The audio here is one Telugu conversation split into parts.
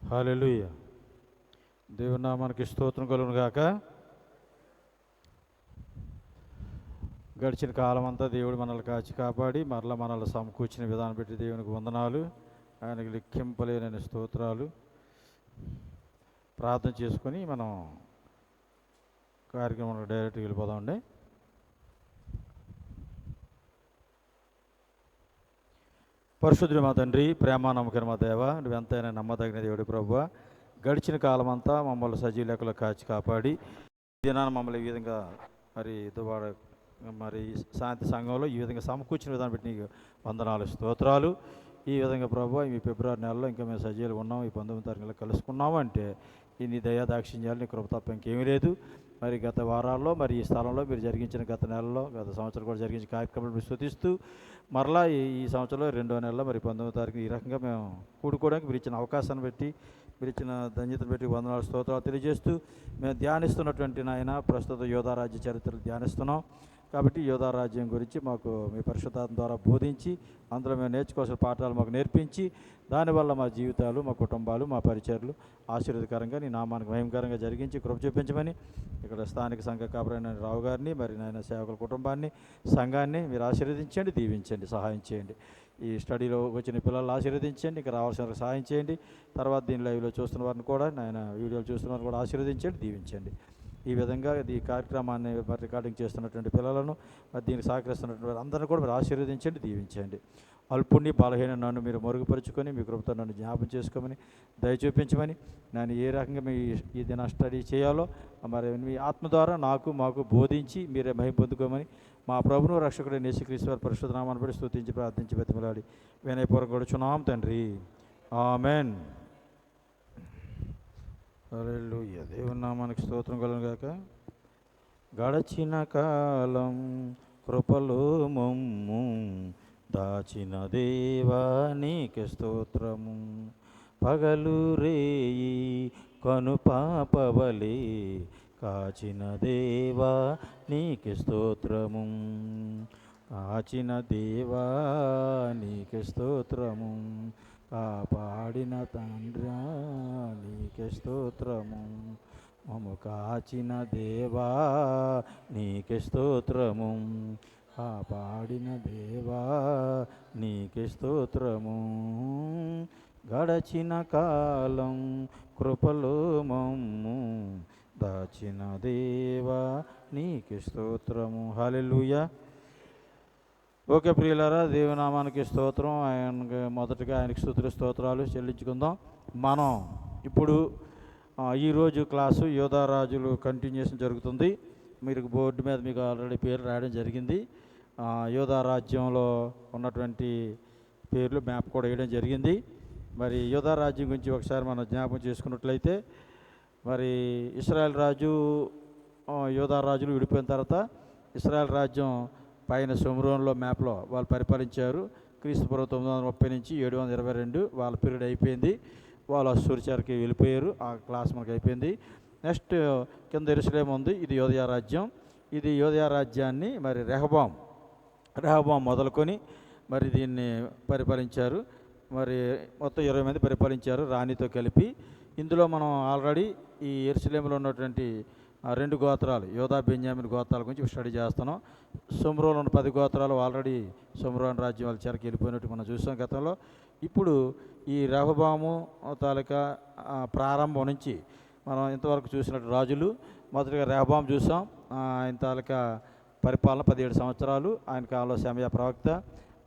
హల్లెలూయా. దేవుని నామానికి స్తోత్రం కలుగును గాక. గడిచిన కాలం అంతా దేవుడు మనల్ని కాచి కాపాడి మరలా మనల్ని సమకూర్చిన విధానం పెట్టి దేవునికి వందనాలు, ఆయనకి లెక్కింపలేనని స్తోత్రాలు. ప్రార్థన చేసుకొని మనం కార్యక్రమంలో డైరెక్ట్గా వెళ్ళిపోదామండి. పరిశుద్ధుడు మా తండ్రి, ప్రేమ నమ్మకం మా దేవ, నువ్వెంతైనా నమ్మదగిన దేవుడి ప్రభువ. గడిచిన కాలం అంతా మమ్మల్ని సజీవ లెక్కలో కాచి కాపాడి దినాన మమ్మల్ని ఈ విధంగా దువాడ శాంతి సంఘంలో ఈ విధంగా సమకూర్చిన విధానం పెట్టి నీకు వందనాలు, స్తోత్రాలు. ఈ విధంగా ప్రభు ఈ ఫిబ్రవరి నెలలో ఇంకా మేము సజీవులు ఉన్నాం, ఈ 19వ తారీఖులో కలుసుకున్నాము అంటే ఈ నీ దయా దాక్షిణ్యాలు నీ కృప తప్ప ఇంకేమీ లేదు. మరి గత వారాల్లో ఈ స్థలంలో మీరు జరిగించిన గత నెలలో గత సంవత్సరం కూడా జరిగించిన కార్యక్రమాలు మీరు స్తుతిస్తూ మరలా ఈ సంవత్సరంలో 2వ నెలలో 19వ తారీఖు ఈ రకంగా మేము కూడుకోవడానికి మీరు ఇచ్చిన అవకాశాన్ని బట్టి, మీరు ఇచ్చిన ధన్యతను బట్టి వందనాలు, స్తోత్రాలు తెలియజేస్తూ మేము ధ్యానిస్తున్నటువంటి నాయన ప్రస్తుత యోధారాజ్య చరిత్రలు ధ్యానిస్తున్నాం. కాబట్టి యోధారాజ్యం గురించి మాకు మీ పరిశుద్ధాత్మ ద్వారా బోధించి అందులో మేము నేర్చుకోవాల్సిన పాఠాలు మాకు నేర్పించి దానివల్ల మా జీవితాలు, మా కుటుంబాలు, మా పరిచర్లు ఆశీర్వదకరంగా నీ నామానికి మహిమకరంగా జరిగించి కృప చూపించమని ఇక్కడ స్థానిక సంఘ కాపరైన రావు గారిని, మరి నాయన సేవకుల కుటుంబాన్ని, సంఘాన్ని మీరు ఆశీర్వదించండి, దీవించండి, సహాయం చేయండి. ఈ స్టడీలో వచ్చిన పిల్లలు ఆశీర్వదించండి, ఇంకా రావాల్సిన సహాయం చేయండి. తర్వాత దీని లైవ్లో చూస్తున్న వారిని కూడా, నాయన వీడియోలు చూస్తున్న వారిని కూడా ఆశీర్వదించండి, దీవించండి. ఈ విధంగా ఈ కార్యక్రమాన్ని రికార్డింగ్ చేస్తున్నటువంటి పిల్లలను, దీనికి సహకరిస్తున్నటువంటి అందరిని కూడా మీరు ఆశీర్వదించండి, దీవించండి. అల్పుణ్ణి బలహీన నన్ను మీరు మరుగుపరుచుకొని మీ కృపతో నన్ను జ్ఞాపం చేసుకోమని దయ చూపించమని, నేను ఏ రకంగా మీ ఈ దిన స్టడీ చేయాలో మరి మీ ఆత్మ ద్వారా మాకు బోధించి మీరే మహిమ పొందుకోమని మా ప్రభును రక్షకుడు యేసుక్రీస్తు వారి పరిశుద్ధ నామాన్ని బట్టి స్తుతించి ప్రార్థించి బతిమలాడి వినయపూర్వకంగా కూర్చున్నాం తండ్రి, ఆమెన్. హల్లెలూయా. దేవుని నామానికి స్తోత్రం కలుగును గాక. గడచిన కాలం కృపలో మమ్ము దాచిన దేవా నీకే స్తోత్రము. పగలు రేయి కను పాపవలే కాచిన దేవా నీకే స్తోత్రము. కాచిన దేవా నీకే స్తోత్రము. కాపాడిన తండ్రా నీకే స్తోత్రము. మమ్ము కాచిన దేవా నీకే స్తోత్రము. కాపాడిన దేవా నీకే స్తోత్రము. గడచిన కాలం కృపలో మమ్ము దాచిన దేవా నీకే స్తోత్రము. హల్లెలూయా. ఓకే ప్రియులారా, దేవునామానికి స్తోత్రం. మొదటగా ఆయనకి స్తుతులు స్తోత్రాలు చెల్లించుకుందాం. మనం ఇప్పుడు ఈరోజు క్లాసు యోధారాజులు కంటిన్యూషన్ జరుగుతుంది. మీరు బోర్డు మీద మీకు ఆల్రెడీ పేరు రాయడం జరిగింది. యోధారాజ్యంలో ఉన్నటువంటి పేర్లు మ్యాప్ కూడా వేయడం జరిగింది. మరి యోధారాజ్యం గురించి ఒకసారి మనం జ్ఞాపకం చేసుకున్నట్లయితే, మరి ఇశ్రాయేల్ రాజు యోధారాజులు విడిపోయిన తర్వాత ఇశ్రాయేల్ రాజ్యం పైన షోమ్రోన్లో మ్యాప్లో వాళ్ళు పరిపాలించారు. క్రీస్తుపూర్వం 930 నుంచి 722 వాళ్ళ పీరియడ్ అయిపోయింది. వాళ్ళు అశ్షూరు వెళ్ళిపోయారు. ఆ క్లాస్ మనకు అయిపోయింది. నెక్స్ట్ కింద యెరూషలేము ఉంది, ఇది యోదయ రాజ్యం. ఇది యోదయ రాజ్యాన్ని మరి రెహబాం మొదలుకొని మరి దీన్ని పరిపాలించారు. మరి మొత్తం 20 మంది పరిపాలించారు రాణితో కలిపి. ఇందులో మనం ఆల్రెడీ ఈ యెరూషలేములో ఉన్నటువంటి 2 గోత్రాలు యోధా బెన్యామిన్ గోత్రాల గురించి స్టడీ చేస్తున్నాం. షోమ్రోన్లో ఉన్న 10 గోత్రాలు ఆల్రెడీ షోమ్రోన్ రాజ్యం వాళ్ళ చెరకు వెళ్ళిపోయినట్టు మనం చూసాం గతంలో. ఇప్పుడు ఈ రెహబాము తాలూకా ప్రారంభం నుంచి మనం ఇంతవరకు చూసినట్టు రాజులు, మొదటిగా రెహబాం చూసాం. ఆయన తాలూకా పరిపాలన 17 సంవత్సరాలు. ఆయన కాలంలో షమయా ప్రవక్త.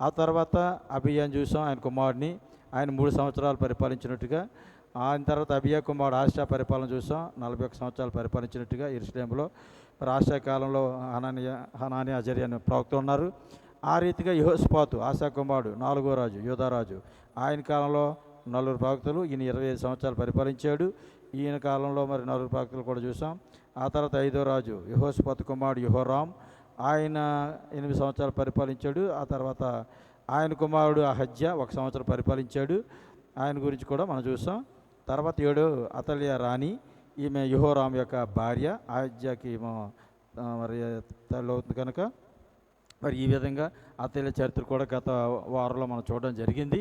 ఆ తర్వాత అబియాని చూసాం, ఆయన కుమారుడిని. ఆయన 3 సంవత్సరాలు పరిపాలించినట్టుగా. ఆయన తర్వాత అబియా కుమారుడు ఆశా పరిపాలన చూసాం, 41 సంవత్సరాలు పరిపాలించినట్టుగా యెరూషలేములో. మరి ఆశా కాలంలో హనాని అజర్య అనే ప్రవక్త ఉన్నారు. ఆ రీతిగా యెహోషాపాతు ఆశా కుమారుడు 4వ రాజు యోధారాజు. ఆయన కాలంలో 4 ప్రవక్తలు, ఈయన 25 సంవత్సరాలు పరిపాలించాడు. ఈయన కాలంలో మరి 4 ప్రవక్తలు కూడా చూసాం. ఆ తర్వాత 5వ రాజు యెహోషాపాతు కుమారుడు యెహోరాం, ఆయన 8 సంవత్సరాలు పరిపాలించాడు. ఆ తర్వాత ఆయన కుమారుడు అహజ్యా 1 సంవత్సరం పరిపాలించాడు. ఆయన గురించి కూడా మనం చూసాం. తర్వాత 7 అతల్యా రాణి, ఈమె యెహోరాం యొక్క భార్య. అహజ్యాకి ఏమో మరి తల్లి అవుతుంది కనుక మరి ఈ విధంగా అతల్య చరిత్ర కూడా గత వారంలో మనం చూడడం జరిగింది.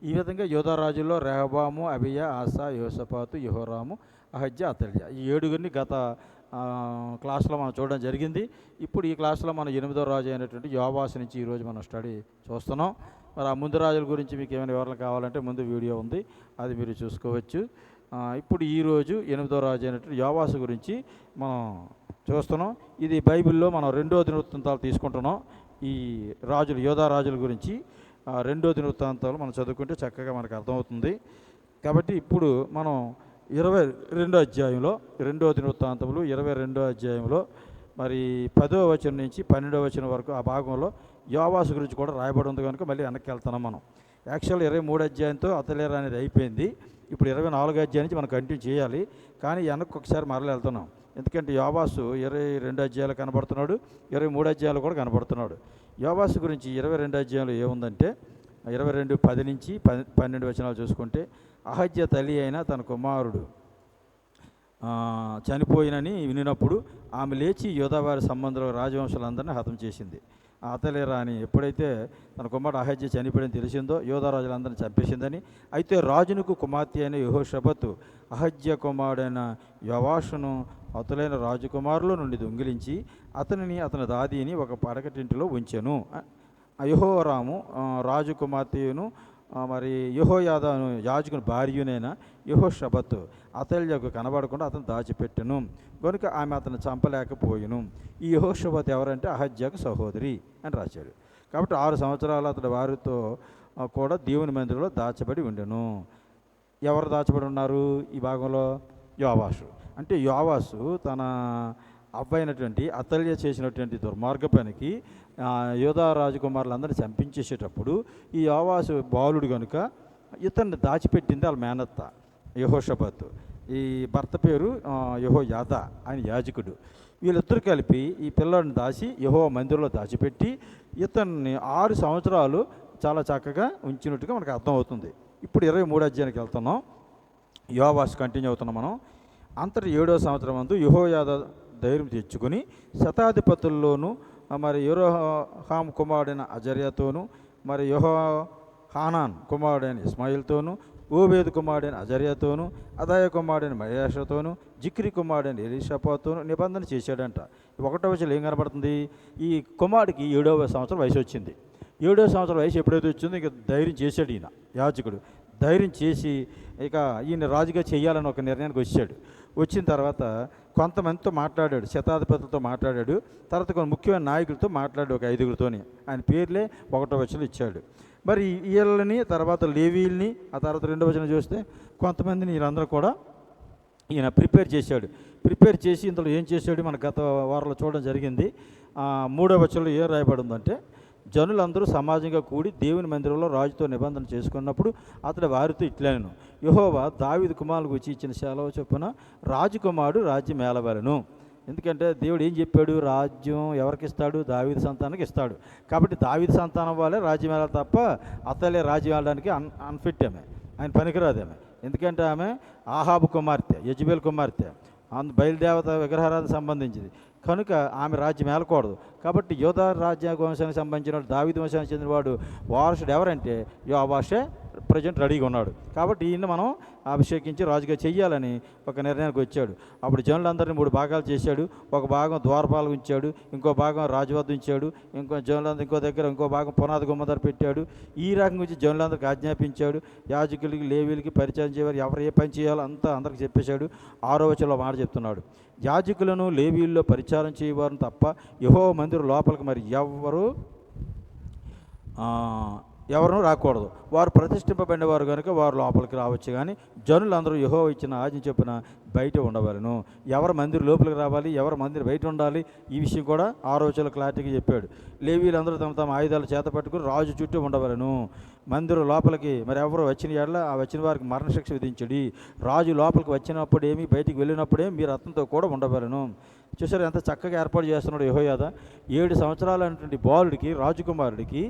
ఈ విధంగా యూదా రాజుల్లో రెహబాము, అబియా, ఆసా, యోసపాతు, యెహోరాము, అహజ్యా, అతల్య ఈ 7గురిని గత క్లాస్లో మనం చూడడం జరిగింది. ఇప్పుడు ఈ క్లాస్లో మనం 8వ రాజు అయినటువంటి యోవాషు నుంచి ఈరోజు మనం స్టడీ చూస్తున్నాం. మరి ఆ ముందు రాజుల గురించి మీకు ఏమైనా వివరణ కావాలంటే ముందు వీడియో ఉంది, అది మీరు చూసుకోవచ్చు. ఇప్పుడు ఈరోజు 8వ రాజు అయినటువంటి యోవాషు గురించి మనం చూస్తున్నాం. ఇది బైబిల్లో మనం 2వ దినవృత్తాంతాలు తీసుకుంటున్నాం. ఈ రాజులు యోధా రాజుల గురించి 2వ దినవృత్తాంతాలు మనం చదువుకుంటే చక్కగా మనకు అర్థమవుతుంది. కాబట్టి ఇప్పుడు మనం 22వ అధ్యాయంలో 2వ దినవృత్తాంతములు 22వ అధ్యాయంలో మరి 10వ వచనం నుంచి 12వ వచనం వరకు ఆ భాగంలో యోవాషు గురించి కూడా రాయబడి ఉంది కనుక మళ్ళీ వెనక్కి వెళ్తున్నాం. మనం యాక్చువల్ 23 అధ్యాయంతో అతలేరా అనేది అయిపోయింది. ఇప్పుడు 24 అధ్యాయం నుంచి మనం కంటిన్యూ చేయాలి, కానీ వెనక్కి ఒకసారి మరలా వెళ్తున్నాం. ఎందుకంటే యోవాషు 22 అధ్యాయాలు కనబడుతున్నాడు, 23 అధ్యాయాలు కూడా కనబడుతున్నాడు. యోవాషు గురించి 22 అధ్యాయంలో ఏముందంటే 22:10 నుంచి 12 వచనాలు చూసుకుంటే, అహజ్య తల్లి అయిన తన కుమారుడు చనిపోయినని వినినప్పుడు ఆమె లేచి యోధావారి సంబంధుల రాజవంశాలందరినీ హతం చేసింది. అతలేరా అని ఎప్పుడైతే తన కుమారుడు అహజ్య చనిపోయిన తెలిసిందో యోధా రాజులందరినీ చంపేసిందని. అయితే రాజునకు కుమార్తె అయిన యెహోషాపాతు అహజ్య కుమారుడైన యోవాషును అతులైన రాజకుమారుల నుండి దొంగిలించి అతనిని అతని దాదిని ఒక పడకటింటిలో ఉంచెను. యెహోరాము రాజకుమార్తెను మరి యెహోయాదాను యాజకుని భార్యనైన యెహోషాపాతు అతల్యకు కనబడకుండా అతను దాచిపెట్టెను కనుక ఆమె అతను చంపలేకపోయిను. ఈ యెహోషాపాతు ఎవరంటే అహజ్యాకు సహోదరి అని రాశాడు. కాబట్టి 6 సంవత్సరాలు అతడు వారితో కూడా దేవుని మందిరంలో దాచబడి ఉండెను. ఎవరు దాచబడి ఉన్నారు ఈ భాగంలో? యోవాషు. అంటే యోవాషు తన అబ్బాయినటువంటి అతల్య చేసినటువంటి దుర్మార్గ పనికి యోధా రాజకుమారులందరినీ చంపించేసేటప్పుడు ఈ యోవాషు బాలుడు కనుక ఇతన్ని దాచిపెట్టింది వాళ్ళ మేనత్త యెహోషాపాతు. ఈ భర్త పేరు యెహోయాదా, ఆయన యాజకుడు. వీళ్ళిద్దరు కలిపి ఈ పిల్లాడిని దాచి యెహోవా మందిరంలో దాచిపెట్టి ఇతన్ని 6 సంవత్సరాలు చాలా చక్కగా ఉంచినట్టుగా మనకు అర్థమవుతుంది. ఇప్పుడు 23 అధ్యాయానికి వెళ్తున్నాం. యోవాషు కంటిన్యూ అవుతున్నాం మనం. అంతటి 7వ సంవత్సరం అందు యెహోయాదా ధైర్యం తెచ్చుకొని శతాధిపతుల్లోనూ మరి యెరోహాం కుమారుడైన అజర్యాతోనూ మరి హానాన్ కుమారుడైన ఇస్మాయిల్తోనూ ఓబేదు కుమారుడైన అజర్యాతోనూ అదాయ కుమారుడైన మహేషతోనూ జిక్రి కుమారుడైన ఎలీషాపాతోనూ నిబంధన చేశాడంట. 1వ వచనంలో ఏం కనబడుతుంది? ఈ కుమారుడికి 7వ సంవత్సరం వయసు వచ్చింది. 7వ సంవత్సరం వయసు ఎప్పుడైతే వచ్చిందో ఇక ధైర్యం చేశాడు ఈయన యాజకుడు. ధైర్యం చేసి ఇక ఈయన రాజుగా చేయాలని ఒక నిర్ణయానికి వచ్చాడు. వచ్చిన తర్వాత కొంతమందితో మాట్లాడాడు, శతాధిపతులతో మాట్లాడాడు, తర్వాత కొన్ని ముఖ్యమైన నాయకులతో మాట్లాడాడు, ఒక 5గురితోని. ఆయన పేర్లే 1వ వచనం ఇచ్చాడు. మరి వీళ్ళని తర్వాత లేవీల్ని, ఆ తర్వాత 2వ వచనం చూస్తే కొంతమందిని వీళ్ళందరూ కూడా ఈయన ప్రిపేర్ చేశాడు. ప్రిపేర్ చేసి ఇందులో ఏం చేశాడు మన గత వారంలో చూడడం జరిగింది. 3వ వచనంలో ఏం రాయబడి ఉందంటే, జనులందరూ సమాజంగా కూడి దేవుని మందిరంలో రాజుతో నిబంధన చేసుకున్నప్పుడు అతడు వారితో ఇట్లనెను, యెహోవా దావీదు కుమారులకు వచ్చి ఇచ్చిన సెలవు చొప్పున రాజకుమారుడు రాజ్యం ఏలవలెను. ఎందుకంటే దేవుడు ఏం చెప్పాడు? రాజ్యం ఎవరికి ఇస్తాడు? దావీదు సంతానానికి ఇస్తాడు. కాబట్టి దావీదు సంతానం వాళ్ళే రాజ్యం ఏలాలి తప్ప అతలే రాజ్యం ఏలడానికి అన్ఫిట్ ఆమె, ఆయన పనికిరాదేమే. ఎందుకంటే ఆమె ఆహాబు కుమార్తె, యెజబెల్ కుమార్తె, బయలుదేవత విగ్రహారాధన సంబంధించింది కనుక ఆమె రాజ్యం ఏలకూడదు. కాబట్టి యోధా రాజ్య వంశానికి సంబంధించిన దావీదు వంశానికి చెందినవాడు వారసుడు ఎవరంటే యోవాషే ప్రజెంట్ రెడీగా ఉన్నాడు. కాబట్టి ఈయన మనం అభిషేకించి రాజుగా చెయ్యాలని ఒక నిర్ణయానికి వచ్చాడు. అప్పుడు జనులందరినీ 3 భాగాలు చేశాడు. ఒక భాగం ద్వారపాలు ఉంచాడు, ఇంకో భాగం రాజవద్ద ఉంచాడు, జనులందరూ ఇంకో దగ్గర ఇంకో భాగం పునాది గుమ్మదారు పెట్టాడు. ఈ రకంగా వచ్చి జనులందరికీ ఆజ్ఞాపించాడు. యాజకులకి లేవీలకి పరిచయం చేయవారు ఎవరు ఏ పని చేయాలో అంతా అందరికి చెప్పేశాడు. 6వ వచనంలో మాట చెప్తున్నాడు, యాజకులను లేవీల్లో పరిచారం చేయవారిని తప్ప యెహోవా మందిరం లోపలికి మరి ఎవరు రాకూడదు. వారు ప్రతిష్ఠింపబడినవారు కనుక వారు లోపలికి రావచ్చు, కానీ జనులందరూ యెహోవా ఇచ్చిన ఆజ్ఞ చొప్పున బయట ఉండవలను. ఎవరు మందిరం లోపలికి రావాలి, ఎవరు మందిరం బయట ఉండాలి, ఈ విషయం కూడా 6వ వచనంలో క్లారిటీగా చెప్పాడు. లేవీలందరూ తమ తమ ఆయుధాలు చేత పట్టుకుని రాజు చుట్టూ ఉండవలను. మందిరం లోపలికి మరి ఎవరు వచ్చిన ఏళ్ళ ఆ వచ్చిన వారికి మరణశిక్ష విధించడి. రాజు లోపలికి వచ్చినప్పుడేమి బయటికి వెళ్ళినప్పుడేమి మీరు అతనితో కూడా ఉండవలను. చూసారు ఎంత చక్కగా ఏర్పాటు చేస్తున్నాడు యెహోయాదా. 7 సంవత్సరాలు అనేటువంటి బాలుడికి, రాజకుమారుడికి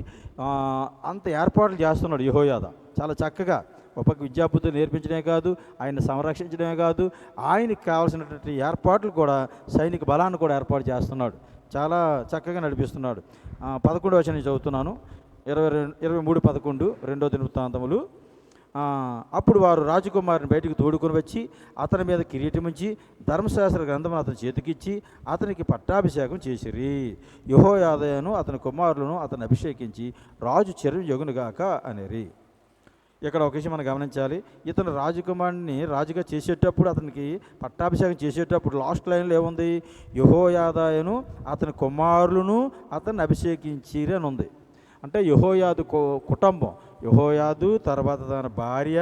అంత ఏర్పాట్లు చేస్తున్నాడు యెహోయాదా. చాలా చక్కగా ఒక విద్యాబుద్ధులు నేర్పించడమే కాదు, ఆయన సంరక్షించడమే కాదు, ఆయనకి కావాల్సినటువంటి ఏర్పాట్లు కూడా, సైనిక బలాన్ని కూడా ఏర్పాటు చేస్తున్నాడు. చాలా చక్కగా నడిపిస్తున్నాడు. 11వ వచనం చదువుతున్నాను. 23:11 రెండో దినవృత్తాంతములు. అప్పుడు వారు రాజకుమారుని బయటికి తోడుకొని వచ్చి అతని మీద కిరీటముంచి ధర్మశాస్త్ర గ్రంథమును అతని చేతికిచ్చి అతనికి పట్టాభిషేకం చేసిరి. యెహోయాదాను అతని కుమారులను అతన్ని అభిషేకించి రాజు చెరువు యగునుగాక అనేరి. ఇక్కడ ఒక విషయం మనం గమనించాలి. ఇతను రాజకుమారుని రాజుగా చేసేటప్పుడు, అతనికి పట్టాభిషేకం చేసేటప్పుడు లాస్ట్ లైన్లో ఏముంది? యెహోయాదాను అతని కుమారులను అతన్ని అభిషేకించిరి అని ఉంది. అంటే యెహోయాదు కుటుంబం, యెహోయాదు తర్వాత తన భార్య,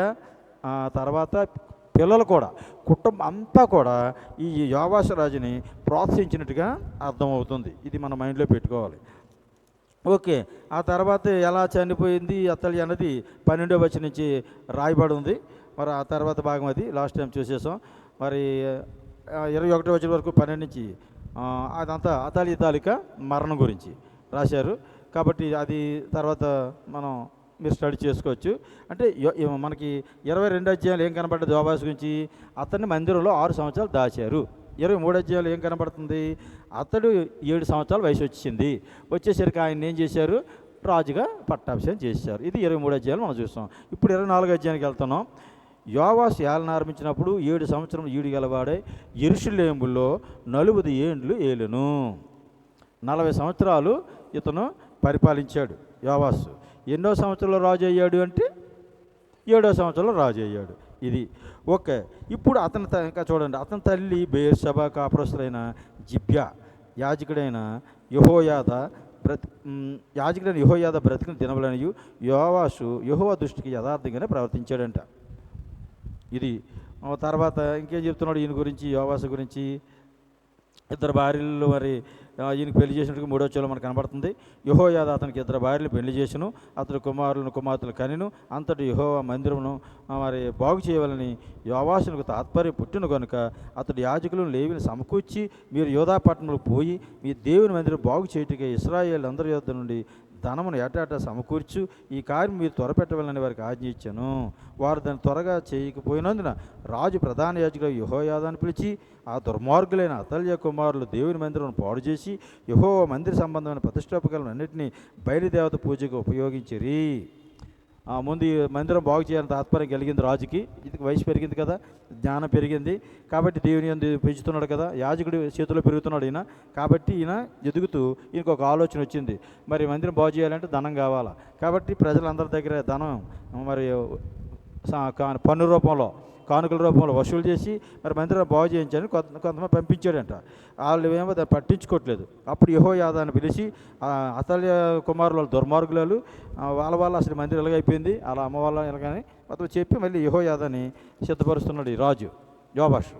తర్వాత పిల్లలు కూడా, కుటుంబం అంతా కూడా ఈ యోవాషు రాజుని ప్రోత్సహించినట్టుగా అర్థమవుతుంది. ఇది మన మైండ్లో పెట్టుకోవాలి. ఓకే, ఆ తర్వాత ఎలా చనిపోయింది అతలి అన్నది 12వ వచనం నుంచి రాయబడి ఉంది. మరి ఆ తర్వాత భాగం అది లాస్ట్ టైం చూసేసాం. మరి 21వ వచనం వరకు 12 నుంచి అదంతా అతలి తాలూకా మరణం గురించి రాశారు. కాబట్టి అది తర్వాత మీరు స్టడీ చేసుకోవచ్చు. అంటే మనకి 22 అధ్యాయాలు ఏం కనబడ్డది యోవాషు గురించి? అతన్ని మందిరంలో 6 సంవత్సరాలు దాచారు. 23 అధ్యాయాలు ఏం కనబడుతుంది? అతడు 7 సంవత్సరాల వయసు వచ్చేసరికి ఆయన ఏం చేశారు? రాజుగా పట్టాభిషేకం చేశారు. ఇది 23 అధ్యాయాలు మనం చూస్తాం. ఇప్పుడు 24 అధ్యాయానికి వెళ్తున్నాం. యోవాషు ఏలన ఆరంభించినప్పుడు 7 సంవత్సరం ఈడు గలవాడై యెరూషలేములో 40 ఏండ్లు ఏలెను. 40 సంవత్సరాలు ఇతను పరిపాలించాడు యోవాషు. ఎన్నో సంవత్సరంలో రాజు అయ్యాడు అంటే 7వ సంవత్సరంలో రాజు అయ్యాడు. ఇది ఓకే. ఇప్పుడు ఇంకా చూడండి, అతని తల్లి బెయేర్షెబా కాపురస్తులైన జిబ్యా యాజకుడైన యెహోయాదా బ్రతికిన దినములనియు యోవాషు యెహోవా దృష్టికి యథార్థంగానే ప్రవర్తించాడంట. ఇది తర్వాత ఇంకేం చెప్తున్నాడు ఈయన గురించి, యోవాషు గురించి? 2 భార్యలు మరి ఈయనకి పెళ్లి చేసినట్టుగా 3వ వచనంలో మనకు కనబడుతుంది. యెహోయాదా అతనికి 2 భార్యలు పెళ్లి చేసెను, అతడు కుమారులను కుమార్తెలు కనెను. అంతటి యెహోవా మందిరమును మరి బాగు చేయవాలని యోవాషునకు తాత్పర్యం పుట్టిన కనుక అతడు యాజకులను లేవీయులను సమకూర్చి, మీరు యోధా పట్టణంలో పోయి మీ దేవుని మందిరం బాగు చేయుటకై ఇశ్రాయేలు అందరి యొద్ద నుండి ధనమును ఏటాటా సమకూర్చు, ఈ కార్యం మీరు త్వరపెట్టవాలని వారికి ఆజ్ఞ ఇచ్చాను. వారు దాన్ని త్వరగా చేయకపోయినందున రాజు ప్రధాన యాజకుడు యెహోయాదాను పిలిచి, ఆ దుర్మార్గులైన అతల్య కుమారులు దేవుని మందిరం పాడు చేసి యెహోవా మందిర సంబంధమైన ప్రతిష్టాపకాలను అన్నింటినీ బయలుదేవత పూజకు ఉపయోగించిరి. ముందు ఈ మందిరం బాగు చేయాలని తాత్పర్యం కలిగింది రాజుకి. ఇది వయసు పెరిగింది కదా, జ్ఞానం పెరిగింది కాబట్టి దేవుని యందు పెంచుతున్నాడు కదా, యాజకుడి చేతిలో పెరుగుతున్నాడు ఈయన. కాబట్టి ఈయన ఎదుగుతూ ఈయనకు ఒక ఆలోచన వచ్చింది, మరి మందిరం బాగు చేయాలంటే ధనం కావాలా. కాబట్టి ప్రజలందరి దగ్గర ధనం మరి పన్ను రూపంలో, కానుకల రూపంలో వసూలు చేసి మరి మందిరం బాగు చేయించని కొంతమంది పంపించాడంట. వాళ్ళు ఏమో దాన్ని పట్టించుకోవట్లేదు. అప్పుడు యెహోయాదాను పిలిచి, అతల్య కుమారుల దుర్మార్గులు వాళ్ళ అసలు మందిరం ఎలాగైపోయింది, అలా అమ్మ వాళ్ళ ఎలాగని మొత్తం చెప్పి మళ్ళీ యెహోయాదాని సిద్ధపరుస్తున్నాడు ఈ రాజు యోవాషు.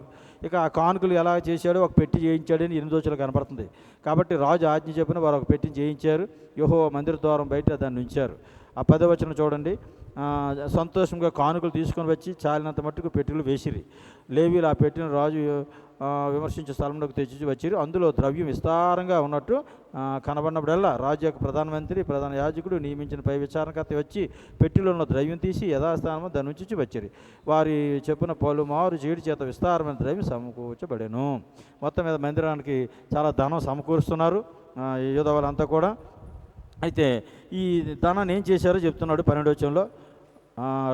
ఇక ఆ కానుకలు ఎలా చేశాడో ఒక పెట్టి చేయించాడని 8వ వచనంలో కనపడుతుంది. కాబట్టి రాజు ఆజ్ఞ చెప్పిన వారు ఒక పెట్టిని చేయించారు. యెహోవా మందిర ద్వారం బయట దాన్ని ఉంచారు. ఆ 10వ వచనం చూడండి. సంతోషంగా కానుకలు తీసుకొని వచ్చి చాలినంత మట్టుకు పెట్టెలు వేసిరి. లేవీయులు ఆ పెట్టిన రాజు విమర్శించే స్థలంలోకి తెచ్చి వచ్చిరి. అందులో ద్రవ్యం విస్తారంగా ఉన్నట్టు కనబడినప్పుడల్లా రాజు యొక్క ప్రధానమంత్రి, ప్రధాన యాజకుడు నియమించిన పై విచారణకర్త వచ్చి పెట్టెలో ఉన్న ద్రవ్యం తీసి యథాస్థానం దాని నుంచి వచ్చిరి. వారి చెప్పిన పలుమారు చేడి చేత విస్తారమైన ద్రవ్యం సమకూర్చబడెను. మొత్తం మీద మందిరానికి చాలా ధనం సమకూరుస్తున్నారు యూదా వాళ్ళంతా కూడా. అయితే ఈ ధనాన్ని ఏం చేశారో చెప్తున్నాడు 12వ వచనంలో.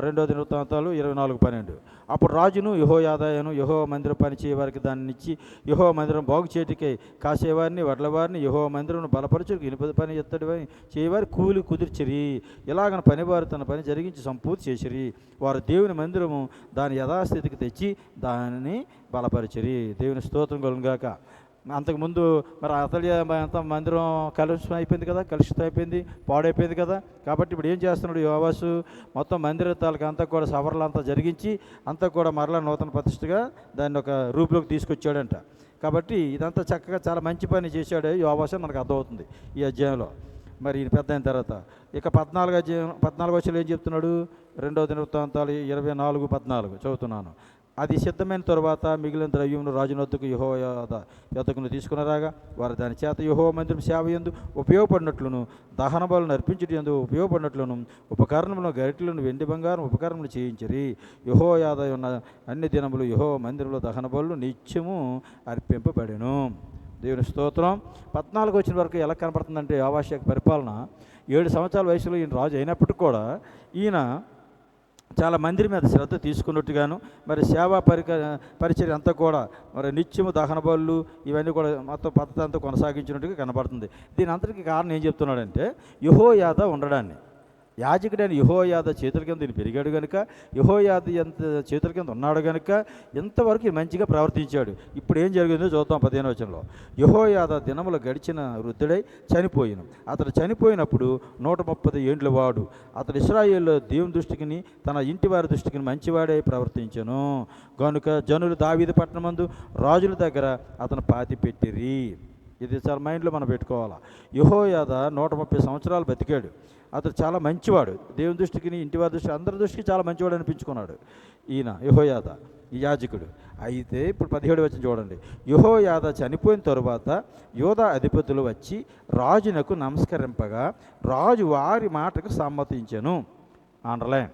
2వ దినవృత్తాంతాలు 24:12. అప్పుడు రాజును యెహోయాదాను యెహోవా మందిరం పని చేయవారికి దాన్ని ఇచ్చి యెహోవా మందిరం బాగు చేటికై కాసేవారిని వడ్లవారిని యెహోవా మందిరం బలపరచుకు ఇనుప పని ఎత్తడి పని చేయవారి కూలి కుదిర్చిరి. ఇలాగన పనివారు తన పని జరిగించి సంపూర్తి చేసిరి. వారు దేవుని మందిరము దాని యథాస్థితికి తెచ్చి దానిని బలపరిచిరి. దేవుని స్తోత్రం కలుగుగాక. అంతకుముందు మరి అతల్య మందిరం కలుషితం అయిపోయింది, పాడైపోయింది కదా. కాబట్టి ఇప్పుడు ఏం చేస్తున్నాడు యోవాషు? మొత్తం మందిర తాలూకు అంతా కూడా సవరణలు జరిగించి అంతా కూడా మరలా నూతన ప్రతిష్టగా దాన్ని ఒక రూపులోకి తీసుకొచ్చాడంట. కాబట్టి ఇదంతా చక్కగా చాలా మంచి పని చేశాడు యోవాషు మనకు అర్థమవుతుంది ఈ అధ్యాయంలో. మరి ఈయన పెద్ద అయిన తర్వాత ఇక 14వ వచనంలో ఏం చెప్తున్నాడు? 2వ దినవృత్తాంతాలు 24:14 చదువుతున్నాను. అది సిద్ధమైన తరువాత మిగిలిన ద్రవ్యమును రాజుని వద్దకు యెహోయాదా యొద్దకును తీసుకుని రాగా వారు దాని చేత యెహోవా మందిరం సేవ యందు ఉపయోగపడినట్లును దహన బలులను అర్పించుట యందు ఉపయోగపడినట్లును ఉపకరణములను గరిటెలను వెండి బంగారం ఉపకరణములు చేయించిరి. యెహోయాదా ఉన్న అన్ని దినములు యెహోవా మందిరంలో దహన బలులు నిత్యము అర్పింపబడెను. దేవుని స్తోత్రం. 14 వచ్చిన వరకు ఎలా కనపడుతుందంటే యోవాషు యొక్క పరిపాలన 7 సంవత్సరాల వయసులో ఈయన రాజు అయినప్పటికీ కూడా ఈయన చాలా మందిరం మీద శ్రద్ధ తీసుకున్నట్టుగాను, మరి సేవా పరిచర్య అంతా కూడా మరి నిత్యము దహన బలులు ఇవన్నీ కూడా మొత్తం పద్ధతి అంతా కొనసాగించినట్టుగా కనబడుతుంది. దీని అంతటికి కారణం ఏం చెప్తున్నాడంటే యెహోయాదా ఉండడాన్ని. యాజకుడైన యెహోయాదా చేతుల కింద ఈయన పెరిగాడు కనుక, యెహోయాదా ఎంత చేతుల కింద ఉన్నాడు కనుక ఎంతవరకు మంచిగా ప్రవర్తించాడు. ఇప్పుడు ఏం జరిగిందో చూద్దాం 15వ వచనంలో. యెహోయాదా దినములు గడిచిన వృద్ధుడై చనిపోయిన. అతడు చనిపోయినప్పుడు 130 ఏండ్ల వాడు. అతడు ఇశ్రాయేలు దేవుని దృష్టికి తన ఇంటి వారి దృష్టికి మంచివాడే ప్రవర్తించను గనుక జనులు దావీదు పట్టణమందు రాజుల దగ్గర అతను పాతి పెట్టిరి. ఇది చాలా మైండ్లో మనం పెట్టుకోవాలా. యెహోయాదా 130 సంవత్సరాలు బతికాడు. అతడు చాలా మంచివాడు, దేవుని దృష్టికి ఇంటి వారి దృష్టి అందరి దృష్టికి చాలా మంచివాడు అనిపించుకున్నాడు ఈయన యెహోయాదా, ఈ యాజకుడు. అయితే ఇప్పుడు 17 వచనం చూడండి. యెహోయాదా చనిపోయిన తరువాత యోధా అధిపతులు వచ్చి రాజునకు నమస్కరింపగా రాజు వారి మాటకు సమ్మతించెను. అండర్లైన్.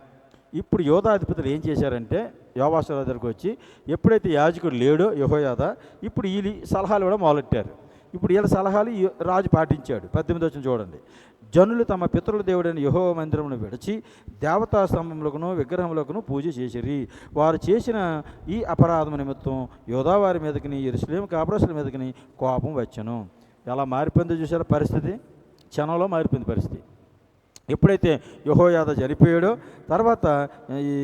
ఇప్పుడు యోధా అధిపతులు ఏం చేశారంటే యోవాషు దగ్గరకు వచ్చి, ఎప్పుడైతే యాజకుడు లేడో యెహోయాదా, ఇప్పుడు వీళ్ళు సలహాలు కూడా మొదలెట్టారు. ఇప్పుడు వీళ్ళ సలహాలు రాజు పాటించాడు. 18 వచనం చూడండి. జనులు తమ పితరుల దేవుడైన యెహోవా మందిరమును విడిచి దేవతా స్తంభములకును విగ్రహములకును పూజ చేసిరి. వారు చేసిన ఈ అపరాధం నిమిత్తం యోధా వారి మీదకిని యెరూషలేము కాపురస్తుల మీదకిని కోపం వచ్చెను. ఎలా మారిపోయిందో చూసారా పరిస్థితి? క్షణంలో మారిపోయింది పరిస్థితి. ఎప్పుడైతే యెహోయాదా చనిపోయాడో తర్వాత ఈ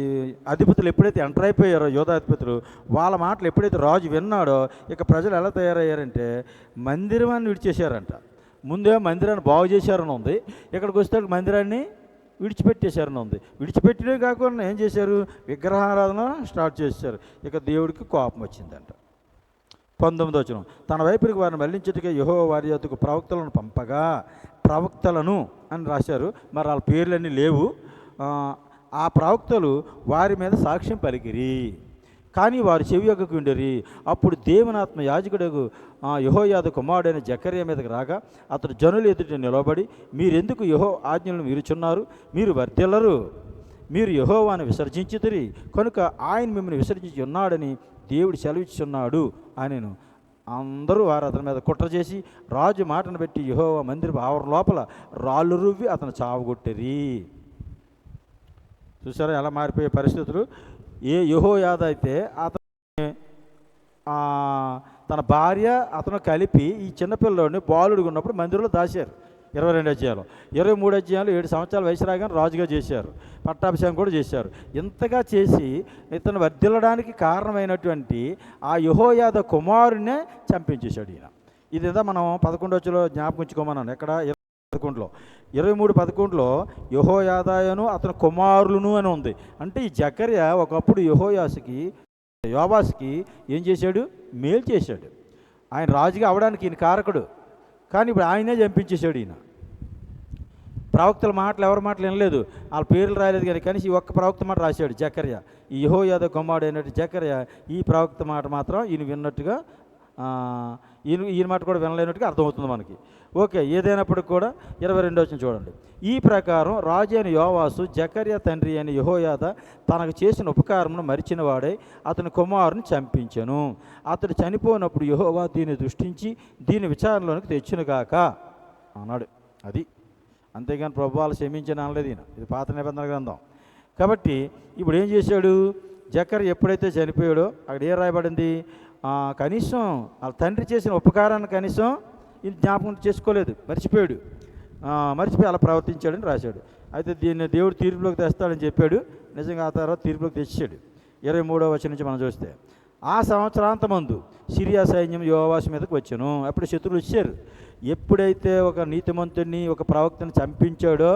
అధిపతులు ఎప్పుడైతే ఎంటర్ అయిపోయారో యోధా అధిపతులు, వాళ్ళ మాటలు ఎప్పుడైతే రాజు విన్నాడో ఇక ప్రజలు ఎలా తయారయ్యారంటే మందిరాన్ని విడిచేశారంట. ముందే మందిరాన్ని బాగు చేశారని ఉంది, ఇక్కడికి వస్తే మందిరాన్ని విడిచిపెట్టేశారని ఉంది. విడిచిపెట్టడే కాకుండా ఏం చేశారు, విగ్రహారాధన స్టార్ట్ చేశారు. ఇక దేవుడికి కోపం వచ్చిందంట. 19వ వచనం. తన వైపుకి వారిని మళ్లించుటకే యెహోవా వారి యొద్దకు ప్రవక్తలను పంపగా, ప్రవక్తలను అని రాశారు, మరి వాళ్ళ పేర్లన్నీ లేవు. ఆ ప్రవక్తలు వారి మీద సాక్ష్యం పలికిరి, కానీ వారు చెవియొగ్గకు ఉండరి. అప్పుడు దేవునాత్మ యాజకుడు యెహోయాదా కుమారుడైన జకర్యా మీదకి రాగా అతడు జనులు ఎదుట నిలబడి, మీరెందుకు యెహోవా ఆజ్ఞలను మీరుచున్నారు? మీరు వర్ధిల్లరు, మీరు యెహోవాను విసర్జించుతిరి కనుక ఆయన మిమ్మల్ని విసర్జించి ఉన్నాడని దేవుడు సెలవిచ్చున్నాడు అనెను. అందరూ వారు అతని మీద కుట్ర చేసి రాజు మాటను బట్టి యెహోవా మందిరపు ఆవరణ లోపల రాళ్ళు రువ్వి అతను చావగొట్టిరి. చూసారా ఎలా మారిపోయే పరిస్థితులు? యెహోయాదా అయితే అతను తన భార్య అతను కలిపి ఈ చిన్నపిల్లోడిని బాలుడిగా ఉన్నప్పుడు మందిరంలో దాచారు. 22 అధ్యాయాలు, 23 అధ్యాయాలు 7 సంవత్సరాల వయసు రాగానే రాజుగా చేశారు, పట్టాభిషేకం కూడా చేశారు. ఇంతగా చేసి ఇతను వర్ధిల్లడానికి కారణమైనటువంటి ఆ యెహోయాదా కుమారునే చంపించేశాడు ఈయన. ఇదేదా మనం 11 జ్ఞాపకం ఉంచుకోమన్నాను. ఎక్కడ 11లో 23:11లో యెహోయాదాను అతని కుమారులను అని ఉంది. అంటే ఈ జకర్యా ఒకప్పుడు యోవాషుకి ఏం చేశాడు, మేలు చేశాడు. ఆయన రాజుగా అవడానికి ఈయన కారకుడు, కానీ ఇప్పుడు ఆయనే చంపించేశాడు. ఈయన ప్రవక్తల మాటలు ఎవరి మాటలు వినలేదు, వాళ్ళ పేర్లు రాయలేదు, కానీ కనీసం ఈ ఒక్క ప్రవక్త మాట రాశాడు జకర్యా. ఈ యెహోయాదా కుమారుడు అయినట్టు జకర్యా ఈ ప్రవక్త మాట మాత్రం ఈయన విన్నట్టుగా, ఈయన మాట కూడా వినలేనట్టుగా అర్థమవుతుంది మనకి. ఓకే, ఏదైనప్పటికి కూడా 22వ వచనం చూడండి. ఈ ప్రకారం రాజు అయిన యోవాషు జకర్యా తండ్రి అయిన యెహోయాదా తనకు చేసిన ఉపకారమును మరిచిన వాడై అతని కుమారుని చంపించెను. అతడు చనిపోయినప్పుడు యెహోవా దీన్ని దృష్టించి దీని విచారణలోనికి తెచ్చునుగాక అన్నాడు. అది అంతేగాని ప్రభువాలు క్షమించిన అనలేదు ఈయన. ఇది పాత నిబంధన గ్రంథం. కాబట్టి ఇప్పుడు ఏం చేశాడు, జకర్యా ఎప్పుడైతే చనిపోయాడో అక్కడ ఏం రాయబడింది, కనీసం వాళ్ళ తండ్రి చేసిన ఉపకారాన్ని కనీసం ఈయన జ్ఞాపకం చేసుకోలేదు, మర్చిపోయి అలా ప్రవర్తించాడని రాశాడు. అయితే దీన్ని దేవుడు తీర్పులోకి తెస్తాడని చెప్పాడు. నిజంగా ఆ తర్వాత తీర్పులోకి తెచ్చాడు. 23వ వచనం నుంచి మనం చూస్తే, ఆ సంవత్సరాంతమందు సిరియా సైన్యం యోవాషు మీదకి వచ్చాను. అప్పుడు శత్రువులు వచ్చారు. ఎప్పుడైతే ఒక నీతిమంతుడిని ఒక ప్రవక్తని చంపించాడో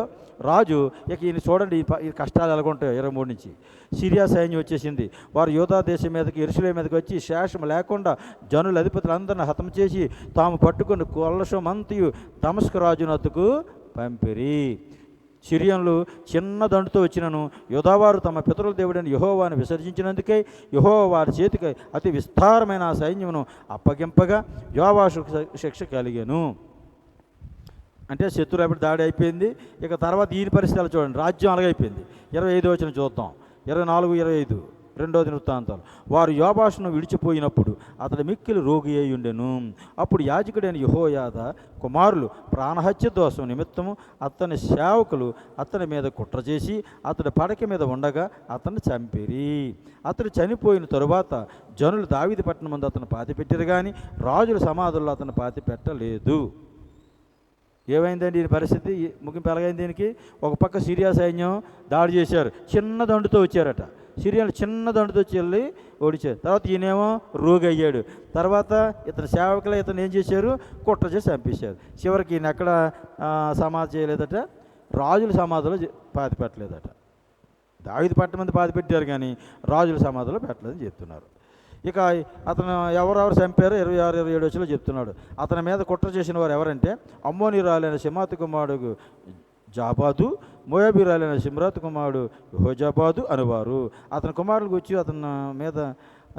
రాజు, ఇక ఈయన చూడండి ఈ కష్టాలు ఎలాగుంటాయో. 23 నుంచి సిరియా సైన్యం వచ్చేసింది. వారు యోధా దేశం మీదకి యెరూషలేము మీదకి వచ్చి శేషం లేకుండా జనుల అధిపతులందరిని హతం చేసి తాము పట్టుకుని కొల్లషమంతయు దమస్కు రాజునద్దుకు పంపిరి. సిరియన్లు చిన్న దండుతో వచ్చినను యోధావారు తమ పితరుల దేవుడైన యెహోవాను విసర్జించినందుకే యెహోవా వారి చేతికి అతి విస్తారమైన ఆ సైన్యమును అప్పగింపగా యోవాషు శిక్ష కలిగాను. అంటే శత్రువు దాడి అయిపోయింది. ఇక తర్వాత ఈయన పరిస్థితులు చూడండి, రాజ్యం అలాగైపోయింది. 25వ వచనం చూద్దాం. 24, 25 రెండోది వృత్తాంతాలు. వారు యోబాషును విడిచిపోయినప్పుడు అతడు మిక్కిలి రోగి అయి ఉండెను. అప్పుడు యాజకుడైన యెహోయాద కుమారులు ప్రాణహత్య దోషం నిమిత్తము అతని సేవకులు అతని మీద కుట్ర చేసి అతడి పడక మీద ఉండగా అతన్ని చంపిరి. అతడు చనిపోయిన తరువాత జనులు దావీదు పట్టణం ముందు అతను పాతిపెట్టారు, కానీ రాజుల సమాధుల్లో అతను పాతిపెట్టలేదు. ఏమైందండి ఈ పరిస్థితి? ముగింపు ఎలాగైంది దీనికి? ఒక పక్క సిరియా సైన్యం దాడి చేశారు, చిన్న దండుతో వచ్చారట. సిరియాలు చిన్న దండుతో వచ్చి వెళ్ళి ఓడిచారు. తర్వాత ఈయనేమో రోగి అయ్యాడు. తర్వాత ఇతని సేవకులు ఇతను ఏం చేశారు? కుట్ర చేసి చంపేశారు. చివరికి ఈయన ఎక్కడ సమాధి చేయలేదట? రాజుల సమాధిలో పాతి పెట్టలేదట. దావీదు పట్టణం మంది పాతి పెట్టారు, కానీ రాజుల సమాధిలో పెట్టలేదని చెప్తున్నారు. ఇక అతను ఎవరెవరు చంపారో 26, 27 వచ్చలో చెప్తున్నాడు. అతని మీద కుట్ర చేసిన వారు ఎవరంటే అమ్మోనీయురాలైన షిమాతు కుమారుడు జాబాదు, మోయాబీరాలైన షిమ్రాతు కుమారుడు యెహోజాబాదు అనేవారు. అతని కుమారులు గురించి అతని మీద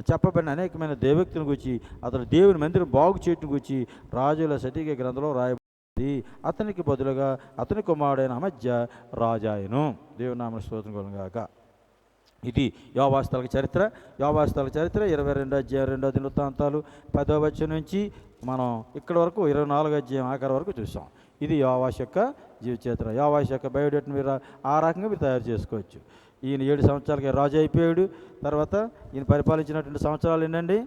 చెప్పబడిన అనేకమైన దేవక్తుని గురించి అతను దేవుని మందిరం బాగు చేయటం గురించి రాజుల సటిక గ్రంథంలో రాయబడింది. అతనికి బదులుగా అతని కుమారుడైన అమజ్య రాజాయను. దేవుని నామ స్తోత్రం కలుగుగాక. ఇది యోవాస్థల చరిత్ర. యోవాస్థల చరిత్ర 22వ అధ్యాయం 2వ దినవృత్తాంతాలు 10వ వచనం నుంచి మనం ఇక్కడి వరకు 24వ అధ్యాయం ఆఖరి వరకు చూసాం. ఇది యోవాషు యొక్క జీవిత చరిత్ర. యోవాషు యొక్క బయోడేట్ని మీరు ఆ రకంగా మీరు తయారు చేసుకోవచ్చు. ఈయన 7 సంవత్సరాలకి రాజు అయిపోయాడు. తర్వాత ఈయన పరిపాలించినటువంటి సంవత్సరాలు ఏంటండి?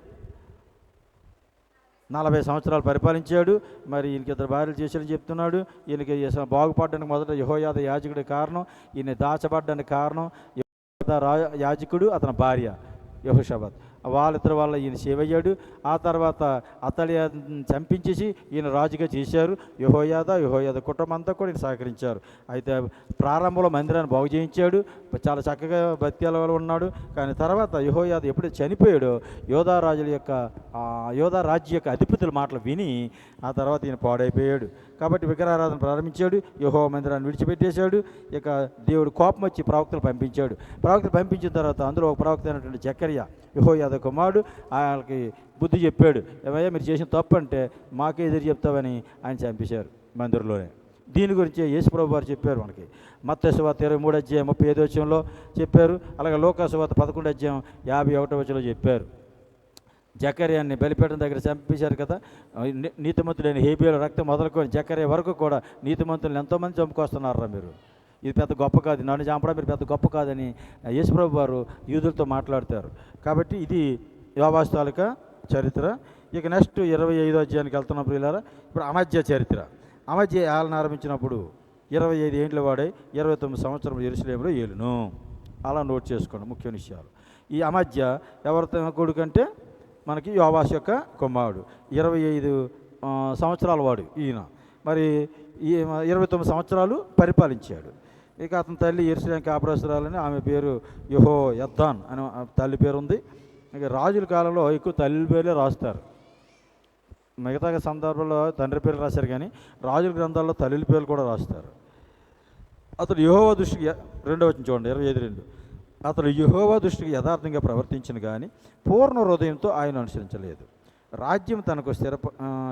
40 సంవత్సరాలు పరిపాలించాడు. మరి ఈయనకి 2 భార్యలు చేశాడని చెప్తున్నాడు. ఈయనకి బాగుపడడానికి మొదట యెహోయాదా యాజకుడి కారణం, ఈయన దాచబడ్డానికి కారణం యాజకుడు, అతని భార్య యెహోషాబాత్, వాళ్ళిద్దరు వల్ల ఈయన సేవ అయ్యాడు. ఆ తర్వాత అతడి చంపించేసి ఈయన రాజుగా చేశారు. యెహోయాదా కుటుంబం అంతా కూడా ఈయన సహకరించారు. అయితే ప్రారంభంలో మందిరాన్ని బాగు చేయించాడు, చాలా చక్కగా భక్తిలో ఉన్నాడు. కానీ తర్వాత యెహోయాదా ఎప్పుడైతే చనిపోయాడో యోధా రాజ్య యొక్క అధిపతుల మాటలు విని ఆ తర్వాత ఈయన పాడైపోయాడు. కాబట్టి విగ్రహారాధన ప్రారంభించాడు. యెహోవా మందిరాన్ని విడిచిపెట్టేశాడు. ఇక దేవుడు కోపం వచ్చి ప్రవక్తలు పంపించాడు. ప్రవక్తలు పంపించిన తర్వాత అందులో ఒక ప్రవక్త అయినటువంటి జకర్యా యెహోయాదా కుమారుడు ఆయనకి బుద్ధి చెప్పాడు. ఏమయ్యా మీరు చేసిన తప్పు అంటే మాకే ఎదురు చెప్తావని ఆయన చంపేశారు మందిరంలోనే. దీని గురించి యేసుప్రభు వారు చెప్పారు. మనకి మత్తయి సువార్త 23వ అధ్యాయం 35వ వచనంలో చెప్పారు. అలాగే లూకా సువార్త 11వ అధ్యాయం 51వ వచనంలో చెప్పారు. జకర్యాన్ని బలిపీఠం దగ్గర చంపేశారు కదా. నీతిమంతుడైన హేబేలు రక్తం మొదలుకొని జకర్యా వరకు కూడా నీతిమంతులను ఎంతోమంది చంపుకొస్తున్నారా మీరు? ఇది పెద్ద గొప్ప కాదు, నన్ను చంపడం మీరు పెద్ద గొప్ప కాదని యేసుప్రభు వారు యూదులతో మాట్లాడతారు. కాబట్టి ఇది యోవాషు తాలూకా చరిత్ర. ఇక నెక్స్ట్ 25వ అధ్యాయానికి వెళ్తున్న ప్రియులారా. ఇప్పుడు అమజ్య చరిత్ర. అమజ్య ఏళ్ళను ఆరంభించినప్పుడు 25 ఏండ్ల వాడై 29 సంవత్సరం యెరూషలేములో ఏలును. అలా నోట్ చేసుకోండి ముఖ్య విషయాలు. ఈ అమజ్య ఎవరితో కొడుకంటే మనకి యోవాషు యొక్క కుమారుడు. 25 సంవత్సరాల వాడు ఈయన. మరి 29 సంవత్సరాలు పరిపాలించాడు. ఇక అతని తల్లి యెరూషలేము కాపురస్తురాలని, ఆమె పేరు యెహోయద్దాన్ అని తల్లి పేరు ఉంది. ఇక రాజుల కాలంలో ఎక్కువ తల్లి పేర్లే రాస్తారు. మిగతా సందర్భంలో తండ్రి పేర్లు రాశారు, కానీ రాజుల గ్రంథాల్లో తల్లిల పేర్లు కూడా రాస్తారు. అతడు యెహోవా దృష్టికి 2వ వచనం చూడండి 25:2. అతడు యెహోవా దృష్టికి యథార్థంగా ప్రవర్తించిన కానీ పూర్ణ హృదయంతో ఆయన అనుసరించలేదు. రాజ్యం తనకు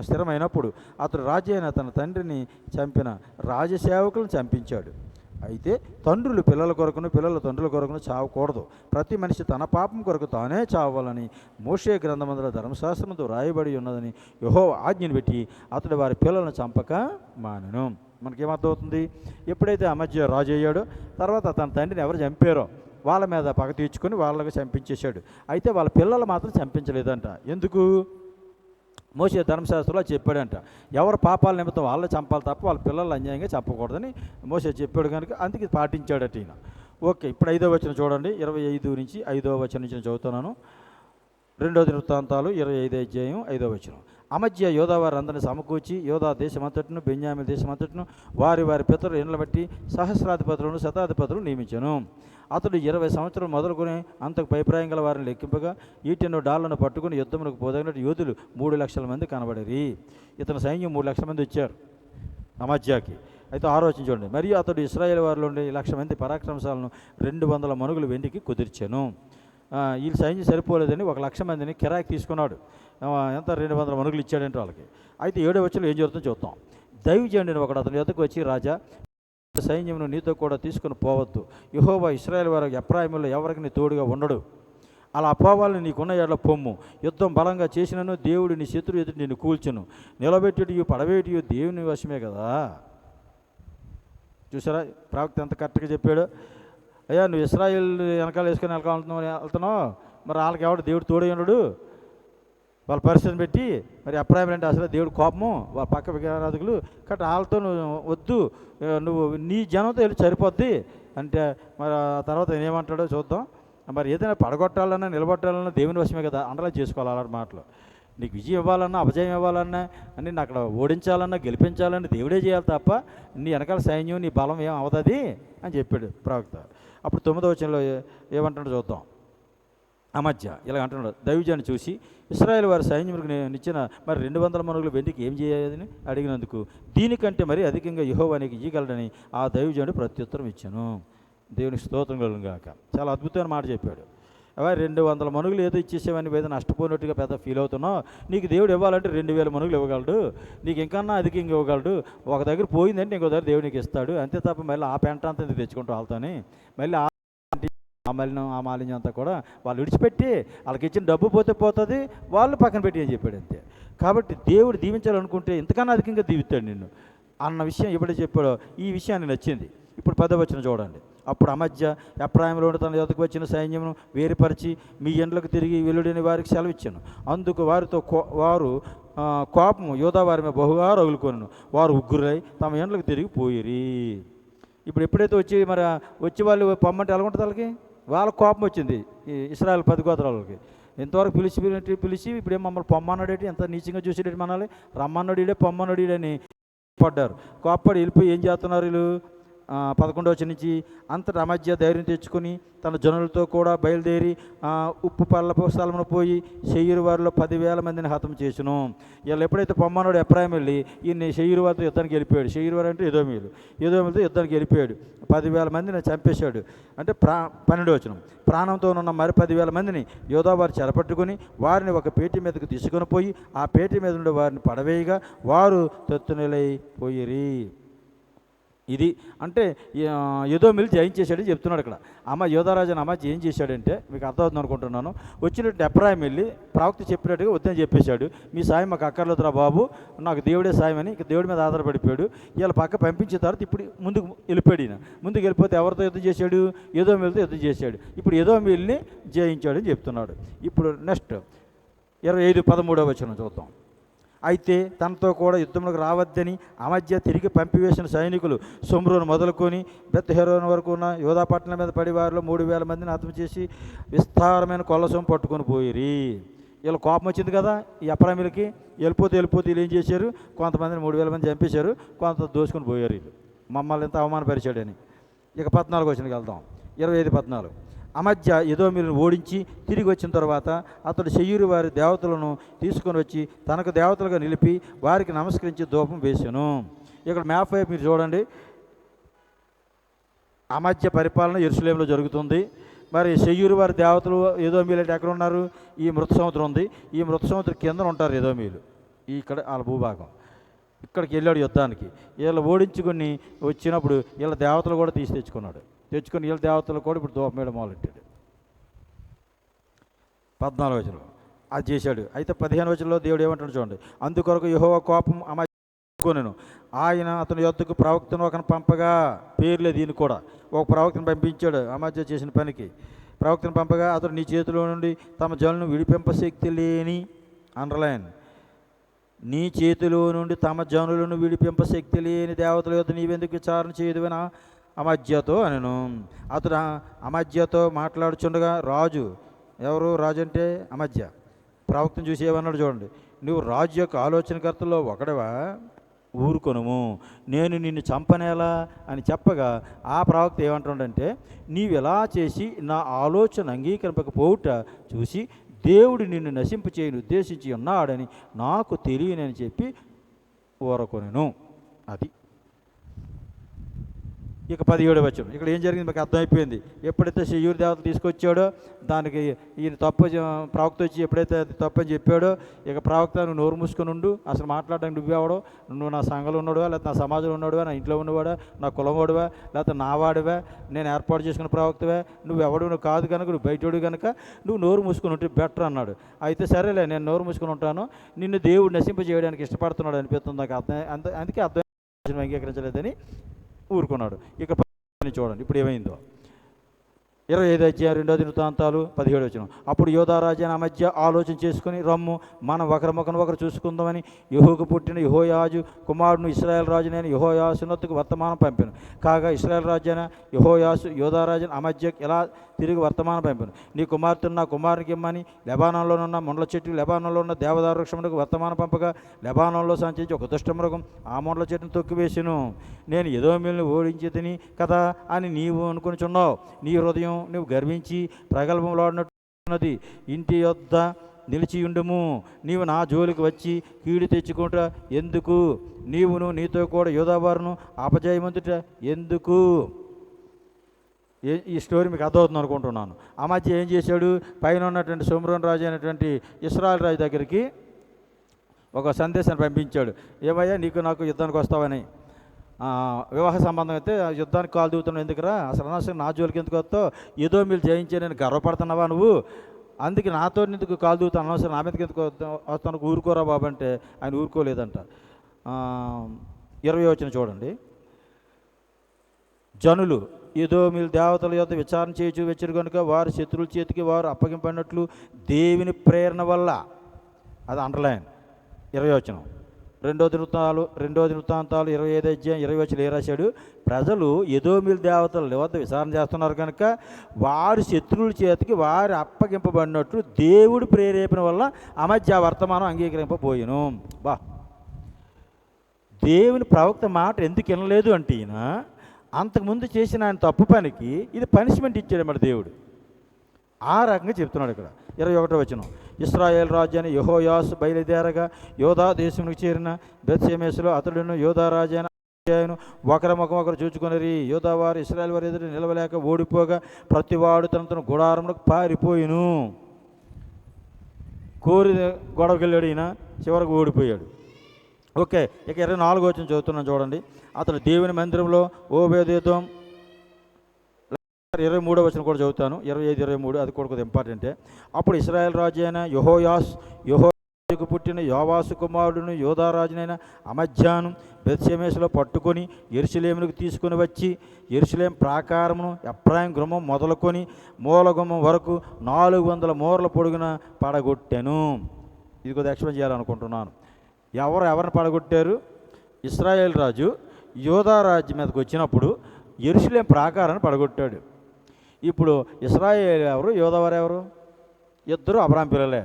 స్థిరమైనప్పుడు అతడు రాజు అయిన తన తండ్రిని చంపిన రాజసేవకులను చంపించాడు. అయితే తండ్రులు పిల్లల కొరకును పిల్లల తండ్రుల కొరకును చావకూడదు. ప్రతి మనిషి తన పాపం కొరకు తానే చావాలని మోషే గ్రంథమందుల ధర్మశాస్త్రంతో రాయబడి ఉన్నదని యెహోవా ఆజ్ఞను పెట్టి అతడు వారి పిల్లలను చంపక మానెను. మనకేమర్థమవుతుంది? ఎప్పుడైతే అమజ్య రాజు అయ్యాడో తర్వాత తన తండ్రిని ఎవరు చంపారో వాళ్ళ మీద పగ తీర్చుకొని వాళ్ళకి చంపించేశాడు. అయితే వాళ్ళ పిల్లలు మాత్రం చంపించలేదంట. ఎందుకు? మోషే ధర్మశాస్త్రంలో చెప్పాడంట, ఎవరు పాపాల నిమిత్తం వాళ్ళే చంపాలి తప్ప వాళ్ళ పిల్లలు అన్యాయంగా చంపకూడదని మోషే చెప్పాడు. కనుక అందుకే పాటించాడట ఈయన. ఓకే, ఇప్పుడు 5వ వచనం చూడండి. 25 నుంచి 5వ వచనం నుంచి చదువుతున్నాను. 2వ దినవృత్తాంతాలు 25వ అధ్యాయం 5వ వచనం. అమజ్య యోధా వారు అందరిని సమకూర్చి యోధా దేశమంతటిను బెన్యామీను దేశమంతటిను వారి వారి పితరుల ఇండ్ల బట్టి సహస్రాధిపతులను శతాధిపతులను నియమించను. అతడు 20 సంవత్సరాలు మొదలుకొని అంతకు పైప్రాయం గల వారిని లెక్కింపగా ఈటెను డాళ్లను పట్టుకుని యుద్ధములకు పోదగినట్టు యోధులు 3 లక్షల మంది కనబడేది. ఇతని సైన్యం 3 లక్షల మంది వచ్చారు అమజ్యాకి. అయితే ఆలోచించండి. మరియు అతడు ఇశ్రాయేల్ వారిలో ఉండే 1,00,000 మంది పరాక్రమశాలను 200 మనుగులు వెండికి కుదిర్చాను. ఈ సైన్యం సరిపోలేదని 1,00,000 మందిని కిరాయికి తీసుకున్నాడు. ఎంత 200 మనుగులు ఇచ్చాడంటే వాళ్ళకి. అయితే 7వ వచనంలో ఏం జరుగుతుందో చూద్దాం. దైవజనుడైన ఒకడు అతని యొద్దకు వచ్చి, రాజా, సైన్యమును నీతో కూడా తీసుకుని పోవద్దు. యెహోవా ఇశ్రాయేల్ వారికి ఎఫ్రాయిములో ఎవరికి తోడుగా ఉండడు. అలా పోవాలని నీకున్న ఎడల పొమ్ము. యుద్ధం బలంగా చేసినను దేవుడు నీ శత్రువు ఎదుటి నిన్ను కూల్చును. నిలబెట్టేటియు పడవేటియు దేవుని వశమే కదా. చూసారా ప్రవక్త ఎంత కరెక్ట్గా చెప్పాడు. అయ్యా నువ్వు ఇశ్రాయేల్ వెనకాల వేసుకొని వెళ్తున్నావు, మరి వాళ్ళకి ఎవడు దేవుడు తోడై ఉన్నాడు. వాళ్ళ పరిస్థితిని పెట్టి మరి ఎఫ్రాయిము అంటే అసలు దేవుడు కోపము, వాళ్ళ పక్క విగ్రహారాధకులు కాబట్టి వాళ్ళతో నువ్వు వద్దు, నువ్వు నీ జనంతో వెళ్ళి సరిపోద్ది అంటే మరి ఆ తర్వాత ఏమంటాడో చూద్దాం. మరి ఏదైనా పడగొట్టాలన్నా నిలబట్టాలన్నా దేవుని వశమే కదా, అండర్లైన్ చేసుకోవాలి అలాంటి మాటలు. నీకు విజయం ఇవ్వాలన్నా అపజయం ఇవ్వాలన్నా అని అక్కడ ఓడించాలన్నా గెలిపించాలన్నా దేవుడే చేయాలి తప్ప నీ వెనకాల సైన్యం నీ బలం ఏం అవుతుంది అని చెప్పాడు ప్రవక్త. అప్పుడు 9వ వచనంలో ఏమంటాడో చూద్దాం. అమధ్య ఇలా అంటున్నాడు, దైవజాన్ని చూసి ఇశ్రాయేల్ వారి సైన్యములకు నేను ఇచ్చిన మరి 200 మనుగులు వెండికి ఏం చేయాలని అడిగినందుకు దీనికంటే మరి అధికంగా యెహోవా నీకు ఇయ్యగలడని ఆ దైవజనుడు ప్రత్యుత్తరం ఇచ్చాను. దేవునికి స్తోత్రం కలుగును గాక. చాలా అద్భుతమైన మాట చెప్పాడు. అవి 200 మనుగులు ఏదో ఇచ్చేసేవని ఏదో నష్టపోయినట్టుగా పెద్ద ఫీల్ అవుతున్నావు. నీకు దేవుడు ఇవ్వాలంటే 2000 మనుగులు ఇవ్వగలడు, నీకు ఇంకన్నా అధికంగా ఇవ్వగలడు. ఒక దగ్గర పోయిందంటే ఇంకో దగ్గర దేవుడు నీకు ఇస్తాడు. అంతే తప్ప మళ్ళీ ఆ పెంట అంతా తెచ్చుకుంటూ వాళ్ళతోని మళ్ళీ ఆ మాలిన్యం అంతా కూడా వాళ్ళు విడిచిపెట్టి వాళ్ళకి ఇచ్చిన డబ్బు పోతే పోతుంది, వాళ్ళు పక్కన పెట్టి అని చెప్పాడు అంతే. కాబట్టి దేవుడు దీవించాలనుకుంటే ఇంతకన్నా అధికంగా దీవిస్తాడు నిన్ను అన్న విషయం ఎప్పుడైతే చెప్పాడో ఈ విషయాన్ని నచ్చింది. ఇప్పుడు 10వ వచనం చూడండి. అప్పుడు అమధ్య ఎఫ్రాయిములో తన యొద్దకు వచ్చిన సైన్యమును వేరుపరిచి మీ ఎండ్లకు తిరిగి వెలుడని వారికి సెలవిచ్చాను. అందుకు వారితో వారు కోపము యోధా వారి మీద బహుగా రగులుకొనెను. వారు ఉగ్గురై తమ ఎండ్లకు తిరిగి పోయిరి. ఇప్పుడు ఎప్పుడైతే వచ్చి వాళ్ళు పొమ్మంటే ఎలా ఉంటుంది వాళ్ళకి, వాళ్ళ కోపం వచ్చింది ఈ ఇశ్రాయేల్ 10 గోత్రాలకి. ఇంతవరకు పిలిచి ఇప్పుడేం మమ్మల్ని పొమ్మన్నాడేటి, ఎంత నీచంగా చూసేటట్టు మనాలి, రమ్మన్నాడు పొమ్మన్నాడు అని పడ్డారు. కోప్పడి వెళ్ళిపోయి ఏం చేస్తున్నారు వీళ్ళు. 11వ వచనం నుంచి అంతటా అమధ్య ధైర్యం తెచ్చుకొని తన జనులతో కూడా బయలుదేరి ఉప్పు పళ్ళ స్థలమును పోయి శేయీరు వారిలో 10,000 మందిని హతం చేసును. వీళ్ళు ఎప్పుడైతే పొమ్మన్నాడు ఎఫ్రాయిము వెళ్ళి ఈయన శేయీరు వారితో యుద్ధానికి వెళ్ళిపోయాడు. శేయీరు వారు అంటే ఎదోమీలతో యుద్ధానికి వెళ్ళిపోయాడు. 10,000 మందిని చంపేశాడు. అంటే 12వ వచనం ప్రాణంతో ఉన్న మరి 10,000 మందిని యోధా వారు చెరపట్టుకుని వారిని ఒక పేటీ మీదకు తీసుకొని పోయి ఆ పేటీ మీద నుండి వారిని పడవేయగా వారు తొత్తునిలైపోయిరి. ఇది అంటే ఎదోమీలు జయించేశాడని చెప్తున్నాడు ఇక్కడ. యోధారాజు అమధ్య ఏం చేశాడంటే మీకు అర్థమవుతుంది అనుకుంటున్నాను. వచ్చినట్టు ఎఫ్రాయిము వెళ్ళి ప్రవక్త చెప్పినట్టుగా వద్దని చెప్పేశాడు. మీ సాయం మాకు అక్కర్లేదురా బాబు, నాకు దేవుడే సాయం అని ఇక దేవుడి మీద ఆధారపడిపోయాడు. వీళ్ళ పక్క పంపించిన తర్వాత ఇప్పుడు ముందుకు వెళ్ళిపోయాడు. ఈయన ముందుకు వెళ్ళిపోతే ఎవరితో యుద్ధం చేశాడు, ఎదోమీలతో యుద్ధం చేశాడు. ఇప్పుడు ఎదోమీల్ని జయించాడని చెప్తున్నాడు. ఇప్పుడు నెక్స్ట్ 25-13వ వచనం చూద్దాం. అయితే తనతో కూడా యుద్ధంలోకి రావద్దని అమధ్య తిరిగి పంపివేసిన సైనికులు సొమ్రోను మొదలుకొని బెత్‌హోరోను వరకు ఉన్న యోధా పట్టణం మీద పడి వారిలో 3,000 మందిని హతం చేసి విస్తారమైన కొల్ల సొమ్ము పట్టుకొని పోయిరి. వీళ్ళు కోపం వచ్చింది కదా ఈ ఎఫ్రాయిములకి. వెళ్ళిపోతే వీళ్ళు ఏం చేశారు, కొంతమందిని 3,000 మంది చంపేశారు, కొంత దోసుకొని పోయారు. వీళ్ళు మమ్మల్ని ఎంత అవమానపరిచాడని. ఇక 14వ వచనంకి వెళ్దాం. 25-14 అమధ్య ఎదోమీలను ఓడించి తిరిగి వచ్చిన తర్వాత అతడు శేయీరు వారి దేవతలను తీసుకొని వచ్చి తనకు దేవతలుగా నిలిపి వారికి నమస్కరించి ధూపం వేసాను. ఇక్కడ మ్యాప్ వైపు మీరు చూడండి. అమధ్య పరిపాలన యెరూషలేములో జరుగుతుంది. మరి శేయీరు వారి దేవతలు ఎదోమీలు అంటే ఎక్కడ ఉన్నారు, ఈ మృత సముద్రం ఉంది. ఈ మృత సముద్రం కింద ఉంటారు ఎదోమీలు. ఇక్కడ వాళ్ళ భూభాగం. ఇక్కడికి వెళ్ళాడు యుద్ధానికి. వీళ్ళు ఓడించుకొని వచ్చినప్పుడు వీళ్ళ దేవతలు కూడా తెచ్చుకొని వీళ్ళ దేవతలు కూడా ఇప్పుడు ధూపం వేయడం మొదలెట్టాడు. 14వ వచనం అది చేశాడు. అయితే 15వ వచనంలో దేవుడు ఏమంటాడు చూడండి. అందుకొరకు యెహోవా కోపం అమధ్యను ఆయన అతని యొద్దకు ప్రవక్తను ఒకని పంపగా, పేర్లే దీన్ని కూడా ఒక ప్రవక్తను పంపించాడు. అమధ్య చేసిన పనికి ప్రవక్తను పంపగా అతడు నీ చేతిలో నుండి తమ జనులను విడిపింప శక్తి లేని అండర్లైన్ నీ చేతిలో నుండి తమ జనులను విడిపింప శక్తి లేని దేవతల యొద్ద నీవెందుకు విచారణ చేయదువనా అమధ్యతో అనెను. అతడు అమధ్యతో మాట్లాడుచుండగా రాజు, ఎవరు రాజు అంటే అమధ్య, ప్రవక్తను చూసి ఏమన్నాడు చూడండి. నువ్వు రాజు యొక్క ఆలోచనకర్తల్లో ఒకడవా, ఊరుకొనుము, నేను నిన్ను చంపనేలా అని చెప్పగా ఆ ప్రవక్త ఏమంటాడంటే నీవు ఎలా చేసి నా ఆలోచన అంగీకరింపకపోవుట చూసి దేవుడు నిన్ను నశింప చేయని ఉద్దేశించి ఉన్నాడని నాకు తెలియనని చెప్పి ఊరకొనెను. అది ఇక 17వ వచనం. ఇక్కడ ఏం జరిగింది మీకు అర్థమైపోయింది. ఎప్పుడైతే శయూరు దేవత తీసుకొచ్చాడో దానికి ఈయన ప్రవక్త వచ్చి ఎప్పుడైతే అది తప్పని చెప్పాడో, ఇక ప్రవక్త నువ్వు నోరు మూసుకొని ఉండు, అసలు మాట్లాడడానికి నువ్వేవాడో, నువ్వు నా సంఘంలో ఉన్నవాడువా, లేకపోతే నా సమాజంలో ఉన్నవాడువా, నా ఇంట్లో ఉన్నవాడా, నా కులం వాడువా, లేకపోతే నా వాడివా, నేను ఏర్పాటు చేసుకున్న ప్రవక్తవే, నువ్వు కాదు కనుక, నువ్వు బయటోడు కనుక నువ్వు నోరు మూసుకొని ఉంటే బెటర్ అన్నాడు. అయితే సరేలే నేను నోరు మూసుకొని ఉంటాను, నిన్ను దేవుడు నశింపజేయడానికి ఇష్టపడుతున్నాడు అనిపిస్తుంది నాకు. అందుకే అర్థం అంగీకరించలేదని ఊరుకున్నాడు. ఇక చూడండి ఇప్పుడు ఏమైందో. 25 అధ్యాయం 2 దినవృత్తాంతాలు 17 వచనం. అప్పుడు యోధారాజు మధ్య ఆలోచన చేసుకుని, రమ్ము మనం ఒకరు చూసుకుందామని యెహూకు పుట్టిన యెహోయాజు కుమారుడు ఇశ్రాయేల్ రాజునైన యెహోయాసునొద్దకు వర్తమానం పంపాను. కాగా ఇశ్రాయేల్ రాజైన యెహోయాసు యోధారాజు అమధ్యకు ఎలా తిరిగి వర్తమానం పంపాను, నీ కుమార్తెను నా కుమారునికి ఇమ్మని లెబానంలో ఉన్న ముండ్ల చెట్టు, లెబానంలో ఉన్న దేవదారు వృక్షమునకు వర్తమానం పంపగా, లెబానంలో సంచరించి ఒక దుష్టమృగం ఆ ముండ్ల చెట్టును తొక్కివేసిను. నేను ఎదోమీయులను ఓడించి తిని కదా అని నీవు అనుకునిచున్నావు. నీ హృదయం నువ్వు గర్వించి ప్రగల్భంలాడినట్టున్నది. ఇంటి యొద్ద నిలిచియుండుము. నీవు నా జోలికి వచ్చి కీడు తెచ్చుకుంటా ఎందుకు? నీవును నీతో కూడా యోధావారును అపజయమంతుట ఎందుకు? ఈ స్టోరీ మీకు అర్థమవుతుంది అనుకుంటున్నాను. ఆ మధ్య ఏం చేశాడు, పైన ఉన్నటువంటి సోమ్రోన్ రాజు అయినటువంటి ఇశ్రాయేల్ రాజు దగ్గరికి ఒక సందేశాన్ని పంపించాడు. ఏమయ్యా నీకు నాకు యుద్ధానికి వస్తావని, వివాహ సంబంధం అయితే యుద్ధానికి కాలు దిగుతున్నావు ఎందుకురా, అసలు అనవసరం నా జోలికి ఎందుకు వస్తావు, ఏదో మీరు జయించే నేను గర్వపడుతున్నావా నువ్వు, అందుకే నాతో ఎందుకు కాలు దిగుతాను, అనవసరం నా మీదకి ఎందుకు వస్తాను, ఊరుకోరా బాబు అంటే ఆయన ఊరుకోలేదంట. 20వ వచనం చూడండి. జనులు ఎదోమీయుల దేవతల యొద్ద విచారణ చేయొచ్చు వెచ్చరు కనుక వారి శత్రువుల చేతికి వారు అప్పగింపడినట్లు దేవుని ప్రేరణ వల్ల, అది అండర్లైన్. 20వ వచనం. 2 దినవృత్తాంతాలు 25 అధ్యాయం 20 వచనం ఏ రాశాడు, ప్రజలు ఎదోమీయుల దేవతల వద్ద విచారణ చేస్తున్నారు కనుక వారి శత్రువుల చేతికి వారు అప్పగింపబడినట్లు దేవుడి ప్రేరేపణ వల్ల అమధ్య వర్తమానం అంగీకరింపబోయెను. బా, దేవుని ప్రవక్త మాట ఎందుకు వినలేదు అంటే, ఈయన అంతకుముందు చేసిన ఆయన తప్పు పనికి ఇది పనిష్మెంట్ ఇచ్చాడు మరి దేవుడు. ఆ రకంగా చెప్తున్నాడు ఇక్కడ. 21వ వచనం. ఇశ్రాయేల్ రాజు అని యెహోయాసు బయలుదేరగా యోధా దేశమునికి చేరిన బెత్షెమెషులో అతడును యోధా రాజు అయిన ఒకరు చూచుకొనిరి. యోధా వారు ఇశ్రాయేల్ వారి ఎదురు నిలవలేక ఓడిపోగా ప్రతివాడు తన గుడారములకు పారిపోయిను. కోరి గొడవకెళ్ళాడు ఈయన, చివరికి ఓడిపోయాడు. ఓకే, ఇక 24వ వచనం చదువుతున్నాను చూడండి. అతడు దేవుని మందిరంలో ఓబేదేదోం, 23వ వచనం కూడా చదువుతాను, 25, 23, అది కూడా కొద్దిగా ఇంపార్టెంటే. అప్పుడు ఇశ్రాయేల్ రాజు అయిన యెహోయాసుకు పుట్టిన యోవాసు కుమారుడును యోధారాజునైన అమధ్యాను బెత్షెమెషులో పట్టుకొని యెరూషలేమునకు తీసుకుని వచ్చి యెరూషలేం ప్రాకారమును ఎఫ్రాయిం గుమ్మం మొదలుకొని మూల గుమ్మం వరకు 400 మూరల పొడుగున పడగొట్టెను. ఇది కొద్దిగా ఎక్స్ప్లెయిన్ చేయాలనుకుంటున్నాను. ఎవరిని పడగొట్టారు? ఇశ్రాయేల్ రాజు యోధా రాజ్యం మీదకి వచ్చినప్పుడు యెరూషలేం ప్రాకారాన్ని పడగొట్టాడు. ఇప్పుడు ఇశ్రాయేల్ ఎవరు, యోధావారు ఎవరు? ఇద్దరు అబ్రాహాం పిల్లలే.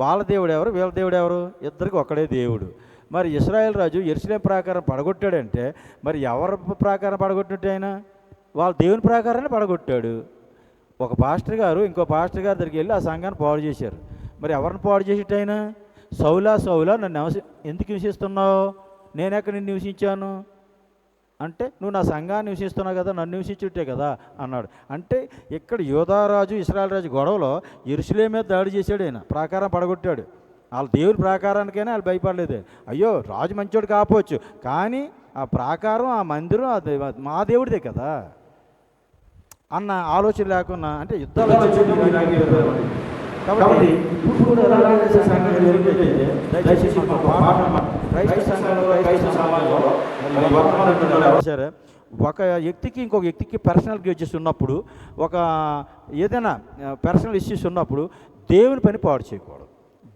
వాళ్ళ దేవుడు ఎవరు, వీళ్ళ దేవుడు ఎవరు? ఇద్దరికి ఒక్కడే దేవుడు. మరి ఇశ్రాయేల్ రాజు యెరూషలేం ప్రాకారం పడగొట్టాడంటే మరి ఎవరి ప్రాకారం పడగొట్టినట్టు? ఆయన వాళ్ళ దేవుని ప్రాకారాన్ని పడగొట్టాడు. ఒక పాస్టర్ గారు ఇంకో పాస్టర్ గారి దగ్గరికి వెళ్ళి ఆ సంఘాన్ని పాడు చేశారు. మరి ఎవరిని పాడు చేసేట ఆయన? సౌలా నన్ను ఎందుకు నివసిస్తున్నావు, నేను ఎక్కడ నిన్ను నివసించాను అంటే, నువ్వు నా సంఘాన్ని నివసిస్తున్నావు కదా, నన్ను నివసించుంటే కదా అన్నాడు. అంటే ఇక్కడ యోధారాజు ఇశ్రాయేల్ రాజు గొడవలో యెరూషలేం మీద దాడి చేశాడు. ఆయన ప్రాకారం పడగొట్టాడు. వాళ్ళ దేవుడి ప్రాకారానికైనా వాళ్ళు భయపడలేదు. అయ్యో రాజు మంచోడు కాకపోవచ్చు, కానీ ఆ ప్రాకారం ఆ మందిరం అది మా దేవుడిదే కదా అన్న ఆలోచన లేకున్నా, అంటే యుద్ధాలు కాబట్టి ఇప్పుడు కూడా సరే, ఒక వ్యక్తికి ఇంకొక వ్యక్తికి పర్సనల్ గ్రేజెస్ ఉన్నప్పుడు, ఒక ఏదైనా పర్సనల్ ఇష్యూస్ ఉన్నప్పుడు దేవుని పని పాడు చేయకూడదు.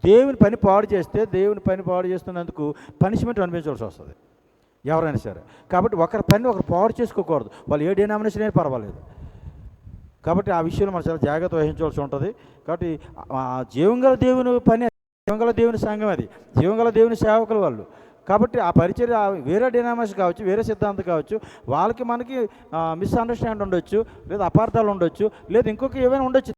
దేవుని పని పాడు చేస్తే దేవుని పని పాడు చేస్తున్నందుకు పనిష్మెంట్ అనిపించాల్సి వస్తుంది ఎవరైనా సరే. కాబట్టి ఒకరి పని ఒకరు పాడు చేసుకోకూడదు, వాళ్ళు ఏ డినామినేషన్ అయినా పర్వాలేదు. కాబట్టి ఆ విషయంలో మనం చాలా జాగ్రత్త వహించవలసి ఉంటుంది. కాబట్టి జీవంగల దేవుని పని, జీవంగల దేవుని సంఘం, అది జీవంగల దేవుని సేవకులు వాళ్ళు. కాబట్టి ఆ పరిచర్య వేరే డినామినేషన్ కావచ్చు, వేరే సిద్ధాంతం కావచ్చు, వాళ్ళకి మనకి మిస్అండర్స్టాండ్ ఉండొచ్చు, లేదా అపార్థాలు ఉండొచ్చు, లేదా ఇంకొక ఏమైనా ఉండొచ్చు,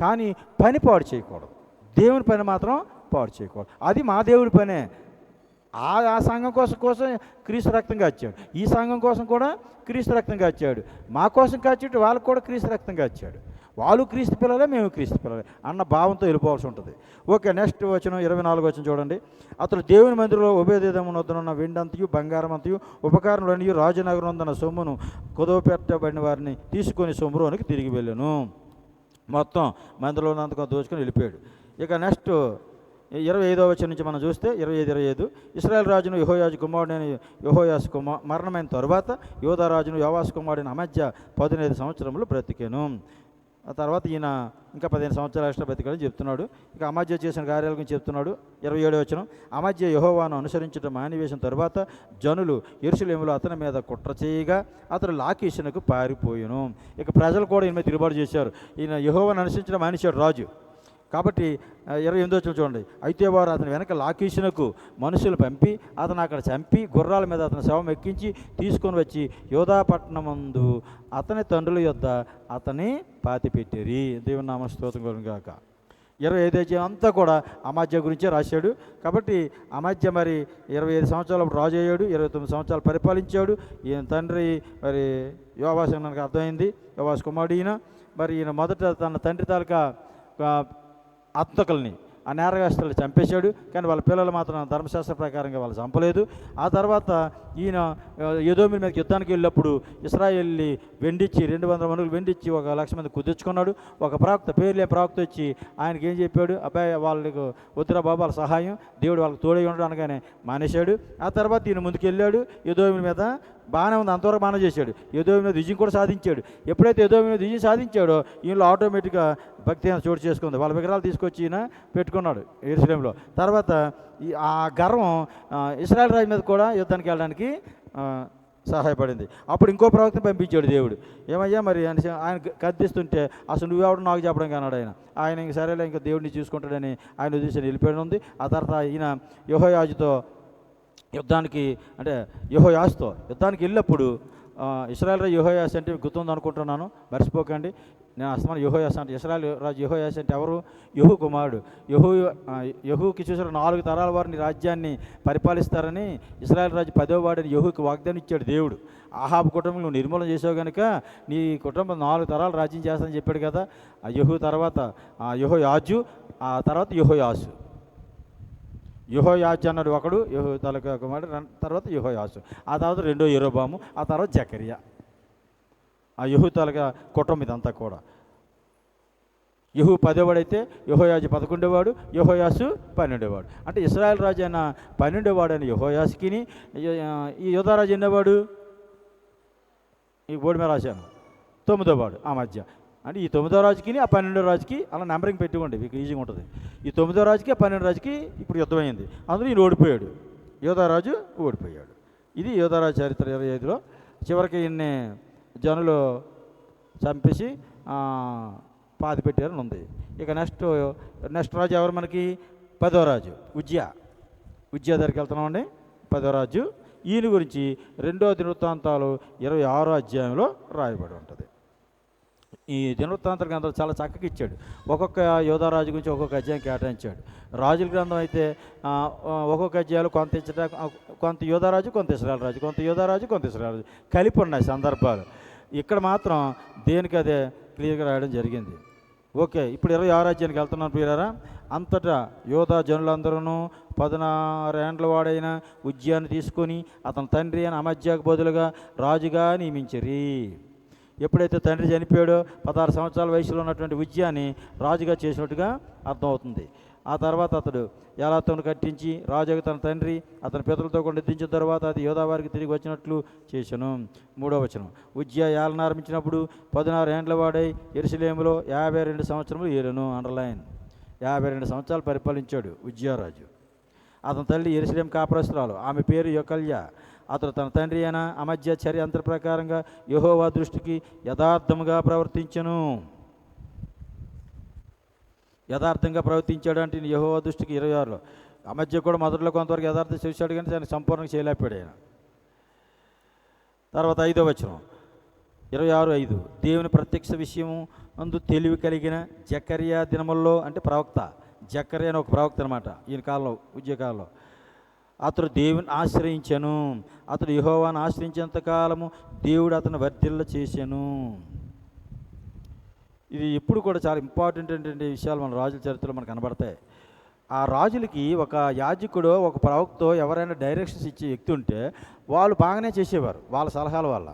కానీ పని పాడు చేయకూడదు. దేవుని పని మాత్రం పాడు చేయకూడదు. అది మా దేవుడి పనే. ఆ సంఘం కోసం క్రీస్తు రక్తం కాచాడు. ఈ సంఘం కోసం కూడా క్రీస్తు రక్తం కాచాడు. మా కోసం కాచేట్టు వాళ్ళకు కూడా క్రీస్తు రక్తం కాచాడు. వాళ్ళు క్రీస్తు పిల్లలే, మేము క్రీస్తు పిల్లలే అన్న భావంతో వెళ్ళిపోవాల్సి ఉంటుంది. ఓకే, నెక్స్ట్ వచనం 24 వచనం చూడండి. అతడు దేవుని మందిరంలో ఉభయదేదమున వద్దనున్న వెండంతయు బంగారమంతయు ఉపకారంలోని రాజనగరం ఉందన్న సొమ్మును కుదవపెట్టబడిన వారిని తీసుకొని సొమ్ములోనికి తిరిగి వెళ్ళాను. మొత్తం మందిరంలో ఉన్నంతగా దోచుకొని వెళ్ళిపోయాడు. ఇక నెక్స్ట్ 25వ వచనం నుంచి మనం చూస్తే 25 ఇశ్రాయేలు రాజును యెహోయాజు కుమారుడైన యెహోయాసు మరణమైన తరువాత యోధా రాజును యోవాసు కుమారుడైన అమజ్య 15 సంవత్సరములు బ్రతికెను. ఆ తర్వాత ఈయన ఇంకా 15 సంవత్సరాలు ఎక్స్ట్రా బ్రతికాడని చెప్తున్నాడు. ఇక అమజ్య చేసిన కార్యాల గురించి చెప్తున్నాడు. 27వ వచనం. అమజ్య యెహోవాను అనుసరించడం మానివేసిన తరువాత జనులు యెరూషలేములో అతని మీద కుట్ర చేయగా అతడు లాకీషునకు పారిపోయాను. ఇక ప్రజలు కూడా ఈయన మీద తిరుగుబాటు చేశారు. ఈయన యెహోవాను అనుసరించడం మానేశాడు రాజు. కాబట్టి 28వ వచనం చూడండి. అయితే వారు అతని వెనక లాకీషునకు మనుషులు పంపి అతను అక్కడ చంపి గుర్రాల మీద అతని శవం ఎక్కించి తీసుకొని వచ్చి యోధా పట్టణమందు అతని తండ్రుల యొద్ద అతని పాతిపెట్టిరి. దేవుని నామ స్తోత్రం కలుగును గాక. 25 అంతా కూడా అమజ్య గురించే రాశాడు. కాబట్టి అమజ్య మరి 25 సంవత్సరాలు రాజు అయ్యాడు. 29 సంవత్సరాలు పరిపాలించాడు. ఈయన తండ్రి మరి యోవాసు నాకు అర్థమైంది, యోవాసు కుమారుడు ఈయన. మరి ఈయన మొదట తన తండ్రి తాలూకా హంతకుల్ని, ఆ నేరగాస్తులు చంపేశాడు. కానీ వాళ్ళ పిల్లలు మాత్రం ధర్మశాస్త్ర ప్రకారంగా వాళ్ళు చంపలేదు. ఆ తర్వాత ఈయన ఎదోము మీదకి యుద్ధానికి వెళ్ళినప్పుడు ఇశ్రాయేల్ని వెండిచ్చి 200 మనుగులు వెండిచ్చి 1,00,000 మంది కుదుర్చుకున్నాడు. ఒక ప్రవక్త, పేర్లే ప్రవక్త వచ్చి ఆయనకి ఏం చెప్పాడు, అబ్బాయి వాళ్ళకు వద్దురా బాబు వాళ్ళ సహాయం, దేవుడు వాళ్ళకి తోడై ఉండడం అనగానే మానేశాడు. ఆ తర్వాత ఈయన ముందుకు వెళ్ళాడు. ఎదోము మీద బాగానే ఉంది, అంతవరకు బాగానే చేశాడు. ఎదోము మీద విజయం కూడా సాధించాడు. ఎప్పుడైతే ఎదోము మీద విజయం సాధించాడో ఈయనలో ఆటోమేటిక్గా భక్తి చోటు చేసుకుంది. వాళ్ళ విగ్రహాలు తీసుకొచ్చి ఈయన పెట్టుకున్నాడు యెరూషలేములో. తర్వాత ఆ గర్వం ఇశ్రాయేలు రాజు మీద కూడా యుద్ధానికి వెళ్ళడానికి సహాయపడింది. అప్పుడు ఇంకో ప్రవక్తను పంపించాడు దేవుడు. ఏమయ్యా మరి ఆయన గద్దిస్తుంటే అసలు నువ్వెవడు నాకు చెప్పడం కానాడు ఆయన ఇంక సరేలే ఇంకా దేవుడిని చూసుకుంటాడని ఆయన ఉద్దేశం వెళ్ళిపోయి ఉంది. ఆ తర్వాత ఈయన యెహోయాజుతో యుద్ధానికి అంటే యెహోయాసుతో యుద్ధానికి వెళ్ళినప్పుడు ఇశ్రాయేలు రాజు యెహోయాసు అంటే గుర్తుంది అనుకుంటున్నాను, మర్చిపోకండి. నేను అస్తమానం యెహోయాసు అంటే ఇశ్రాయేలు రాజు యెహోయాసు అంటే ఎవరు? యెహూ కుమారుడు. యెహూకి చూసిన 4 తరాల వారిని రాజ్యాన్ని పరిపాలిస్తారని ఇశ్రాయేలు రాజు 10వ వాడిని యెహూకి వాగ్దానం ఇచ్చాడు దేవుడు. ఆహాబు కుటుంబం నువ్వు నిర్మూలన చేసావు కనుక నీ కుటుంబం 4 తరాలు రాజ్యం చేస్తానని చెప్పాడు కదా. ఆ యెహూ తర్వాత యెహోయాజు, ఆ తర్వాత యెహోయాసు. యెహోయాజు అన్నాడు ఒకడు, యెహూ తాలూకా కుమారుడు. తర్వాత యెహోయాసు, ఆ తర్వాత రెండో యెరోబాము, ఆ తర్వాత జకరియా. ఆ యెహూ తాలూకా కుటుంబం ఇదంతా కూడా. యెహూ 10వాడైతే యెహోయాజు 11వాడు, యెహోయాసు 12వాడు. అంటే ఇశ్రాయేల్ రాజు అయిన 12వాడైన యెహోయాసుకి ఈ యోధారాజు ఎన్నవాడు? ఈ బోర్డు మీద రాశాను, 9వాడు. ఆ మధ్య అంటే ఈ 9వ రాజుకి ఆ 12వ రాజుకి అలా నెంబరింగ్ పెట్టుకోండి, మీకు ఈజీగా ఉంటుంది. ఈ 9వ రాజుకి ఆ 12వ రాజుకి ఇప్పుడు యుద్ధమైంది. అందులో ఈయన ఓడిపోయాడు, యోధారాజు ఓడిపోయాడు. ఇది యోధారాజు చరిత్ర 25లో. చివరికి ఈయన్ని జనులు చంపేసి పాతి పెట్టారని ఉంది. ఇక నెక్స్ట్ రాజు ఎవరు మనకి? 10వ రాజు ఉజ్జియా దగ్గరికి వెళ్తున్నామండి. 10వ రాజు. ఈయన గురించి 2వ దినవృత్తాంతాలు 26వ అధ్యాయంలో రాయబడి ఉంటుంది. ఈ దినవృత్తాంతాల గ్రంథం చాలా చక్కగా ఇచ్చాడు. ఒక్కొక్క యోధారాజు గురించి ఒక్కొక్క అధ్యాయం కేటాయించాడు. రాజుల గ్రంథం అయితే ఒక్కొక్క అధ్యాయాలు కొంత ఇచ్చట, కొంత యోధారాజు, కొంత ఇశ్రాయేలు రాజు, కొంత యోధారాజు, కొంత ఇశ్రాయేలు రాజు కలిపి ఉన్నాయి సందర్భాలు. ఇక్కడ మాత్రం దేనికి అదే క్లియర్గా రాయడం జరిగింది. ఓకే, ఇప్పుడు 26వ అధ్యాయానికి వెళ్తున్నాను ప్రియులారా. అంతటా యోధా జనులందరూ 16 ఏండ్ల వాడైన ఉజ్జియాను తీసుకొని అతని తండ్రి అయిన అమజ్యాకు బదులుగా రాజుగా నియమించిరి. ఎప్పుడైతే తండ్రి చనిపోయాడో 16 సంవత్సరాల వయసులో ఉన్నటువంటి ఉజ్జియాని రాజుగా చేసినట్టుగా అర్థమవుతుంది. ఆ తర్వాత అతడు ఏలాతోను కట్టించి రాజుగా తన తండ్రి అతని పితరులతో కూడా నిద్రించిన తర్వాత అది యోధావారికి తిరిగి వచ్చినట్లు చేశాను. 3వ వచనం. ఉజ్జియా ఏలన ఆరంభించినప్పుడు 16 ఏండ్ల వాడై యెరూషలేములో 52 సంవత్సరములు ఏలును. అండర్లైన్. 52 సంవత్సరాలు పరిపాలించాడు ఉజ్జియా రాజు. అతని తల్లి యెరూషలేము కాపురస్తురాలు, ఆమె పేరు యొకల్యా. అతడు తన తండ్రి అయిన అమజ్య చర్య అంతర ప్రకారంగా యెహోవా దృష్టికి యథార్థముగా ప్రవర్తించెను. యథార్థంగా ప్రవర్తించాడు అంటే యెహోవా దృష్టికి 26లో. అమజ్య కూడా మొదట్లో కొంతవరకు యథార్థం చేశాడు, కానీ దాన్ని సంపూర్ణంగా చేయలేకపోయాడు ఆయన. తర్వాత 5వ వచనం 26:5. దేవుని ప్రత్యక్ష విషయము అందు తెలివి కలిగిన జకరియా దినముల్లో, అంటే ప్రవక్త జకరియా అని ఒక ప్రవక్త అనమాట ఈయన కాలంలో, ఉజ్జియా కాలంలో. అతడు దేవుని ఆశ్రయించెను. అతడు యెహోవాను ఆశ్రయించేంత కాలము దేవుడు అతను వర్ధిల్ల చేశాను. ఇది ఎప్పుడు కూడా చాలా ఇంపార్టెంట్ ఏంటంటే విషయాలు మన రాజుల చరిత్రలో మనకు కనబడతాయి. ఆ రాజులకి ఒక యాజకుడో ఒక ప్రవక్తో ఎవరైనా డైరెక్షన్స్ ఇచ్చే వ్యక్తి ఉంటే వాళ్ళు బాగానే చేసేవారు వాళ్ళ సలహాల వల్ల.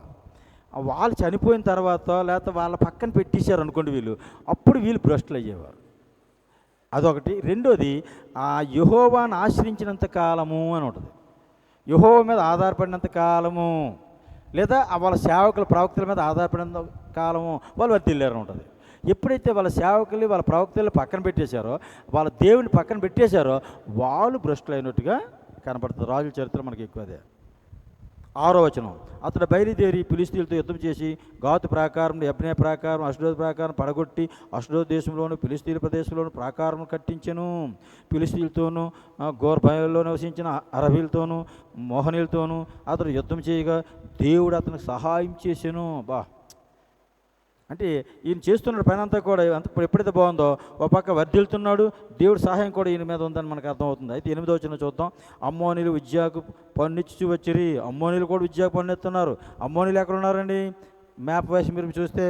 వాళ్ళు చనిపోయిన తర్వాత లేకపోతే వాళ్ళ పక్కన పెట్టేశారు అనుకోండి వీళ్ళు, అప్పుడు వీళ్ళు భ్రష్టులు అయ్యేవారు. అదొకటి. రెండోది, ఆ యెహోవాను ఆశ్రయించినంత కాలము అని ఉంటుంది. యెహోవా మీద ఆధారపడినంత కాలము, లేదా వాళ్ళ సేవకుల ప్రవక్తల మీద ఆధారపడినంత కాలము వాళ్ళు వర్ధిల్లారు ఉంటుంది. ఎప్పుడైతే వాళ్ళ సేవకులు వాళ్ళ ప్రవక్తలు పక్కన పెట్టేశారో, వాళ్ళ దేవుని పక్కన పెట్టేశారో, వాళ్ళు భ్రష్టులు అయినట్టుగా కనపడుతుంది. రాజుల చరిత్ర మనకి ఎక్కువ అదే. 6వ వచనం, అతడు బయలుదేరి ఫిలిష్తీయులతో యుద్ధం చేసి గాతు ప్రాకారం, యబ్నే ప్రాకారం, అష్డోద్ ప్రాకారం పడగొట్టి అష్డోద్ దేశంలోను ఫిలిష్తీయుల ప్రదేశంలోను ప్రాకారం కట్టించెను. ఫిలిష్తీయులతోనూ గోర్భయంలో నివసించిన అరబీలతోనూ మోహనీలతోనూ అతడు యుద్ధం చేయగా దేవుడు అతనికి సహాయం చేసెను. అంటే ఈయన చేస్తున్న పని అంతా కూడా ఎప్పుడైతే బాగుందో, ఒక పక్క వర్ధిల్తున్నాడు, దేవుడి సహాయం కూడా ఈయన మీద ఉందని మనకు అర్థమవుతుంది. అయితే 8వ వచనం చూద్దాం. అమ్మోనీలు విద్యకు పన్నిచ్చి వచ్చిరి. అమ్మోనీలు కూడా విద్యకు పన్నుతున్నారు. అమ్మోనీలు ఎక్కడ ఉన్నారండి? మ్యాప్ వేసి మీరు చూస్తే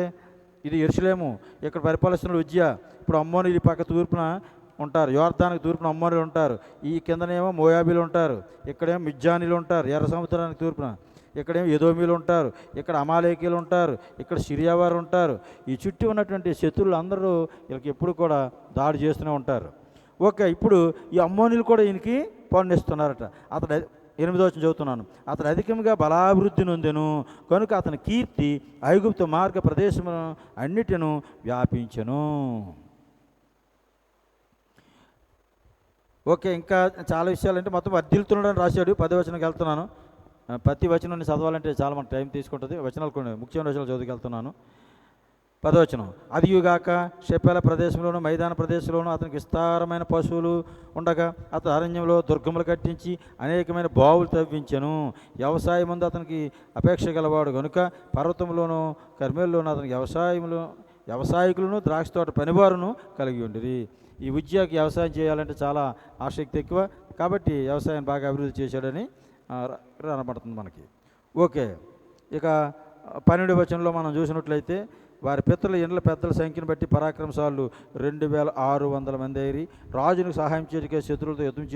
ఇది యెరూషలేము, ఇక్కడ పరిపాలిస్తున్న విద్య. ఇప్పుడు అమ్మోనీలు పక్క తూర్పున ఉంటారు, యోర్దానికి తూర్పున అమ్మోనీలు ఉంటారు, ఈ కిందనేమో మోయాబీలు ఉంటారు, ఇక్కడేమో మిజ్జానీలు ఉంటారు ఎర్ర సముద్రానికి తూర్పున, ఇక్కడేమో ఎదోమీలు ఉంటారు, ఇక్కడ అమాలేకీలు ఉంటారు, ఇక్కడ సిరియా వారు ఉంటారు. ఈ చుట్టూ ఉన్నటువంటి శత్రువులు అందరూ వీళ్ళకి ఎప్పుడు కూడా దాడి చేస్తూనే ఉంటారు. ఓకే, ఇప్పుడు ఈ అమ్మోనీలు కూడా ఈయనకి పన్నిస్తున్నారట. అతడు 8వ వచనం చదువుతున్నాను. అతడు అధికంగా బలాభివృద్ధి నొందెను కనుక అతని కీర్తి ఐగుప్తు మార్గ ప్రదేశము అన్నిటిను వ్యాపించెను. ఓకే, ఇంకా చాలా విషయాలు అంటే మొత్తం వర్ధిల్తున్నాడని రాశాడు. 10వ వచనంకి వెళ్తున్నాను. ప్రతి వచనాన్ని చదవాలంటే చాలా మనకు టైం తీసుకుంటుంది. వచనాలు కొన్ని ముఖ్యమైన వచనాలు చదువుకెళ్తున్నాను. 10వ వచనం, అదియుగాక షెపెల ప్రదేశంలోను మైదాన ప్రదేశంలోను అతనికి విస్తారమైన పశువులు ఉండగా అతను అరణ్యంలో దుర్గములు కట్టించి అనేకమైన బావులు తవ్వించెను. వ్యవసాయం ముందు అతనికి అపేక్ష గలవాడు కనుక పర్వతంలోను కర్మేల్లోను అతనికి వ్యవసాయకులను ద్రాక్ష తోట పనివారును కలిగి ఉండిరి. ఈ ఉద్యోగి వ్యవసాయం చేయాలంటే చాలా ఆసక్తి ఎక్కువ కాబట్టి వ్యవసాయం బాగా అభివృద్ధి చేశాడని కనబడుతుంది మనకి. ఓకే, ఇక 12వ వచనంలో మనం చూసినట్లయితే వారి పితరుల ఇండ్ల పెద్దల సంఖ్యను బట్టి పరాక్రమశాలు 2600 మంది అయిరి. రాజునికి సహాయం చేయటకే శత్రువులతో యుద్ధం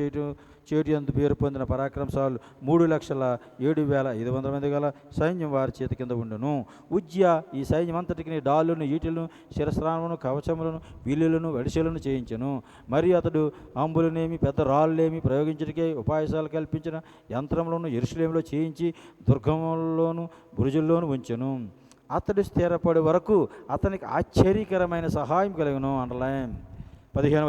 చేయటి అందు పేరు పొందిన పరాక్రమశాలు 3,07,500 మంది గల సైన్యం వారి చేతి కింద ఉండను. ఉజ్జియా ఈ సైన్యం అంతటికి డాళ్ళను, ఈటలను, శిరస్త్రాణములను, కవచములను, విల్లులను, వడిసెలను చేయించెను. మరియు అతడు అంబులనేమి పెద్ద రాళ్ళేమి ప్రయోగించటికే ఉపాయశాలు కల్పించిన యంత్రములను యెరూషలేములో చేయించి దుర్గముల్లోను బురుజుల్లోను ఉంచెను. అతడు స్థిరపడి వరకు అతనికి ఆశ్చర్యకరమైన సహాయం కలిగను. అండర్లైన్ 15వ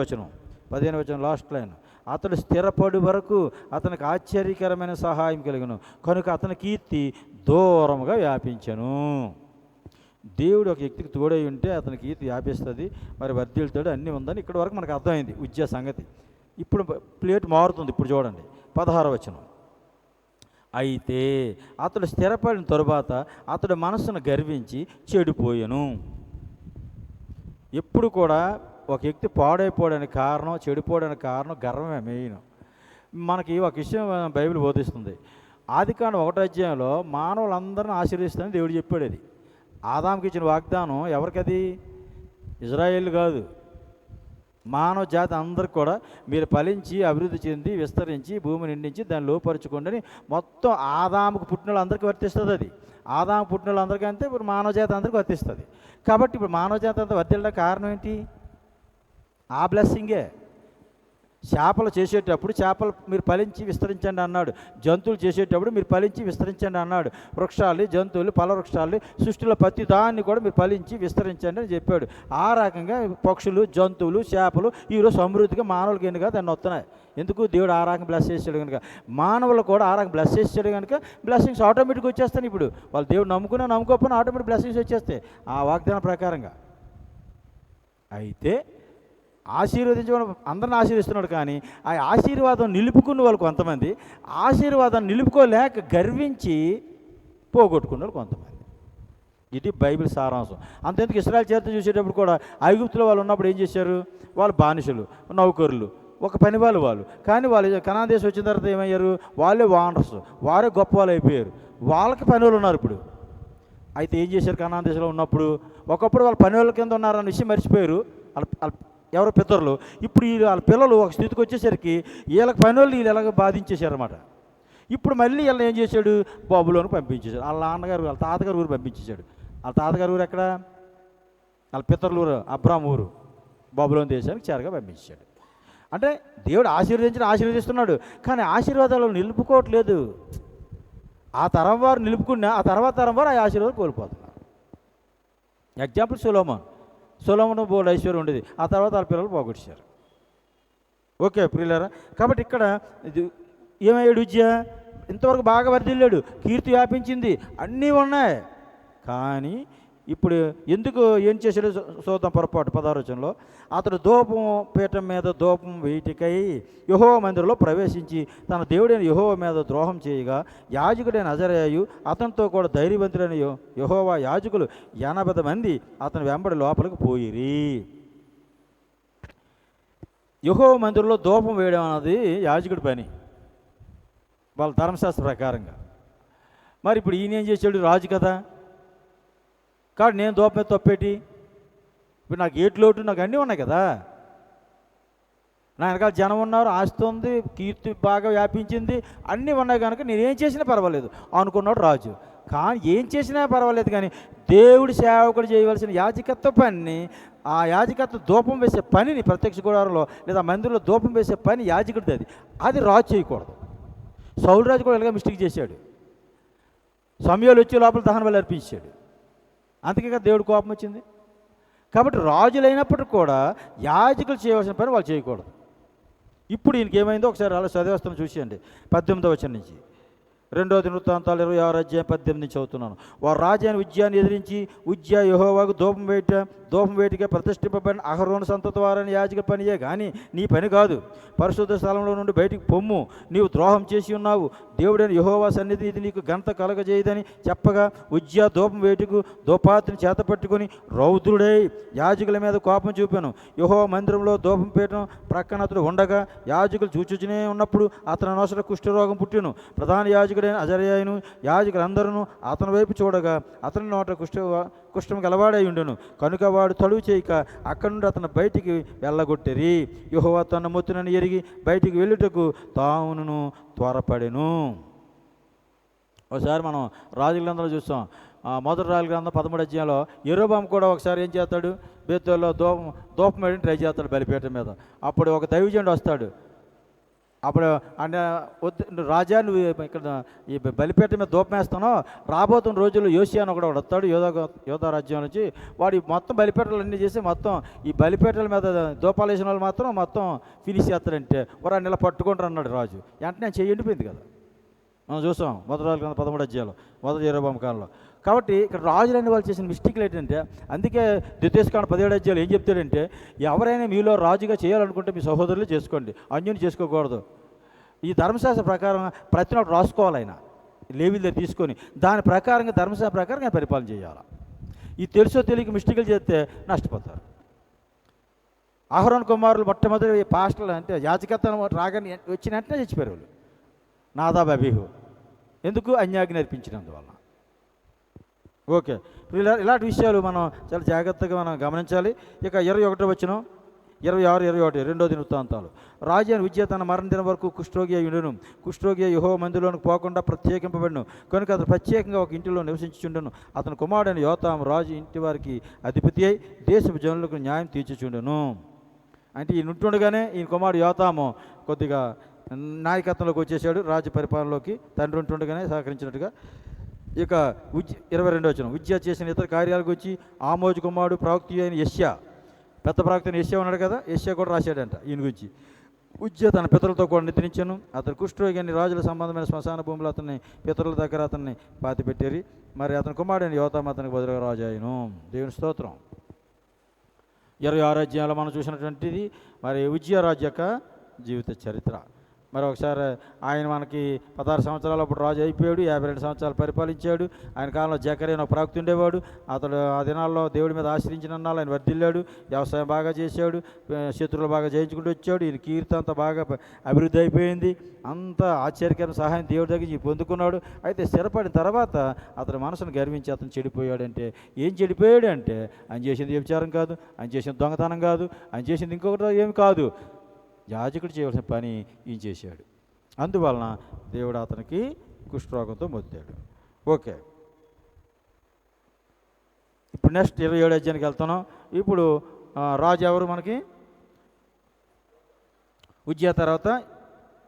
వచనం లాస్ట్ లైన్. అతడు స్థిరపడి వరకు అతనికి ఆశ్చర్యకరమైన సహాయం కలిగను కనుక అతని కీర్తి దూరముగా వ్యాపించెను. దేవుడు ఒక వ్యక్తికి తోడై ఉంటే అతని కీర్తి వ్యాపిస్తుంది, మరి వర్ధిల్తాడు, అన్నీ ఉందని ఇక్కడ వరకు మనకు అర్థమైంది ఉద్యోగ సంగతి. ఇప్పుడు ప్లేట్ మారుతుంది. ఇప్పుడు చూడండి 16వ వచనం. అయితే అతడు స్థిరపడిన తరువాత అతడు మనస్సును గర్వించి చెడిపోయెను. ఎప్పుడు కూడా ఒక వ్యక్తి పాడైపోవడానికి కారణం, చెడిపోవడానికి కారణం గర్వమే మెయిన్. మనకి ఒక విషయం బైబిల్ బోధిస్తుంది. ఆదికాండం 1వ అధ్యాయంలో మానవులందరిని ఆశీర్వదిస్తానని దేవుడు చెప్పాడు. అది ఆదాముకి ఇచ్చిన వాగ్దానం ఎవరికది? ఇజ్రాయేల్ కాదు, మానవ జాతి అందరికి కూడా మీరు ఫలించి అభివృద్ధి చెంది విస్తరించి భూమి నిండించి దాన్ని లోపరుచుకోండి అని మొత్తం ఆదాముకు పుట్టిన వాళ్ళందరికీ వర్తిస్తుంది. అది ఆదాము పుట్టిన వాళ్ళందరికీ అంతే, ఇప్పుడు మానవ జాతి అందరికీ వర్తిస్తుంది. కాబట్టి ఇప్పుడు మానవ జాతి అంతా వర్తిల్లడానికి కారణం ఏంటి? ఆ బ్లెస్సింగే. చేపలు చేసేటప్పుడు చేపలు మీరు ఫలించి విస్తరించండి అన్నాడు. జంతువులు చేసేటప్పుడు మీరు ఫలించి విస్తరించండి అన్నాడు. వృక్షాలు, జంతువులు, ఫల వృక్షాలు, సృష్టిలో ప్రతి దాన్ని కూడా మీరు ఫలించి విస్తరించండి అని చెప్పాడు. ఆ రకంగా పక్షులు, జంతువులు, చేపలు ఈరోజు సమృద్ధిగా మానవులకి ఎన్నుగా దాన్ని వస్తున్నాయి. ఎందుకు? దేవుడు ఆ రకంగా బ్లెస్ చేసాడు కనుక. మానవులు కూడా ఆ రకంగా బ్లెస్ చేసాడు కనుక బ్లెస్సింగ్స్ ఆటోమేటిక్గా వచ్చేస్తాయి. ఇప్పుడు వాళ్ళు దేవుడు నమ్ముకోకపోయినా ఆటోమేటిక్ బ్లెస్సింగ్స్ వచ్చేస్తాయి ఆ వాగ్దానం ప్రకారంగా. అయితే ఆశీర్వదించడం అందరిని ఆశీర్వదిస్తున్నాడు, కానీ ఆ ఆశీర్వాదం నిలుపుకున్న వాళ్ళు కొంతమంది, ఆశీర్వాదాన్ని నిలుపుకోలేక గర్వించి పోగొట్టుకున్న వాళ్ళు కొంతమంది. ఇది బైబిల్ సారాంశం. అంతెందుకు ఇశ్రాయేలు చరిత్ర చూసేటప్పుడు కూడా ఐగుప్తులో వాళ్ళు ఉన్నప్పుడు ఏం చేశారు? వాళ్ళు బానిసలు, నౌకరులు, ఒక పని వాళ్ళు. కానీ వాళ్ళు కనాన్ దేశం వచ్చిన తర్వాత ఏమయ్యారు? వాళ్ళే వానర్స్, వారే గొప్ప వాళ్ళు అయిపోయారు. వాళ్ళకి పని వాళ్ళు ఉన్నారు ఇప్పుడు. అయితే ఏం చేశారు? కనాన్ దేశంలో ఉన్నప్పుడు ఒకప్పుడు వాళ్ళ పని వాళ్ళ కింద ఉన్నారన్న విషయం మర్చిపోయారు వాళ్ళ ఎవరో పితరులు. ఇప్పుడు వాళ్ళ పిల్లలు ఒక స్థితికి వచ్చేసరికి వీళ్ళకి పని వాళ్ళు వీళ్ళు ఎలాగ బాధించేశారన్నమాట. ఇప్పుడు మళ్ళీ వీళ్ళని ఏం చేశాడు? బబులోనికి పంపించేశాడు. వాళ్ళ నాన్నగారు వాళ్ళ తాతగారు ఊరు పంపించేశాడు. వాళ్ళ తాతగారు ఊరు ఎక్కడ? వాళ్ళ పితరుల ఊరు అబ్రాం ఊరు. బబులోని దేశానికి చేరగా పంపించాడు. అంటే దేవుడు ఆశీర్వదిస్తున్నాడు, కానీ ఆశీర్వాదాలు నిలుపుకోవట్లేదు. ఆ తరం వారు నిలుపుకున్నా ఆ తర్వాత తరం వారు ఆ ఆశీర్వాదం కోల్పోతున్నారు. ఎగ్జాంపుల్ సొలొమోను బోల్డ్ ఐశ్వర్యం ఉండేది, ఆ తర్వాత వాళ్ళ పిల్లలు పోగొట్టారు. ఓకే ప్రియులారా, కాబట్టి ఇక్కడ ఏమయ్యాడు? ఇంతవరకు బాగా వర్ధిల్లాడు, కీర్తి వ్యాపించింది, అన్నీ ఉన్నాయి. కానీ ఇప్పుడు ఎందుకు ఏం చేశాడు చూద్దాం. పొరపాటు 16వ వచనంలో, అతడు ధూపం పీఠం మీద ధూపం వేటికై యెహోవా మందిరంలో ప్రవేశించి తన దేవుడైన యెహోవా మీద ద్రోహం చేయగా యాజకుడైన అజర్యాయు అతనితో కూడా ధైర్యవంతుడైన యెహోవా యాజకులు 80 మంది అతని వెంబడి లోపలికి పోయిరి. యెహోవా మందిరంలో ధూపం వేయడం అన్నది యాజకుడి పని వాళ్ళ ధర్మశాస్త్ర ప్రకారంగా. మరి ఇప్పుడు ఈయన ఏం చేశాడు? రాజు కదా, కాబట్టి నేను ధూపం మీద తప్పేటి? ఇప్పుడు నాకు ఏటి లోటు? నాకు అన్నీ ఉన్నాయి కదా, నా వెనకాల జనం ఉన్నారు, ఆస్తి ఉంది, కీర్తి బాగా వ్యాపించింది, అన్నీ ఉన్నాయి కనుక నేనేం చేసినా పర్వాలేదు అనుకున్నాడు రాజు. కానీ ఏం చేసినా పర్వాలేదు, కానీ దేవుడి సేవకుడు చేయవలసిన యాజకత్వ పనిని, ఆ యాజకత్వ ధూపం వేసే పనిని, ప్రత్యక్ష గుడారంలో లేదా మందిరంలో ధూపం వేసే పని యాజకుడిది. అది రాజు చేయకూడదు. సౌలు రాజు కూడా ఇలాగ మిస్టేక్ చేశాడు. సమయాలు వచ్చే లోపల దహన బలి అర్పించాడు, అందుకే కదా దేవుడు కోపం వచ్చింది. కాబట్టి రాజులైనప్పటికి కూడా యాజకులు చేయవలసిన పని వాళ్ళు చేయకూడదు. ఇప్పుడు ఈయనకి ఏమైందో ఒకసారి అలా చదివేస్తాను చూసేయండి. 18వ వచనం నుంచి. 2వ దినవృత్తాంతాలు 26వ అధ్యాయం 18 నుంచి చదువుతున్నాను. వారు రాజైన ఉజ్జియాను ఎదిరించి ఉజ్జియా యెహోవాకు ధూపం వేటిగా ప్రతిష్ఠింపబడిన అహరోను సంతతి వారని యాజకుల పనియే కానీ నీ పని కాదు. పరిశుద్ధ స్థలంలో నుండి బయటికి పొమ్ము, నీవు ద్రోహం చేసి ఉన్నావు, దేవుడైన యెహోవా సన్నిధి ఇది నీకు ఘనత కలగజేయదని చెప్పగా ఉజ్జియా ధూపం వేటుకు ధూపాత్రిని చేత పట్టుకొని రౌద్రుడై యాజకుల మీద కోపం చూపాను. యెహోవా మందిరంలో ధూపం పీఠం ప్రక్కన అతడు ఉండగా యాజకులు చూచుచునే ఉన్నప్పుడు అతని నొసట కుష్ఠరోగం పుట్టెను. ప్రధాన యాజకుడైన అజర్యాయును యాజకులందరూ అతని వైపు చూడగా అతని నోట కుష్ఠం గలవాడై ఉండెను కనుక వాడు తడువు చేయక అక్కడి నుండి అతను బయటికి వెళ్ళగొట్టిరి. యెహోవా తన మొత్తునని ఎరిగి బయటికి వెళ్ళుటకు తామును త్వరపడెను. ఒకసారి మనం రాజుల గ్రంథంలో చూస్తాం. మొదటి రాజుల గ్రంథం 13వ అధ్యాయంలో యెరోబాము కూడా ఒకసారి ఏం చేస్తాడు? బేతేల్లో ధూపం వేయడం ట్రై చేస్తాడు బలిపీఠం మీద. అప్పుడు ఒక దైవజనుడు వస్తాడు. అప్పుడు అంటే రాజా నువ్వు ఇక్కడ ఈ బలిపీఠం మీద ధూపం వేస్తానో, రాబోతున్న రోజుల్లో యోషియా అని ఒకడు వస్తాడు యోధా రాజ్యం నుంచి. వాడు మొత్తం బలిపీఠాలు అన్నీ చేసి మొత్తం ఈ బలిపీఠాల మీద ధూపాలు వేసిన వాళ్ళు మాత్రం మొత్తం ఫినిష్ చేస్తారంటే వారు నెల పట్టుకుంటారు అన్నాడు రాజు. వెంటనే చెయ్యి ఎండిపోయింది కదా, మనం చూసాం మొదటి రాజుల గ్రంథం 13వ అధ్యాయంలో మొదటి యెరోబాము కాలంలో. కాబట్టి ఇక్కడ రాజులైన వాళ్ళు చేసిన మిస్టేక్లు ఏంటంటే, అందుకే ద్వితీయోపదేశకాండం 17వ అధ్యాయంలో ఏం చెప్తాడంటే, ఎవరైనా మీలో రాజుగా చేయాలనుకుంటే మీ సహోదరులు చేసుకోండి, అన్యుని చేసుకోకూడదు. ఈ ధర్మశాస్త్ర ప్రకారం ప్రతి ఒక్కటి రాసుకోవాలి. ఆయన లేవీల దగ్గర తీసుకొని దాని ప్రకారంగా ధర్మశాస్త్ర ప్రకారంగా పరిపాలన చేయాలి. ఈ తెలుసో తెలియక మిస్టేక్లు చేస్తే నష్టపోతారు. అహరోను కుమారులు మొట్టమొదటి పాస్టర్లు అంటే యాజకత్వం రాగానే వచ్చిన వెంటనే చచ్చిపోయారు వాళ్ళు. నాదాబ్ అబీహు. ఎందుకు? అన్యాజ్ఞ నేర్పించినందువల్ల. ఓకే, ఇలాంటి విషయాలు మనం చాలా జాగ్రత్తగా మనం గమనించాలి. ఇక 21వ వచనం 26, 21 2వ దినవృత్తాంతాలు. రాజు అయిన ఉజ్జియా తన మరణ దినం వరకు కుష్ఠరోగి అయి ఉండెను. కుష్ఠరోగి యెహోవా మందిరంలోనికి పోకుండా ప్రత్యేకింపబడిను కనుక అతను ప్రత్యేకంగా ఒక ఇంటిలో నివసించుచుండెను. అతని కుమారుడైన యోతాము రాజు ఇంటి వారికి అధిపతి అయి దేశపు జనులకు న్యాయం తీర్చుచుండెను. అంటే ఈయన ఉంటుండగానే ఈయన కుమారుడు యోతాము కొద్దిగా నాయకత్వంలోకి వచ్చేసాడు, రాజ్య పరిపాలనలోకి తండ్రి ఉంటుండగానే సహకరించినట్టుగా. ఇక 22వ వచనం. ఉజ్జియా చేసిన ఇతర కార్యాలకు వచ్చి ఆమోజు కుమారుడు ప్రవక్త అయిన యెషయా, పెద్ద ప్రవక్త అయిన యెషయా ఉన్నాడు కదా, యెషయా కూడా రాశాడంట ఈయన గురించి. ఉజ్జియా తన పితరులతో కూడా నిద్రించాను. అతను కుష్ఠరోగి అని రాజుల సంబంధమైన శ్మశాన భూములు అతన్ని పితరుల దగ్గర అతన్ని పాతిపెట్టారు. మరి అతని కుమారుడైన యోతాము అతనికి బదులుగా రాజు అయ్యను. దేవుని స్తోత్రం. 26వ అధ్యాయంలో మనం చూసినటువంటిది మరి ఉజ్జియా రాజు యొక్క జీవిత చరిత్ర. మరి ఒకసారి ఆయన మనకి 16 సంవత్సరాలు అప్పుడు రాజు అయిపోయాడు, 52 సంవత్సరాలు పరిపాలించాడు. ఆయన కాలంలో జకర్యా అనే ప్రవక్త ఉండేవాడు. అతడు ఆ దినాల్లో దేవుడి మీద ఆశ్రయించిన నాళ్ళు ఆయన వర్ధిల్లాడు, వ్యవసాయం బాగా చేశాడు, శత్రువులు బాగా జయించుకుంటూ వచ్చాడు. ఈయన కీర్తి అంతా బాగా అభివృద్ధి అయిపోయింది. అంత ఆశ్చర్యకరమైన సహాయం దేవుడి దగ్గర నుంచి పొందుకున్నాడు. అయితే స్థిరపడిన తర్వాత అతని మనసును గర్వించి అతను చెడిపోయాడంటే ఏం చెడిపోయాడు అంటే ఆయన చేసింది వ్యభిచారం కాదు, ఆయన చేసింది దొంగతనం కాదు, ఆయన చేసింది ఇంకొకటి ఏమి కాదు, యాజకుడు చేయవలసిన పని ఈయన చేశాడు. అందువలన దేవుడు అతనికి కుష్ఠరోగంతో మొద్దాడు. ఓకే, ఇప్పుడు నెక్స్ట్ 27 అధ్యాయానికి వెళ్తున్నాం. ఇప్పుడు రాజు ఎవరు మనకి? ఉజ్జియా తర్వాత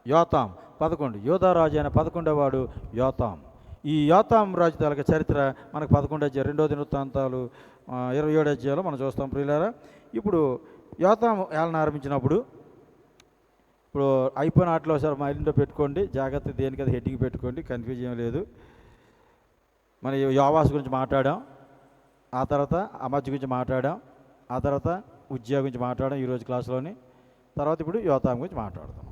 యోతాం 11. యోధా రాజు అయిన 11వ వాడు యోతాం. ఈ యోతాం రాజు తాలూకా చరిత్ర మనకు 11వ అధ్యాయం 2వ దినవృత్తాంతాలు 27 అధ్యాయంలో మనం చూస్తాం ప్రియులారా. ఇప్పుడు యోతాం ఏలన ఆరంభించినప్పుడు, ఇప్పుడు అయిపోయిన ఆటలో ఒకసారి మైండ్లో పెట్టుకోండి, జాగ్రత్త దేనికి అది హెడ్డింగ్ పెట్టుకోండి, కన్ఫ్యూజ్ ఏం లేదు. మన యోవాసు గురించి మాట్లాడాం, ఆ తర్వాత అమజ్జ గురించి మాట్లాడాం, ఆ తర్వాత ఉజ్జియా గురించి మాట్లాడాం ఈరోజు క్లాసులోని. తర్వాత ఇప్పుడు యోతాం గురించి మాట్లాడుతాం.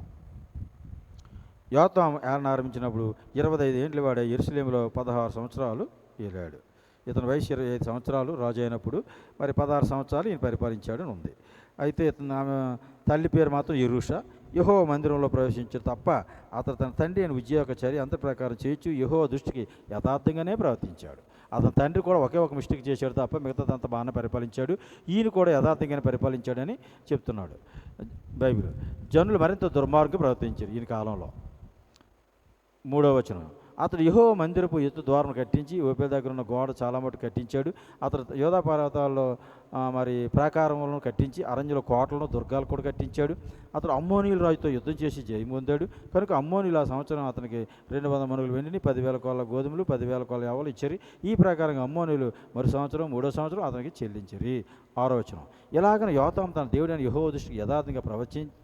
యోతాం ఏలన ఆరంభించినప్పుడు 25 ఏండ్ల వాడే యెరూషలేములో 16 సంవత్సరాలు ఏలాడు. ఇతని వయసు 25 సంవత్సరాలు రాజు అయినప్పుడు మరి 16 సంవత్సరాలు ఈయన పరిపాలించాడని ఉంది. అయితే ఇతను ఆమె తల్లి పేరు మాత్రం యెరూషా. యెహోవా మందిరంలో ప్రవేశించాడు తప్ప అతను తన తండ్రి అయిన ఉజ్జియా యొక్క చర్య అంత ప్రకారం చేయొచ్చు యెహోవా దృష్టికి యథార్థంగానే ప్రవర్తించాడు. అతని తండ్రి కూడా ఒకే ఒక మిస్టేక్ చేశాడు తప్ప మిగతాదంతా బాగానే పరిపాలించాడు. ఈయన కూడా యథార్థంగానే పరిపాలించాడని చెప్తున్నాడు బైబిల్. జనులు మరింత దుర్మార్గంగా ప్రవర్తించారు ఈయన కాలంలో. 3వ వచనం, అతడు యెహోవా మందిరపు ఎత్తు ద్వారం కట్టించి ఓపేల దగ్గర ఉన్న గోడ చాలా మటు కట్టించాడు. అతడు యోధా పర్వతాల్లో మరి ప్రాకారములను కట్టించి అరణ్యలో కోటలను దుర్గాలు కూడా కట్టించాడు. అతడు అమ్మోనీయుల రాజుతో యుద్ధం చేసి జయం పొందాడు. కనుక అమ్మోనీయులు ఆ సంవత్సరం అతనికి 200 మనుగులు వెండిని, 10,000 కోళ్ళ గోధుమలు, 10,000 కోళ్ళ యావలు ఇచ్చారు. ఈ ప్రకారంగా అమ్మోనీయులు మరో సంవత్సరం 3వ సంవత్సరం అతనికి చెల్లించారు. 6వ వచనం, ఇలాగన యోతాం తన దేవుడైన యెహోవా దృష్టికి యథార్థంగా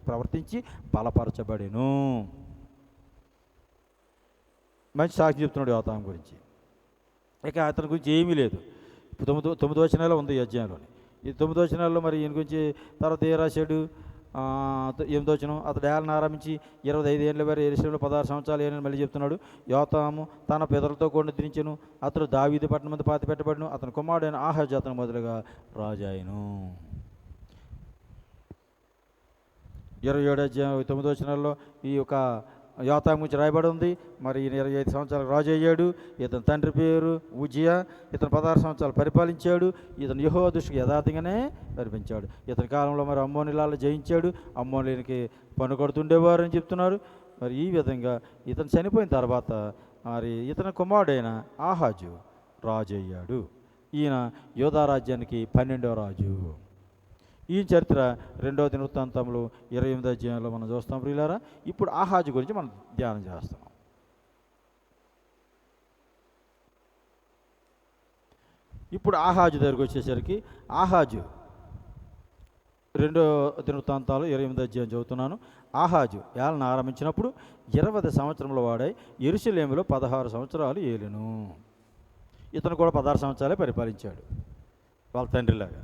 ప్రవర్తించి బలపరచబడెను. మంచి సాక్షి చెప్తున్నాడు యోతాం గురించి. ఇక అతని గురించి ఏమీ లేదు. 9వ వచనంలో ఉంది ఈ అధ్యాయంలోని. ఈ 9వ వచనాల్లో మరి ఈయన గురించి తర్వాత ఏ రాశాడు? 8వ వచనం, అతడు ఏలన ఆరంభించి 25 ఏళ్ళ వరకు యెరూషలేములో 16 సంవత్సరాలు ఏనని మళ్ళీ చెప్తున్నాడు. యోతాము తన పితరులతో కూడా నిద్రించెను. అతడు దావీదు పట్టణం మీద పాతి పెట్టబడును. అతని కుమారుడైన ఆహాజు అతను మొదలుగా రాజాయను. 27 అధ్యాయం 9వ వచనాల్లో ఈ యొక్క యోతాం గురించి రాయబడి ఉంది. మరి ఈయన 25 సంవత్సరాలు రాజు అయ్యాడు. ఇతని తండ్రి పేరు ఉజ్జియా. ఇతను 16 సంవత్సరాలు పరిపాలించాడు. ఇతను యెహోవా దృష్టికి యథార్థంగానే పరిపించాడు. ఇతని కాలంలో మరి అమ్మోనీయులను జయించాడు. అమ్మోనీయులకి పన్ను కొడుతుండేవారు అని చెప్తున్నారు. మరి ఈ విధంగా ఇతను చనిపోయిన తర్వాత మరి ఇతని కుమారుడైన ఆహాజు రాజు అయ్యాడు. ఈయన యోధా రాజ్యానికి 12వ రాజు. ఈ చరిత్ర 2వ దినవృత్తాంతములు 28వ అధ్యాయంలో మనం చూస్తాం ప్రియులారా. ఇప్పుడు ఆహాజు గురించి మనం ధ్యానం చేస్తున్నాం. ఇప్పుడు ఆహాజు దగ్గరికి వచ్చేసరికి ఆహాజు 2వ దినవృత్తాంతాలు 28వ అధ్యాయం చదువుతున్నాను. ఆహాజు ఏలన ఆరంభించినప్పుడు 20 సంవత్సరంలో వాడై యెరూషలేములో 16 సంవత్సరాలు ఏలెను. ఇతను కూడా 16 సంవత్సరాలే పరిపాలించాడు వాళ్ళ తండ్రిలాగా.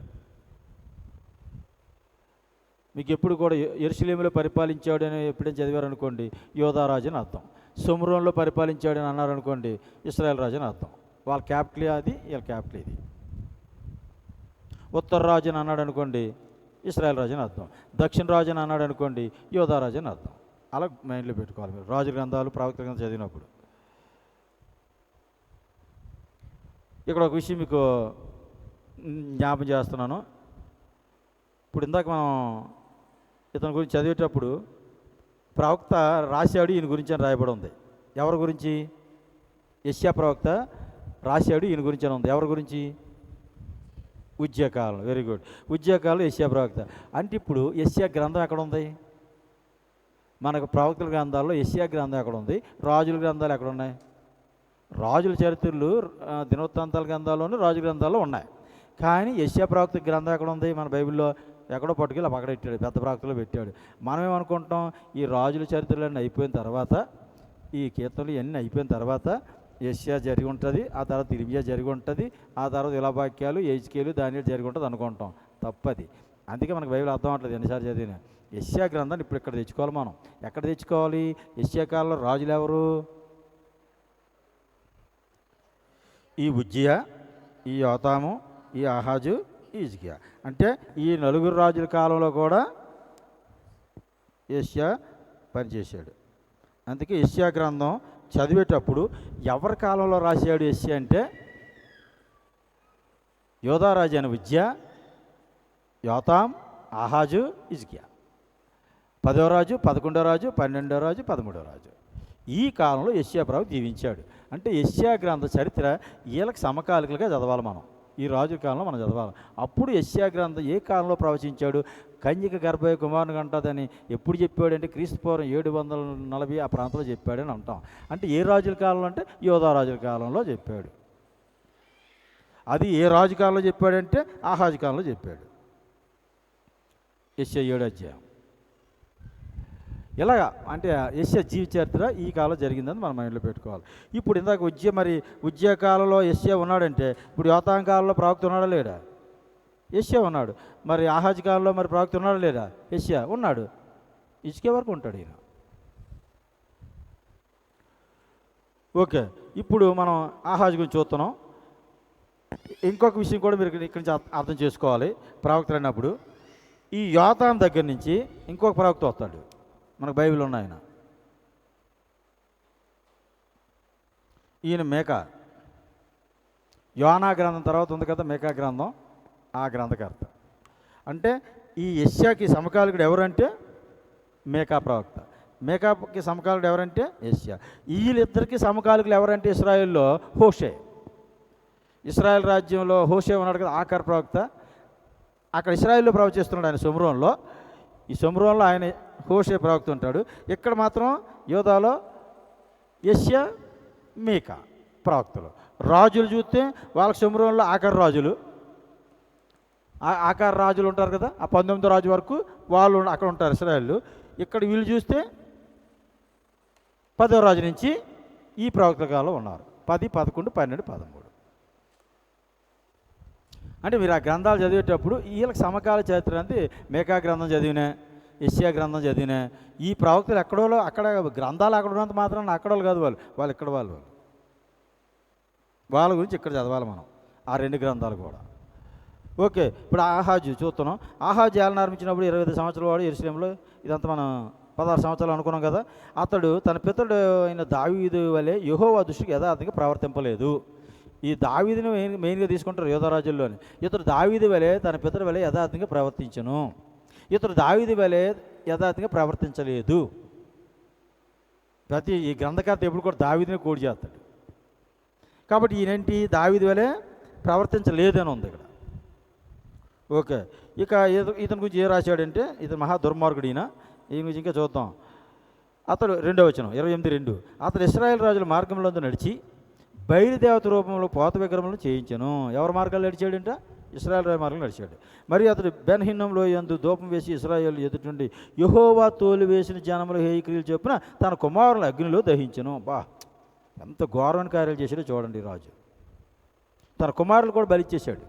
మీకు ఎప్పుడు కూడా యెరూషలేములో పరిపాలించాడని ఎప్పుడైనా చదివారనుకోండి యోధారాజు అని అర్థం. షోమ్రోన్లో పరిపాలించాడని అన్నారనుకోండి ఇశ్రాయేల్ రాజు అని అర్థం. వాళ్ళ క్యాపిటల్ అది, వీళ్ళ క్యాపిటల్ ఇది. ఉత్తర రాజు అని అన్నాడు అనుకోండి ఇశ్రాయేల్ రాజు అని అర్థం. దక్షిణ రాజు అని అన్నాడు అనుకోండి యోధారాజు అని అర్థం. అలా మైండ్లో పెట్టుకోవాలి మీరు రాజు గ్రంథాలు ప్రవక్త గ్రంథాలు చదివినప్పుడు. ఇక్కడ ఒక విషయం మీకు జ్ఞాపం చేస్తున్నాను. ఇప్పుడు ఇందాక మనం ఇతని గురించి చదివేటప్పుడు ప్రవక్త రాశాడు ఈయన గురించి అని రాయబడి ఉంది. ఎవరి గురించి? యెషయా ప్రవక్త రాశాడు ఈయన గురించి అని ఉంది. ఎవరి గురించి? ఉజ్జియా కాలం. Very good. ఉజ్జియా కాలం యెషయా ప్రవక్త. అంటే ఇప్పుడు యెషయా గ్రంథం ఎక్కడ ఉంది? మనకు ప్రవక్తల గ్రంథాల్లో యెషయా గ్రంథం ఎక్కడ ఉంది? రాజుల గ్రంథాలు ఎక్కడ ఉన్నాయి? రాజుల చరిత్రలు దినవృత్తాంతాల గ్రంథాల్లోనూ రాజు గ్రంథాల్లో ఉన్నాయి. కానీ యెషయా ప్రవక్త గ్రంథం ఎక్కడ ఉంది? మన బైబిల్లో ఎక్కడో పట్టుకెళ్ళి అక్కడ పెట్టాడు, పెద్ద ప్రవక్తలో పెట్టాడు. మనం ఏమనుకుంటాం, ఈ రాజుల చరిత్రలన్నీ అయిపోయిన తర్వాత, ఈ కీర్తనలు ఇవన్నీ అయిపోయిన తర్వాత యెషయా జరిగి ఉంటుంది, ఆ తర్వాత ఇర్మియా జరిగి ఉంటుంది, ఆ తర్వాత ఇలాబాక్యాలు, యెజ్కేలు, దానియేలు జరిగి ఉంటుంది అనుకుంటాం. తప్పది. అందుకే మనకు బైబిల్ అర్థం అవట్లేదు ఎన్నిసార్లు చదివిన. యెషయా గ్రంథాన్ని ఇప్పుడు ఇక్కడ తెచ్చుకోవాలి మనం. ఎక్కడ తెచ్చుకోవాలి? యెషయా కాలంలో రాజులు ఎవరు? ఈ ఉజ్జియా, ఈ యోతాము, ఈ ఆహాజు, ఈ హిజ్కియా. అంటే ఈ నలుగురు రాజుల కాలంలో కూడా యెషయా పనిచేశాడు. అందుకే యెషయా గ్రంథం చదివేటప్పుడు ఎవరి కాలంలో రాశాడు యెషయా అంటే యోధారాజు అయిన ఉజ్జియా, యోతాం, ఆహాజు, హిజ్కియా. 10వ రాజు, 11వ రాజు, 12వ రాజు, 13వ రాజు. ఈ కాలంలో యెషయా ప్రవక్త జీవించాడు. అంటే యెషయా గ్రంథ చరిత్ర వీళ్ళకి సమకాలికలుగా చదవాలి మనం. ఈ రాజుల కాలంలో మనం చదవాలి. అప్పుడు యెషయా గ్రంథం ఏ కాలంలో ప్రవచించాడు? కన్యక గర్భయ కుమారుని కంటదని ఎప్పుడు చెప్పాడంటే క్రీస్తుపూర్వం 740 ఆ ప్రాంతంలో చెప్పాడని అంటాం. అంటే ఏ రాజుల కాలంలో అంటే యోధా రాజుల కాలంలో చెప్పాడు. అది ఏ రాజు కాలంలో చెప్పాడంటే ఆహాజు కాలంలో చెప్పాడు. యెషయా 7వ అధ్యాయం. ఇలాగా అంటే యెషయా జీవిత చరిత్ర ఈ కాలం జరిగిందని మనం మైండ్లో పెట్టుకోవాలి. ఇప్పుడు ఇందాక ఉజ్జియా కాలంలో యెషయా ఉన్నాడంటే ఇప్పుడు యోతాం కాలంలో ప్రవక్త ఉన్నాడా లేడా? యెషయా ఉన్నాడు. మరి ఆహాజు కాలంలో మరి ప్రవక్త ఉన్నాడా లేడా? యెషయా ఉన్నాడు. హిజ్కియా వరకు ఉంటాడు ఈయన. ఓకే, ఇప్పుడు మనం ఆహాజు గురించి చూస్తున్నాం. ఇంకొక విషయం కూడా మీరు ఇక్కడి నుంచి అర్థం చేసుకోవాలి. ప్రవక్తలు అన్నప్పుడు ఈ యోతాం దగ్గర నుంచి ఇంకొక ప్రవక్త వస్తాడు. మనకు బైబిల్ ఉన్న ఆయన, ఈయన మేకా. యోనా గ్రంథం తర్వాత ఉంది కదా మేకా గ్రంథం, ఆ గ్రంథకర్త. అంటే ఈ యెషయాకి సమకాలికుడు ఎవరంటే మేకా ప్రవక్త. మేకాకి సమకాలికుడు ఎవరంటే యెషయా. వీళ్ళిద్దరికి సమకాలికులు ఎవరంటే ఇశ్రాయేల్లో హోషే. ఇశ్రాయేల్ రాజ్యంలో హోషే ఉన్నాడు కదా, ఆకార్ ప్రవక్త. అక్కడ ఇశ్రాయేల్లో ప్రవచిస్తున్నాడు ఆయన షోమ్రోన్లో. ఈ షోమ్రోన్లో ఆయన హోషే ప్రవక్త ఉంటాడు. ఇక్కడ మాత్రం యోధాలో యెషయా, మీకా ప్రవక్తలు. రాజులు చూస్తే వాళ్ళ షోమ్రోన్లో ఆకార్ రాజులు ఉంటారు కదా, ఆ 19వ రాజు వరకు వాళ్ళు అక్కడ ఉంటారు ఇశ్రాయేళ్ళు. ఇక్కడ వీళ్ళు చూస్తే 10వ రాజు నుంచి ఈ ప్రవక్తల కాలంలో ఉన్నారు. 10, 11, 12, 13. అంటే మీరు ఆ గ్రంథాలు చదివేటప్పుడు వీళ్ళకి సమకాల చరిత్ర అంటే మేకా గ్రంథం చదివినా, యెషయా గ్రంథం చదివినా, ఈ ప్రవక్తలు ఎక్కడోలో అక్కడ గ్రంథాలు అక్కడ ఉన్నంత మాత్రం అక్కడోళ్ళు కాదు, వాళ్ళు ఇక్కడ వాళ్ళ గురించి ఇక్కడ చదవాలి మనం ఆ 2 గ్రంథాలు కూడా. ఓకే, ఇప్పుడు ఆహాజు చూస్తున్నాం. ఆహాజు ఏలన ఆరంభించినప్పుడు 25 సంవత్సరాల వాడు యెరూషలేములో. ఇదంతా మనం 16 సంవత్సరాలు అనుకున్నాం కదా. అతడు తన పితడు అయిన దావీదు వలె యెహోవా దృష్టికి యథార్థంగా ప్రవర్తింపలేదు. ఈ దావీదుని మెయిన్గా తీసుకుంటారు యోధరాజుల్లోని. ఇతడు దావీదు వలె తన పితడు వలె యథార్థంగా ప్రవర్తించను. ఇతడు దావీదు వలె యథార్థంగా ప్రవర్తించలేదు. ఈ గ్రంథకర్త ఎప్పుడు కూడా దావీదుని కోడి చేస్తాడు. కాబట్టి ఈయనేంటి దావీదు వలె ప్రవర్తించలేదని ఉంది ఇక్కడ. ఓకే, ఇక ఇతని గురించి ఏ రాశాడంటే ఇతను మహా దుర్మార్గుడు. ఈయన గురించి ఇంకా చూద్దాం. అతడు 2వ వచనం 28:2. అతడు ఇశ్రాయేల్ రాజుల మార్గంలో నడిచి బయలుదేవత రూపంలో పోత విగ్రహములను చేయించను. ఎవరి మార్గాలు నడిచాడంట? ఇశ్రాయేల్ రాజు మార్గంలో నడిచాడు. మరి అతడు బెన్ హిన్నంలో యందు ధూపం వేసి ఇశ్రాయేల్ ఎదుటి నుండి యెహోవా తోలు వేసిన జనముల హేయక్రియలు చొప్పున తన కుమారుల అగ్నిలో దహించను. ఎంత ఘోరమైన కార్యాలు చేశాడో చూడండి రాజు. తన కుమారులు కూడా బలిచ్చేశాడు.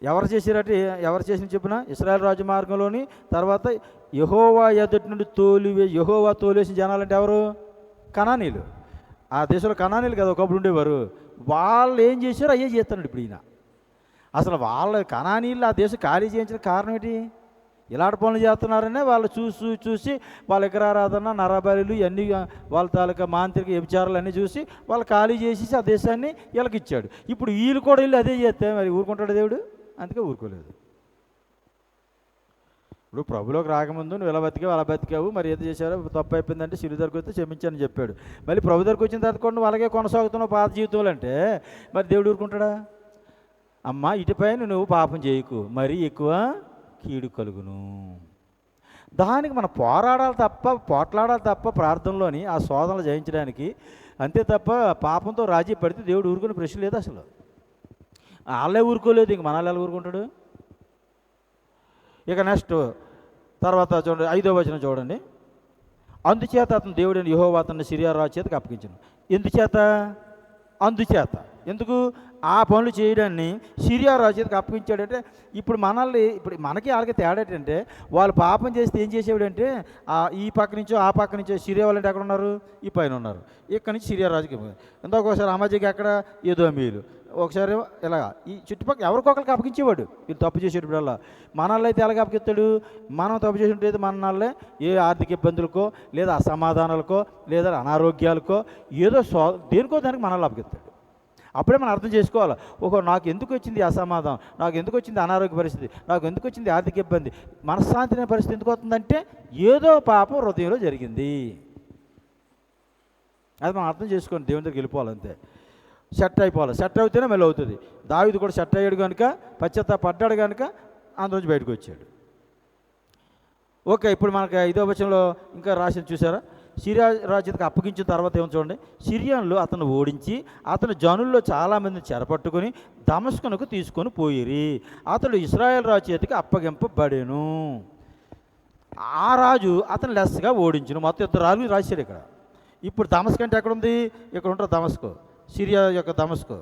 ఎవరు చేశారంటే ఎవరు చేసిన చెప్పిన ఇశ్రాయేల్ రాజు మార్గంలోని. తర్వాత యెహోవా ఎదుటి నుండి యెహోవా తోలేసిన జనాలంటే ఎవరు? కనానీలు. ఆ దేశంలో కనానీలు కదా ఒకప్పుడు ఉండేవారు. వాళ్ళు ఏం చేశారో అయ్యే చేస్తున్నాడు ఇప్పుడు ఈయన. అసలు వాళ్ళ కనానీళ్ళు ఆ దేశం ఖాళీ చేయించిన కారణం ఏంటి? ఇలాంటి పనులు చేస్తున్నారనే వాళ్ళు చూసి వాళ్ళ విగ్రహారాధన, నరబలులు ఇవన్నీ వాళ్ళ తాలూకా మాంత్రిక వ్యభిచారాలు అన్నీ చూసి వాళ్ళు ఖాళీ చేసేసి ఆ దేశాన్ని వీళ్ళకి ఇచ్చాడు. ఇప్పుడు వీళ్ళు కూడా వెళ్ళి అదే చేస్తే మరి ఊరుకుంటాడు దేవుడు? అందుకే ఊరుకోలేదు. ఇప్పుడు ప్రభులోకి రాకముందు నువ్వు ఇలా బతికావు అలా బతికావు, మరి ఏది చేశారో తప్పు అయిపోయిందంటే శిలువ దగ్గరికి వస్తే క్షమించాలని చెప్పాడు. మళ్ళీ ప్రభు దగ్గరికి వచ్చిన తర్వాత కూడా నువ్వు అలాగే కొనసాగుతున్నావు పాత జీవితంలో అంటే మరి దేవుడు ఊరుకుంటాడా? అమ్మ ఇటుపైన నువ్వు పాపం చేయకు, మరీ ఎక్కువ కీడు కలుగును. దానికి మనం పోట్లాడాలి తప్ప ప్రార్థనలోని ఆ శోధనలు జయించడానికి. అంతే తప్ప పాపంతో రాజీ పడితే దేవుడు ఊరుకునే ప్రశ్న లేదు అసలు. వాళ్ళే ఊరుకోలేదు, ఇంక మన ఎలా ఊరుకుంటాడు? ఇక నెక్స్ట్ తర్వాత చూడండి 5వ వచనం చూడండి. అందుచేత అతను దేవుడైన యెహోవా అతన్ని సిరియా రాజు చేతకు అప్పగించను. అందుచేత ఎందుకు? ఆ పనులు చేయడాన్ని సిరియా రాజు చేతికి అప్పగించాడంటే ఇప్పుడు మనకి వాళ్ళకి తేడా ఏంటంటే వాళ్ళు పాపం చేస్తే ఏం చేసేవాడంటే ఈ పక్క నుంచో ఆ పక్క నుంచో సిరియా వాళ్ళు అంటే ఎక్కడ ఉన్నారు, ఈ పైన ఉన్నారు. ఇక్కడ నుంచి సిరియా రాజుకి ఇంత ఒకసారి అమాజీకి ఎక్కడ ఏదో మీరు ఒకసారి ఇలాగా ఈ చుట్టుపక్కల ఎవరికొకరికి అప్పగించేవాడు. వీళ్ళు తప్పు చేసేటప్పుడల్లా మనల్ని అయితే ఎలాగ అప్పగిస్తాడు, మనం తప్పు చేసినట్టయితే మనల్ని ఏ ఆర్థిక ఇబ్బందులకో లేదా అసమాధానాలకో లేదా అనారోగ్యాలకో ఏదో దేనికో దానికి మనల్ని అప్పగిస్తాడు. అప్పుడే మనం అర్థం చేసుకోవాలి, నాకు ఎందుకు వచ్చింది అసమాధానం, నాకు ఎందుకు వచ్చింది అనారోగ్య పరిస్థితి, నాకు ఎందుకు వచ్చింది ఆర్థిక ఇబ్బంది, మనశ్శాంతి అనే పరిస్థితి ఎందుకు వస్తుందంటే ఏదో పాపం హృదయంలో జరిగింది. అది మనం అర్థం చేసుకొని దేవుని దగ్గరికి వెళ్ళిపోవాలంతే. సెట్ అయిపోవాలి, సెట్ అవుతేనే మళ్ళీ అవుతుంది. దావీదు కూడా సెట్ అయ్యాడు కనుక, పడ్డాడు కనుక అందులోంచి బయటకు వచ్చాడు. ఓకే, ఇప్పుడు మనకి 5వ వచనంలో ఇంకా రాసింది చూసారా, సిరియా రాజుకి అప్పగించిన తర్వాత ఏమో చూడండి, సిరియన్లు అతను ఓడించి అతని జనుల్లో చాలామందిని చెరపట్టుకొని దమస్కునకు తీసుకొని పోయిరి. అతడు ఇశ్రాయేల్ రాజు చేతికి అప్పగింపబడెను. ఆ రాజు అతను లెస్గా ఓడించును. మొత్తం 2 రాజులు రాశాడు ఇక్కడ. ఇప్పుడు దమస్కు అంటే ఎక్కడుంది, ఇక్కడ ఉంటుంది దమస్కు, సిరియా యొక్క దమస్కు.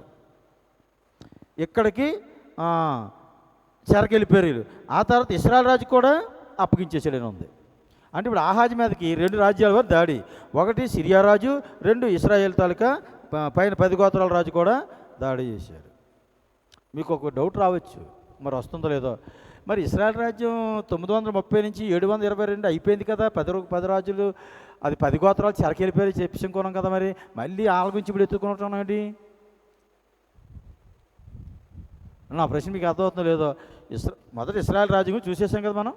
ఇక్కడికి చెరకెళ్ళిపోయారు. ఆ తర్వాత ఇశ్రాయేల్ రాజు కూడా అప్పగించేసాడని ఉంది. అంటే ఇప్పుడు ఆహాజు మీదకి 2 రాజ్యాల వరకు దాడి, 1 సిరియా రాజు, 2 ఇశ్రాయేల్ తాలూకా పైన 10 గోత్రాల రాజు కూడా దాడి చేశాడు. మీకు ఒక డౌట్ రావచ్చు, మరి వస్తుందో లేదో. మరి ఇశ్రాయేల్ రాజ్యం 930 నుంచి 722 అయిపోయింది కదా, 10 రాజులు, అది 10 గోత్రాలు చెరకెళ్ళిపోయి చెప్పుకున్నాం కదా, మరి మళ్ళీ వాళ్ళ గురించి ఇప్పుడు ఎత్తుకుంటున్నాం ఏంటి? నా ప్రశ్న మీకు అర్థమవుతుందో లేదో. మొదటి ఇశ్రాయేల్ రాజ్యం చూసేసాం కదా మనం.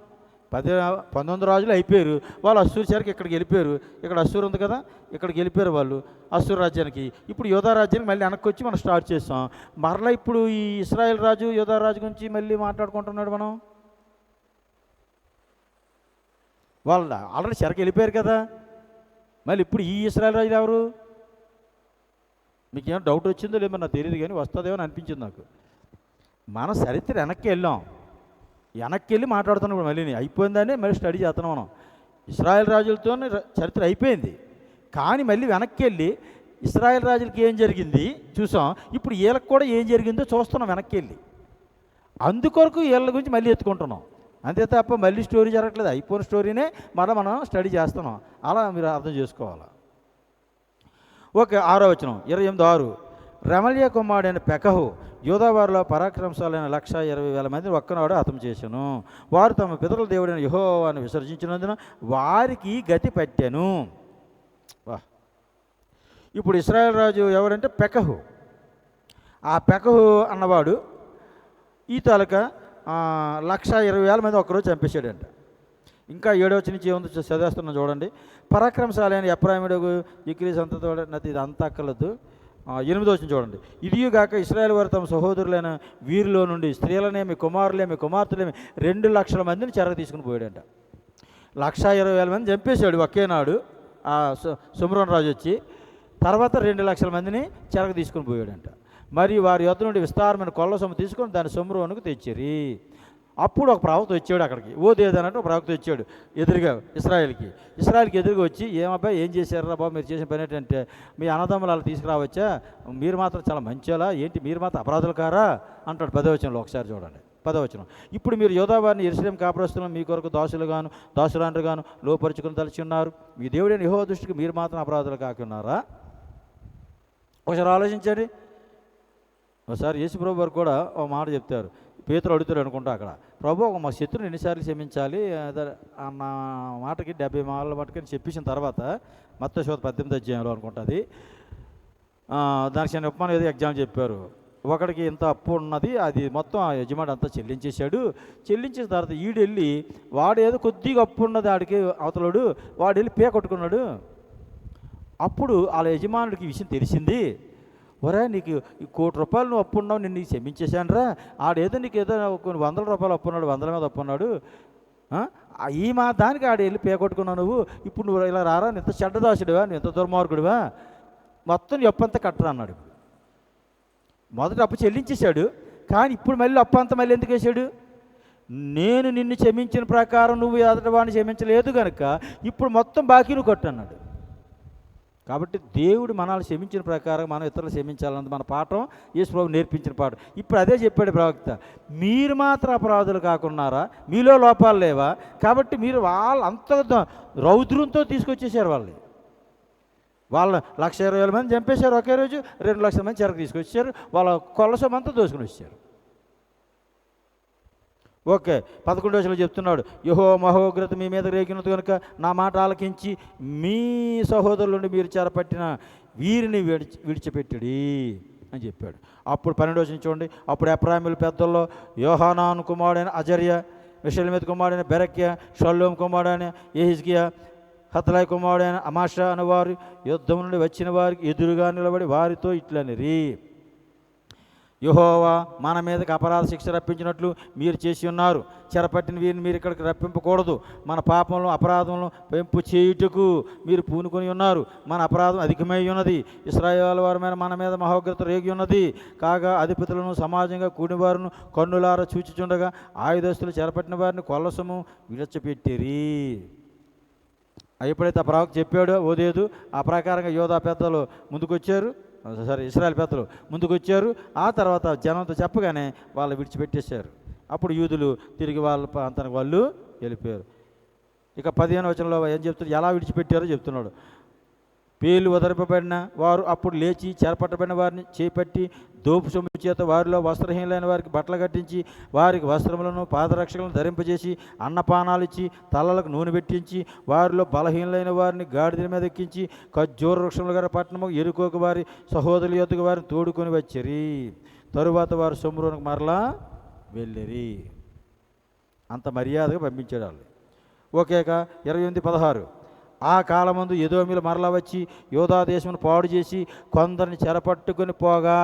19 రాజులు అయిపోయారు. వాళ్ళు అశ్షూరు చెరకు ఇక్కడికి వెళ్ళిపోయారు. ఇక్కడ అశ్షూరు ఉంది కదా, ఇక్కడికి వెళ్ళిపోయారు వాళ్ళు అశ్షూరు రాజ్యానికి. ఇప్పుడు యోధా రాజ్యానికి మళ్ళీ వెనక్కి వచ్చి మనం స్టార్ట్ చేస్తాం. మరలా ఇప్పుడు ఈ ఇశ్రాయేల్ రాజు యోధా రాజు గురించి మళ్ళీ మాట్లాడుకుంటున్నాడు మనం. వాళ్ళు ఆల్రెడీ చెరకు వెళ్ళిపోయారు కదా, మళ్ళీ ఇప్పుడు ఈ ఇశ్రాయేల్ రాజులు ఎవరు? మీకేమో డౌట్ వచ్చిందో లేదో నాకు తెలియదు, కానీ వస్తుందేమో అని అనిపించింది నాకు. మన చరిత్ర వెనక్కి వెళ్ళి మాట్లాడుతున్నాం. మళ్ళీ అయిపోయిందని మళ్ళీ స్టడీ చేస్తున్నాం మనం. ఇశ్రాయేల్ రాజులతో చరిత్ర అయిపోయింది, కానీ మళ్ళీ వెనక్కి వెళ్ళి ఇశ్రాయేల్ రాజులకి ఏం జరిగింది చూసాం, ఇప్పుడు వీళ్ళకి కూడా ఏం జరిగిందో చూస్తున్నాం వెనక్కి వెళ్ళి. అందుకొరకు వీళ్ళ గురించి మళ్ళీ ఎత్తుకుంటున్నాం, అంతే తప్ప మళ్ళీ స్టోరీ జరగట్లేదు. అయిపోయిన స్టోరీనే మనం స్టడీ చేస్తున్నాం. అలా మీరు అర్థం చేసుకోవాలి. ఓకే, 6వ వచనం 28:6. రెమల్యా కుమారుడైన పెకహు యూదావారిలో పరాక్రమశాలైన 120,000 మందిని ఒక్కనాడు హతం చేశాను. వారు తమ పితరుల దేవుడైన యెహోవాను విసర్జించినందున వారికి గతి పట్టాను. ఇప్పుడు ఇశ్రాయేల్ రాజు ఎవరంటే పెకహు. ఆ పెకహు అన్నవాడు ఈ తాలూకా 120,000 మంది ఒక్కరోజు చంపేశాడంట. ఇంకా 7వ వచనం నుంచి ఏముందో చదివేస్తున్నాం చూడండి. పరాక్రమశాలైన ఎఫ్రాయిముడు ఇక్రీ సంతతి ఇది అంతా అక్కర్లేదు. 8వ వచనం చూడండి. ఇదిగాక ఇశ్రాయేల్ వారు తమ సహోదరులైన వీరిలో నుండి స్త్రీలనేమి కుమార్తెలేమి 2 లక్షల మందిని చెరకు తీసుకుని పోయాడంట. 120,000 మంది చంపేశాడు ఒకేనాడు ఆ సుమ్రోన్ రాజు వచ్చి. తర్వాత 2 లక్షల మందిని చెరకు తీసుకుని పోయాడంట. మరియు వారి యొద్ద నుండి విస్తారమైన కొల్ల సొమ్ము తీసుకొని దాన్ని సుమ్రోనుకు తెచ్చిరి. అప్పుడు ఒక ప్రవక్త వచ్చాడు అక్కడికి, ఓదేదనంటే ఒక ప్రవక్త వచ్చాడు ఎదురుగా ఇశ్రాయేల్కి ఎదురుగా వచ్చి, ఏమబ్బాయి ఏం చేశారా బాబు, మీరు చేసిన పని ఏంటంటే మీ అన్నదమ్ములు అలా తీసుకురావచ్చా, మీరు మాత్రం చాలా మంచిలా ఏంటి, మీరు మాత్రం అపరాధులు కారా అంటాడు 10వ వచనంలో. ఒకసారి చూడండి 10వ వచనం. ఇప్పుడు మీరు యోధావారిని యెరూషలేము కాపురస్తులను మీ కొరకు దాసురాండ్రుగాను లోపరుచుకుని తలచి ఉన్నారు. మీ దేవుడైన యెహోవా దృష్టికి మీరు మాత్రం అపరాధులు కాకున్నారా? ఒకసారి ఆలోచించండి. ఒకసారి యేసు ప్రభు వారు కూడా ఒక మాట చెప్తారు. పేతురు అడుగుతారు అనుకుంటా అక్కడ, ప్రభు మా శత్రుని ఎన్నిసార్లు క్షమించాలి అన్న మాటకి 70 మార్ల మటుకని చెప్పేసిన తర్వాత మత్తయి సువార్త 18వ అధ్యాయంలో అనుకుంటుంది. దానికి చిన్న ఉపమానం ఏదో ఎగ్జామ్ చెప్పారు. ఒకడికి ఇంత అప్పు ఉన్నది, అది మొత్తం ఆ యజమాని అంతా చెల్లించేశాడు. చెల్లించిన తర్వాత ఈడెళ్ళి వాడు ఏదో కొద్దిగా అప్పు ఉన్నది ఆడికి అవతలడు, వాడు వెళ్ళి పే కొట్టుకున్నాడు. అప్పుడు వాళ్ళ యజమానుడికి ఈ విషయం తెలిసింది. ఒరే నీకు ₹1,00,00,000 నువ్వు అప్పు ఉన్నావు, నేను నీకు క్షమించేశాను రా, ఆడేదో నీకు ఏదో కొన్ని ₹100 అప్పు ఉన్నాడు, 100 మీద అప్పు ఉన్నాడు, ఈ మా దానికి ఆడ వెళ్ళి పే కొట్టుకున్నావు నువ్వు, ఇప్పుడు నువ్వు ఇలా రారా, నువ్వు ఇంత చెడ్డదాసుడివా, నువ్వు ఇంత దుర్మార్గుడివా, మొత్తం నీ అప్పు అంతా కట్టరా అన్నాడు. మొదట అప్పు చెల్లించేశాడు, కానీ ఇప్పుడు మళ్ళీ అప్పు అంతా మళ్ళీ ఎందుకు వేసాడు? నేను నిన్ను క్షమించిన ప్రకారం నువ్వు ఎదుటి వాడిని క్షమించలేదు కనుక ఇప్పుడు మొత్తం బాకీ నువ్వు కట్టు అన్నాడు. కాబట్టి దేవుడు మనల్ని క్షమించిన ప్రకారం మనం ఇతరులు క్షమించాలన్నది మన పాఠం, యేసు ప్రభువు నేర్పించిన పాఠం. ఇప్పుడు అదే చెప్పాడు ప్రవక్త, మీరు మాత్రం అపరాధులు కాకున్నారా, మీలో లోపాలు లేవా? కాబట్టి మీరు అంత రౌద్రంతో తీసుకొచ్చేసారు వాళ్ళ 1,20,000 మంది చంపేశారు ఒకే రోజు, 2 లక్షల మంది చెరకు తీసుకొచ్చారు, వాళ్ళ కొలసమంతా దోసుకుని వచ్చారు. ఓకే, 11వ వచనంలో చెప్తున్నాడు, యెహోవా మహోగ్రత మీ మీద రేగినది కనుక నా మాట ఆలకించి మీ సహోదరుల నుండి మీరు చెరపట్టిన వీరిని విడిచిపెట్టుడి అని చెప్పాడు. అప్పుడు 12వ వచనం చూడండి, అప్పుడు ఎఫ్రాయిముల పెద్దల్లో యోహానాను కుమారుడైన అజర్య, మెషెలెమీతు కుమారుడైన బెరక్య, షల్లూము కుమారుడైన యెహిజ్కియా, హతలాయి కుమారుడైన అమాషా అనేవారు యుద్ధం నుండి వచ్చిన వారికి ఎదురుగా నిలబడి వారితో ఇట్లనిరి, యెహోవా మన మీదకి అపరాధ శిక్ష రప్పించినట్లు మీరు చేసి ఉన్నారు. చెరపట్టిన వీరిని మీరు ఇక్కడికి రప్పింపకూడదు. మన పాపంలో అపరాధంలో పెంపు చేయుటకు మీరు పూనుకొని ఉన్నారు. మన అపరాధం అధికమై ఉన్నది. ఇశ్రాయేలు వారమైన మన మీద మహోగ్రత రేగి ఉన్నది. కాగా అధిపతులను సమాజంగా కూడివారును కన్నులార చూచుచుండగా ఆయుధస్తులు చెరపట్టిన వారిని కొల్లసము విడిచిపెట్టిరి. ఎప్పుడైతే ఆ ప్రవక్త చెప్పాడో ఓదేదు, ఆ ప్రకారంగా యోధా పెద్దలు ముందుకొచ్చారు, ఇశ్రాయేలు పెద్దలు ముందుకొచ్చారు. ఆ తర్వాత జనంతో చెప్పగానే వాళ్ళు విడిచిపెట్టేశారు. అప్పుడు యూదులు తిరిగి వాళ్ళ ప్రాంతానికి వాళ్ళు వెళ్ళిపోయారు. ఇక 15వ వచనంలో ఏం చెప్తున్నారు, ఎలా విడిచిపెట్టారో చెప్తున్నాడు. పేర్లు వదలిపబడిన వారు అప్పుడు లేచి చెరపట్టబడిన వారిని చేపట్టి దోపు సొమ్ము చేత వారిలో వస్త్రహీనులైన వారికి బట్టలు కట్టించి వారికి వస్త్రములను పాదరక్షలను ధరింపజేసి అన్నపానాలు ఇచ్చి తలలకు నూనె పెట్టించి వారిలో బలహీనులైన వారిని గాడిదల మీద ఎక్కించి ఖర్జూర వృక్షముల గారి పట్టణము ఎరుకోక వారి సహోదరుల యొద్దకు వారిని తోడుకొని వచ్చిరి. తరువాత వారు సొమ్ములోనికి మరలా వెళ్ళిరి. అంత మర్యాదగా పంపించాడు వాళ్ళు. ఓకేక 28:16 ఆ కాలమందు ఎదోమీయులు మరలా వచ్చి యోధా దేశమును పాడు చేసి కొందరిని చెరపట్టుకొని పోగా,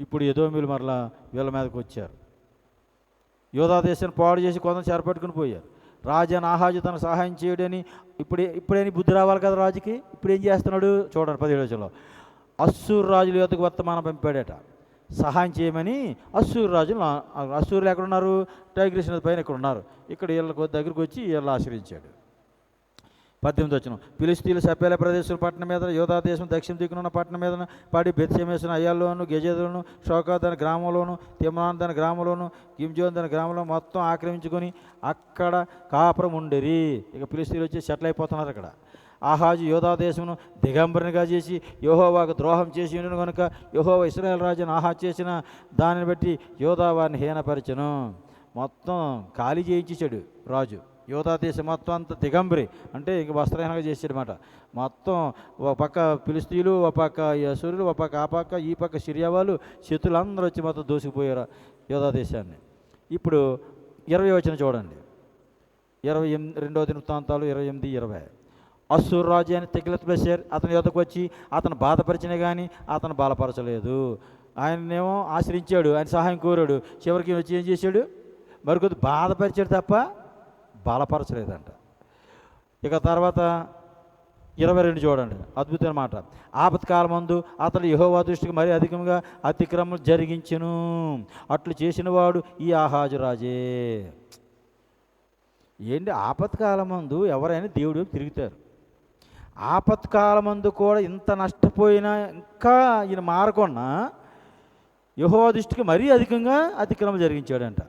ఇప్పుడు ఎదోమీయులు మరలా వీళ్ళ మీదకి వచ్చారు. యోధా దేశాన్ని పాడు చేసి కొందరిని చెరపట్టుకుని పోయారు. రాజు ఆహాజు తనకు సహాయం చేయడని ఇప్పుడేని బుద్ధి రావాలి కదా రాజుకి. ఇప్పుడు ఏం చేస్తున్నాడు చూడండి 17వ వచనంలో, అస్సూరు రాజుల యొద్దకు వర్తమానం పంపాడట సహాయం చేయమని. అస్సూరు రాజులు, అస్సూరులు ఎక్కడున్నారు, టైగ్రీస్ నది పైన ఇక్కడ ఉన్నారు. ఇక్కడ వీళ్ళ దగ్గరికి వచ్చి వీళ్ళు ఆశ్రయించాడు. 18వ వచనం, ఫిలిష్తీయులు సపేల ప్రదేశం పట్టణం మీద యోధా దేశం దక్షిణ దిక్కునున్న పట్టణం మీద పడి బెత్షెమెషును అయ్యాల్లోను గెజెరులోను షోకా దాని గ్రామంలోను తిమ్నాను దాని గ్రామంలోను గిమ్జోన్ దాని గ్రామంలో మొత్తం ఆక్రమించుకొని అక్కడ కాపురం ఉండేరి. ఇక ఫిలిష్తీయులు వచ్చి సెటిల్ అయిపోతున్నారు అక్కడ. ఆహాజు యోధా దేశమును దిగంబరినిగా చేసి యెహోవాకు ద్రోహం చేసి ఉండును కనుక యెహోవా ఇశ్రాయేలు రాజును ఆహాజు చేసిన దానిని బట్టి యోధా వారిని హీనపరచెను. మొత్తం ఖాళీ చేయించాడు రాజు. యోధా దేశం మొత్తం అంతా దిగంబరి అంటే ఇంక వస్త్రహీనంగా చేసాడనమాట. మొత్తం ఒక పక్క ఫిలిష్తీయులు, ఒక పక్క అసూరులు, ఒక పక్క ఆ పక్క ఈ పక్క సిరియా వాళ్ళు శత్రులు అందరూ వచ్చి మొత్తం దూసుకుపోయారు యోధా దేశాన్ని. ఇప్పుడు 20వ వచనం చూడండి, 22వ దినవృత్తాంతాలు 28-20. అస్సూరు రాజు అని తిగ్లత్-పిలేసెర్ అతని యొద్దకు వచ్చి అతను బాధపరిచినా కానీ అతను బలపరచలేదు. ఆయనేమో ఆశ్రయించాడు, ఆయన సహాయం కోరాడు. చివరికి వచ్చి ఏం చేశాడు, మరికొద్ది బాధపరిచాడు తప్ప బలపరచలేదంట. ఇక తర్వాత 22 చూడండి, అద్భుతమైన మాట. ఆపత్కాలమందు అతడు యెహోవా దృష్టికి మరీ అధికంగా అతిక్రమం జరిగించెను. అట్లు చేసిన వాడు ఈ ఆహాజు రాజే. ఏంటి, ఆపత్కాలమందు ఎవరైనా దేవుడు తిరుగుతారు. ఆపత్కాలమందు కూడా ఇంత నష్టపోయినా ఇంకా ఈయన మారకుండా యెహోవా దృష్టికి మరీ అధికంగా అతిక్రమం జరిగించాడంట.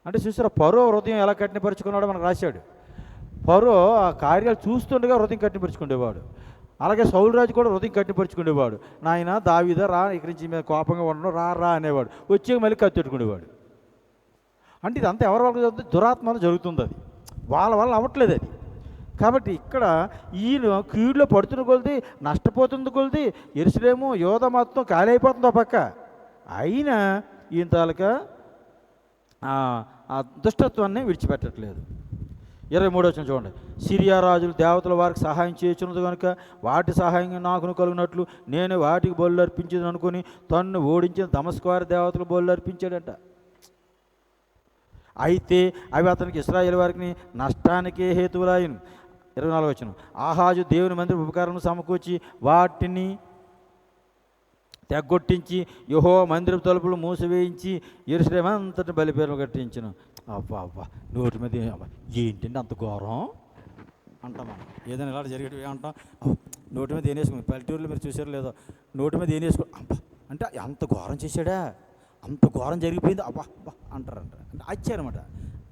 అంటే చూసారా, ఫరో హృదయం ఎలా కఠినపరుచుకున్నాడో మనకు రాశాడు. ఫరో ఆ కార్యాలు చూస్తుండగా హృదయం కఠినపరుచుకునేవాడు. అలాగే సౌలు రాజు కూడా హృదయం కఠినపరుచుకునేవాడు. నాయన దావీదా రా, ఇక్కడి నుంచి మీద కోపంగా ఉండడం, రా అనేవాడు. వచ్చే మళ్ళీ కత్తెట్టుకునేవాడు. అంటే ఇదంతా ఎవరి వల్ల జరుగుతుంది, దురాత్మలో జరుగుతుంది. అది వాళ్ళ వల్ల అవ్వట్లేదు అది. కాబట్టి ఇక్కడ ఈయన కీడులో పడుతున్న కొలిది, నష్టపోతున్న కొలిది, యెరూషలేము యోధ మొత్తం ఖాళీ అయిపోతుంది ఆ పక్క. అయినా ఈయన తాలూకా ఆ దుష్టత్వాన్ని విడిచిపెట్టట్లేదు. 23వ వచనం చూడండి, సిరియా రాజులు దేవతల వారికి సహాయం చేయుచున్నది కనుక వాటి సహాయం నాకును కలిగినట్లు నేను వాటికి బలులు అర్పించేది అనుకుని తన్ను ఓడించిన దమస్కు వారి దేవతలు బలులు అర్పించాడట. అయితే అవి అతనికి ఇశ్రాయేలు వారికి నష్టానికే హేతువులాయను. 24వ వచనం, ఆహాజు దేవుని మందిర ఉపకారం సమకూర్చి వాటిని తెగ్గొట్టించి యెహోవా మందిరం తలుపులు మూసివేయించి యెరూషలేము అంతటి బలిపీఠం కట్టించను. అబ్బా నోటి మీద ఏంటండి అంత ఘోరం. అంటాం మనం. ఏదైనా ఇలా జరిగేటివి అంటాం, నోటి మీద ఏనేసుకుని. పల్లెటూరులో మీరు చూసారు లేదో, నోటి మీద ఏనేసుకుని అబ్బా అంటే అంత ఘోరం చేశాడా, అంత ఘోరం జరిగిపోయింది అబ్బా అబ్బా అంటారంట. అంటే ఆశ్చర్యమాట.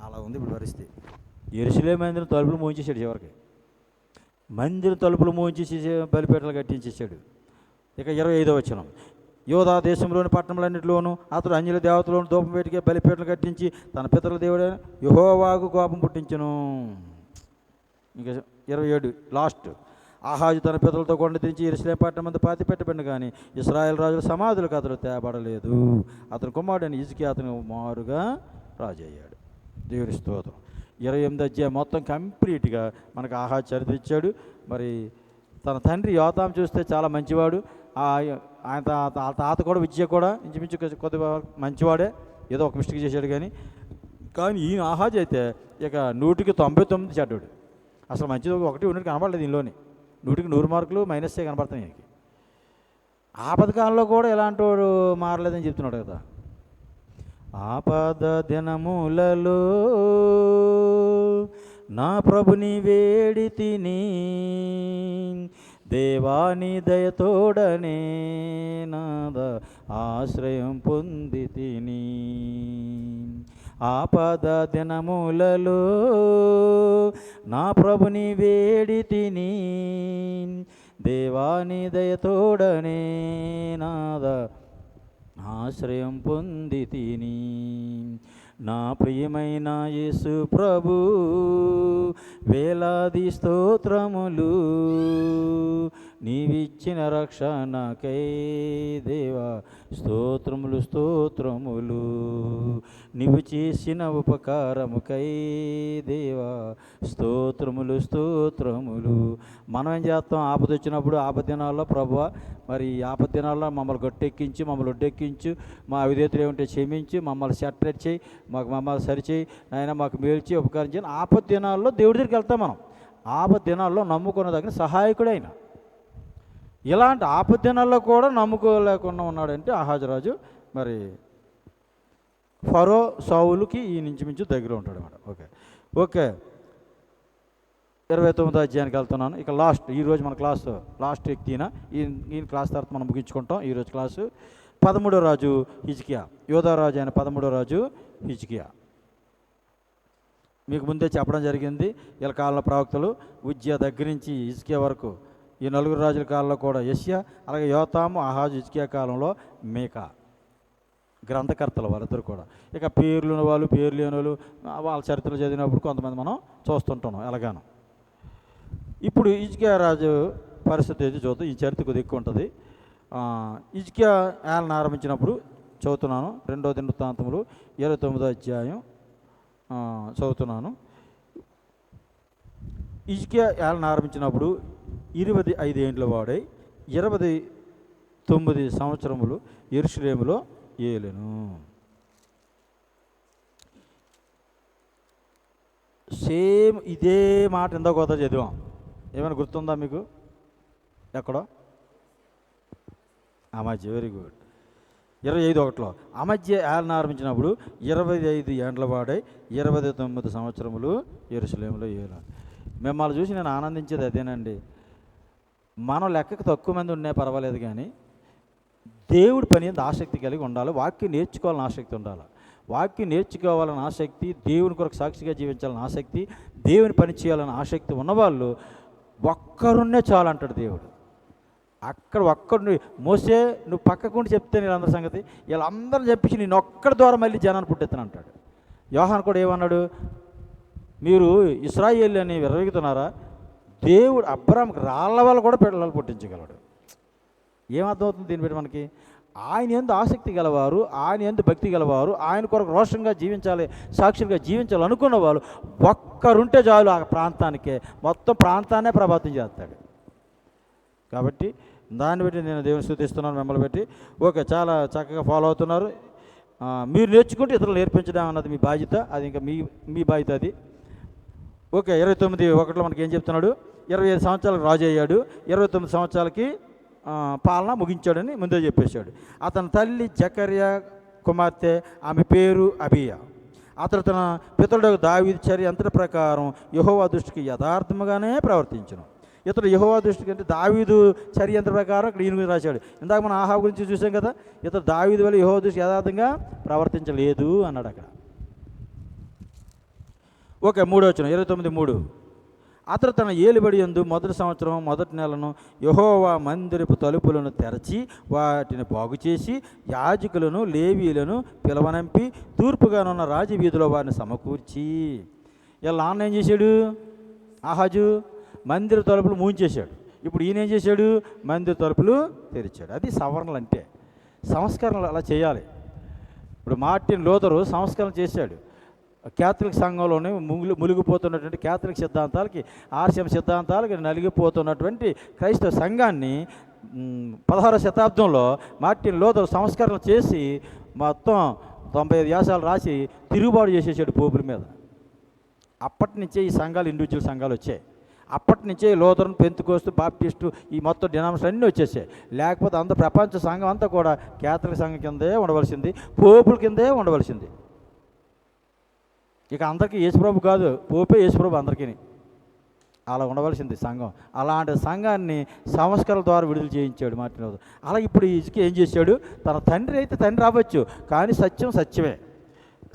అలా ఉంది ఇప్పుడు పరిస్థితి. యెరూషలేము మందిరం తలుపులు మూయించేసాడు. చివరికి మందిరం తలుపులు మూయించేసి బలిపీటలు కట్టించేసాడు. ఇక 25వ వచనం, యోధా దేశంలోని పట్టణములన్నింటిలోనూ అతడు అన్యుల దేవతలోను ధూపం పెట్టుకే బలిపీటలు కట్టించి తన పితరుల దేవుడైన యెహోవాకు కోపం పుట్టించును. ఇంకా 27 లాస్ట్, ఆహాజు తన పితరులతో కొండ తెచ్చి యెరూషలేము పట్టణం మందు పాతి పెట్టబడిన కానీ ఇశ్రాయేల్ రాజుల సమాధులకు అతడు తేబడలేదు. అతని కుమారుడైన హిజ్కియా అతను మారుగా రాజు అయ్యాడు. దేవుని స్తోత్రం. 28వ అధ్యాయం మొత్తం కంప్లీట్గా మనకు ఆహాజు చరిత్ర ఇచ్చాడు. మరి తన తండ్రి యోతాము చూస్తే చాలా మంచివాడు. ఆయన తాత కూడా విద్య కూడా ఇంచుమించు కొద్దిగా మంచివాడే, ఏదో ఒక మిస్టేక్ చేశాడు. కానీ ఈయన ఆహాజు అయితే ఇక 100కి 99 చెడ్డాడు. అసలు మంచిది ఒకటి ఉన్నట్టు కనపడలేదు. దీనిలోని 100కి 100 మార్కులు మైనస్సే కనపడుతున్నాయి ఆయనకి. ఆపదకాలంలో కూడా ఎలాంటి వాడు మారలేదని చెప్తున్నాడు కదా. ఆపద దినములలో నా ప్రభుని వేడి తిని, దేవాని దయతోడనే నాద ఆశ్రయం పొంది తిని. ఆపద దినములలో నా ప్రభుని వేడి తిని, దేవాని దయతోడనే నాద ఆశ్రయం పొంది తిని. నా ప్రియమైన యేసు ప్రభు వేలాది స్తోత్రములు, నీవిచ్చిన రక్షణకై దేవా స్తోత్రములు స్తోత్రములు, నీవు చేసిన ఉపకారముకై దేవా స్తోత్రములు స్తోత్రములు. మనం ఏం చేస్తాం? ఆపద వచ్చినప్పుడు ఆపదినాల్లో ప్రభువా మరి ఆపదినాల్లో మమ్మల్ని గట్టెక్కించి, మమ్మల్ని ఒడ్డెక్కించు, మా అవిధేతులు ఏమిటో క్షమించి, మమ్మల్ని సెటరేట్ చేయి, మమ్మల్ని సరిచేయి, ఆయన మాకు మేలు చేయి, ఉపకారం చేయి. ఆపదినాల్లో దేవుడి దగ్గరికి వెళ్తాం మనం. ఆపదినాల్లో నమ్ముకున్న దగ్గర సహాయకుడైన. ఇలాంటి ఆపదినాల్లో కూడా నమ్ముకోలేకుండా ఉన్నాడంటే ఆహాజరాజు. మరి ఫరో సౌలుకి ఈ ఇంచుమించు దగ్గర ఉంటాడు అన్నమాట. ఓకే 29వ అధ్యాయానికి వెళ్తున్నాను. ఇక లాస్ట్ ఈరోజు మన క్లాసు లాస్ట్ వ్యక్తిన ఈ క్లాస్ తర్వాత మనం ముగించుకుంటాం ఈరోజు క్లాసు. 13వ రాజు హిజ్కియా, యోధారాజు అయిన 13వ రాజు హిజ్కియా. మీకు ముందే చెప్పడం జరిగింది. వీళ్ళ కాలంలో ప్రవక్తలు ఉజ్జియా దగ్గర నుంచి హిజ్కియా వరకు, ఈ 4 రాజుల కాలంలో కూడా యెషయా, అలాగే యోతాము, ఆహాజు, హిజ్కియా కాలంలో మీకా గ్రంథకర్తలు వాళ్ళిద్దరు కూడా. ఇక పేర్లు ఉన్న వాళ్ళు, పేర్లు లేని వాళ్ళు, వాళ్ళ చరిత్రలు చదివినప్పుడు కొంతమంది మనం చూస్తుంటున్నాం ఎలాగానో. ఇప్పుడు హిజ్కియా రాజు పరిస్థితి అయితే చూద్దాం. ఈ చరిత్ర కొద్దిగా ఎక్కువ ఉంటుంది. హిజ్కియా ఏలన ఆరంభించినప్పుడు చదువుతున్నాను. 2వ దినవృత్తాంతములు 29వ అధ్యాయం చదువుతున్నాను. హిజ్కియా ఏలన ఆరంభించినప్పుడు 25 ఏండ్ల వాడై 29 సంవత్సరములు యెరూషలేములో ఏలెను. సేమ్ ఇదే మాట ఇందాక కొత్త చదివాం. ఏమైనా గుర్తుందా మీకు? ఎక్కడో అమధ్య, వెరీ గుడ్, 25:1 అమధ్య ఏలన ఆరంభించినప్పుడు 25 ఏండ్ల వాడై 29 సంవత్సరములు యెరూషలేములో ఏల. మిమ్మల్ని చూసి నేను ఆనందించేది అదేనండి. మనం లెక్కకు తక్కువ మంది ఉన్నా పర్వాలేదు, కానీ దేవుడి పని మీద ఆసక్తి కలిగి ఉండాలి. వాక్యం నేర్చుకోవాలని ఆసక్తి ఉండాలి. వాక్యం నేర్చుకోవాలని ఆసక్తి, దేవుని కొరకు సాక్షిగా జీవించాలని ఆసక్తి, దేవుని పని చేయాలని ఆసక్తి ఉన్నవాళ్ళు ఒక్కరున్నే చాలు అంటాడు దేవుడు. అక్కడ ఒక్కడు మోసే నువ్వు పక్కకుండి చెప్తే వీళ్ళందరి సంగతి, వీళ్ళందరూ చెప్పించి నేను ఒక్కడి ద్వారా మళ్ళీ జనాన్ని పుట్టెత్తాను అంటాడు. యోహాను కూడా ఏమన్నాడు? మీరు ఇశ్రాయేలు అని విర్రవీగుతున్నారా? దేవుడు అబ్రాహాముకి రాళ్ళ వల్ల కూడా పిల్లలు పుట్టించగలడు. ఏమర్థమవుతుంది దీన్ని బట్టి మనకి? ఆయన యందు ఆసక్తి గలవారు, ఆయన యందు భక్తి గలవారు, ఆయన కొరకు రోషంగా జీవించాలి, సాక్షులుగా జీవించాలి అనుకున్న వాళ్ళు ఒక్కరుంటే చాలు ఆ ప్రాంతానికే, మొత్తం ప్రాంతాన్నే ప్రభావితం చేస్తాడు. కాబట్టి దాన్ని బట్టి నేను దేవుని స్తుతిస్తున్నాను మిమ్మల్ని బట్టి. ఓకే, చాలా చక్కగా ఫాలో అవుతున్నారు. మీరు నేర్చుకుంటే ఇతరులు నేర్పించడం అన్నది మీ బాధ్యత. అది ఇంకా మీ బాధ్యత అది. ఓకే, 29:1 మనకి ఏం చెప్తున్నాడు? 25 సంవత్సరాలకు రాజు అయ్యాడు, 29 సంవత్సరాలకి పాలన ముగించాడని ముందే చెప్పేశాడు. అతని తల్లి జకర్యా కుమార్తె, ఆమె పేరు అబియా. అతడు తన పితరుడు దావీదు చర్య అంతటి ప్రకారం యెహోవా దృష్టికి యథార్థముగానే ప్రవర్తించును. ఇతడు యెహోవా దృష్టికి అంటే దావీదు చర్య అంతటి ప్రకారం ఇక్కడ ఈయన గురించి రాశాడు. ఇందాక మనం ఆహాబు గురించి చూసాం కదా, ఇతడు దావీదు వల్ల యెహోవా దృష్టికి యథార్థంగా ప్రవర్తించలేదు అన్నాడు అక్కడ. ఓకే, 3వ వచనం 29:3. అతడు తన ఏలుబడి యందు మొదటి సంవత్సరం మొదటి నెలను యెహోవా మందిరపు తలుపులను తెరచి వాటిని బాగు చేసి యాజకులను లేవీలను పిలవనంపి తూర్పుగానున్న రాజవీధిలో వారిని సమకూర్చి. ఇలా నాన్న ఏం చేశాడు? ఆహాజు మందిర తలుపులు మూయించేశాడు. ఇప్పుడు ఈయన ఏం చేశాడు? మందిర తలుపులు తెరిచాడు. అది సవరణలు అంటే, సంస్కరణలు అలా చేయాలి. ఇప్పుడు మార్టిన్ లూథరు సంస్కరణ చేశాడు. క్యాథలిక్ సంఘంలోనే మునిగిపోతున్నటువంటి క్యాథలిక్ సిద్ధాంతాలకి, ఆర్సిఎం సిద్ధాంతాలకి నలిగిపోతున్నటువంటి క్రైస్తవ సంఘాన్ని 16వ శతాబ్దంలో మార్టిన్ లూథర్ సంస్కరణ చేసి మొత్తం 95 వ్యాసాలు రాసి తిరుగుబాటు చేసేసాడు పోపుల మీద. అప్పటి నుంచే ఈ సంఘాలు ఇండివిజువల్ సంఘాలు వచ్చాయి. అప్పటి నుంచే లూథరన్, పెంతెకోస్తు, బాప్టిస్టు ఈ మొత్తం డినామినేషన్ అన్నీ వచ్చేసాయి. లేకపోతే అంత ప్రపంచ సంఘం అంతా కూడా క్యాథలిక్ సంఘం కిందే ఉండవలసింది, పోపుల కిందే ఉండవలసింది. ఇక అందరికీ యేసుప్రభు కాదు, పోపే యేసుప్రభు అందరికీ అలా ఉండవలసింది సంఘం. అలాంటి సంఘాన్ని సంస్కరణ ద్వారా విడుదల చేయించాడు మార్టిన్ లూథర్. అలా ఇప్పుడు హిజ్కియా ఏం చేశాడు? తన తండ్రి అయితే తండ్రి అవ్వచ్చు, కానీ సత్యం సత్యమే.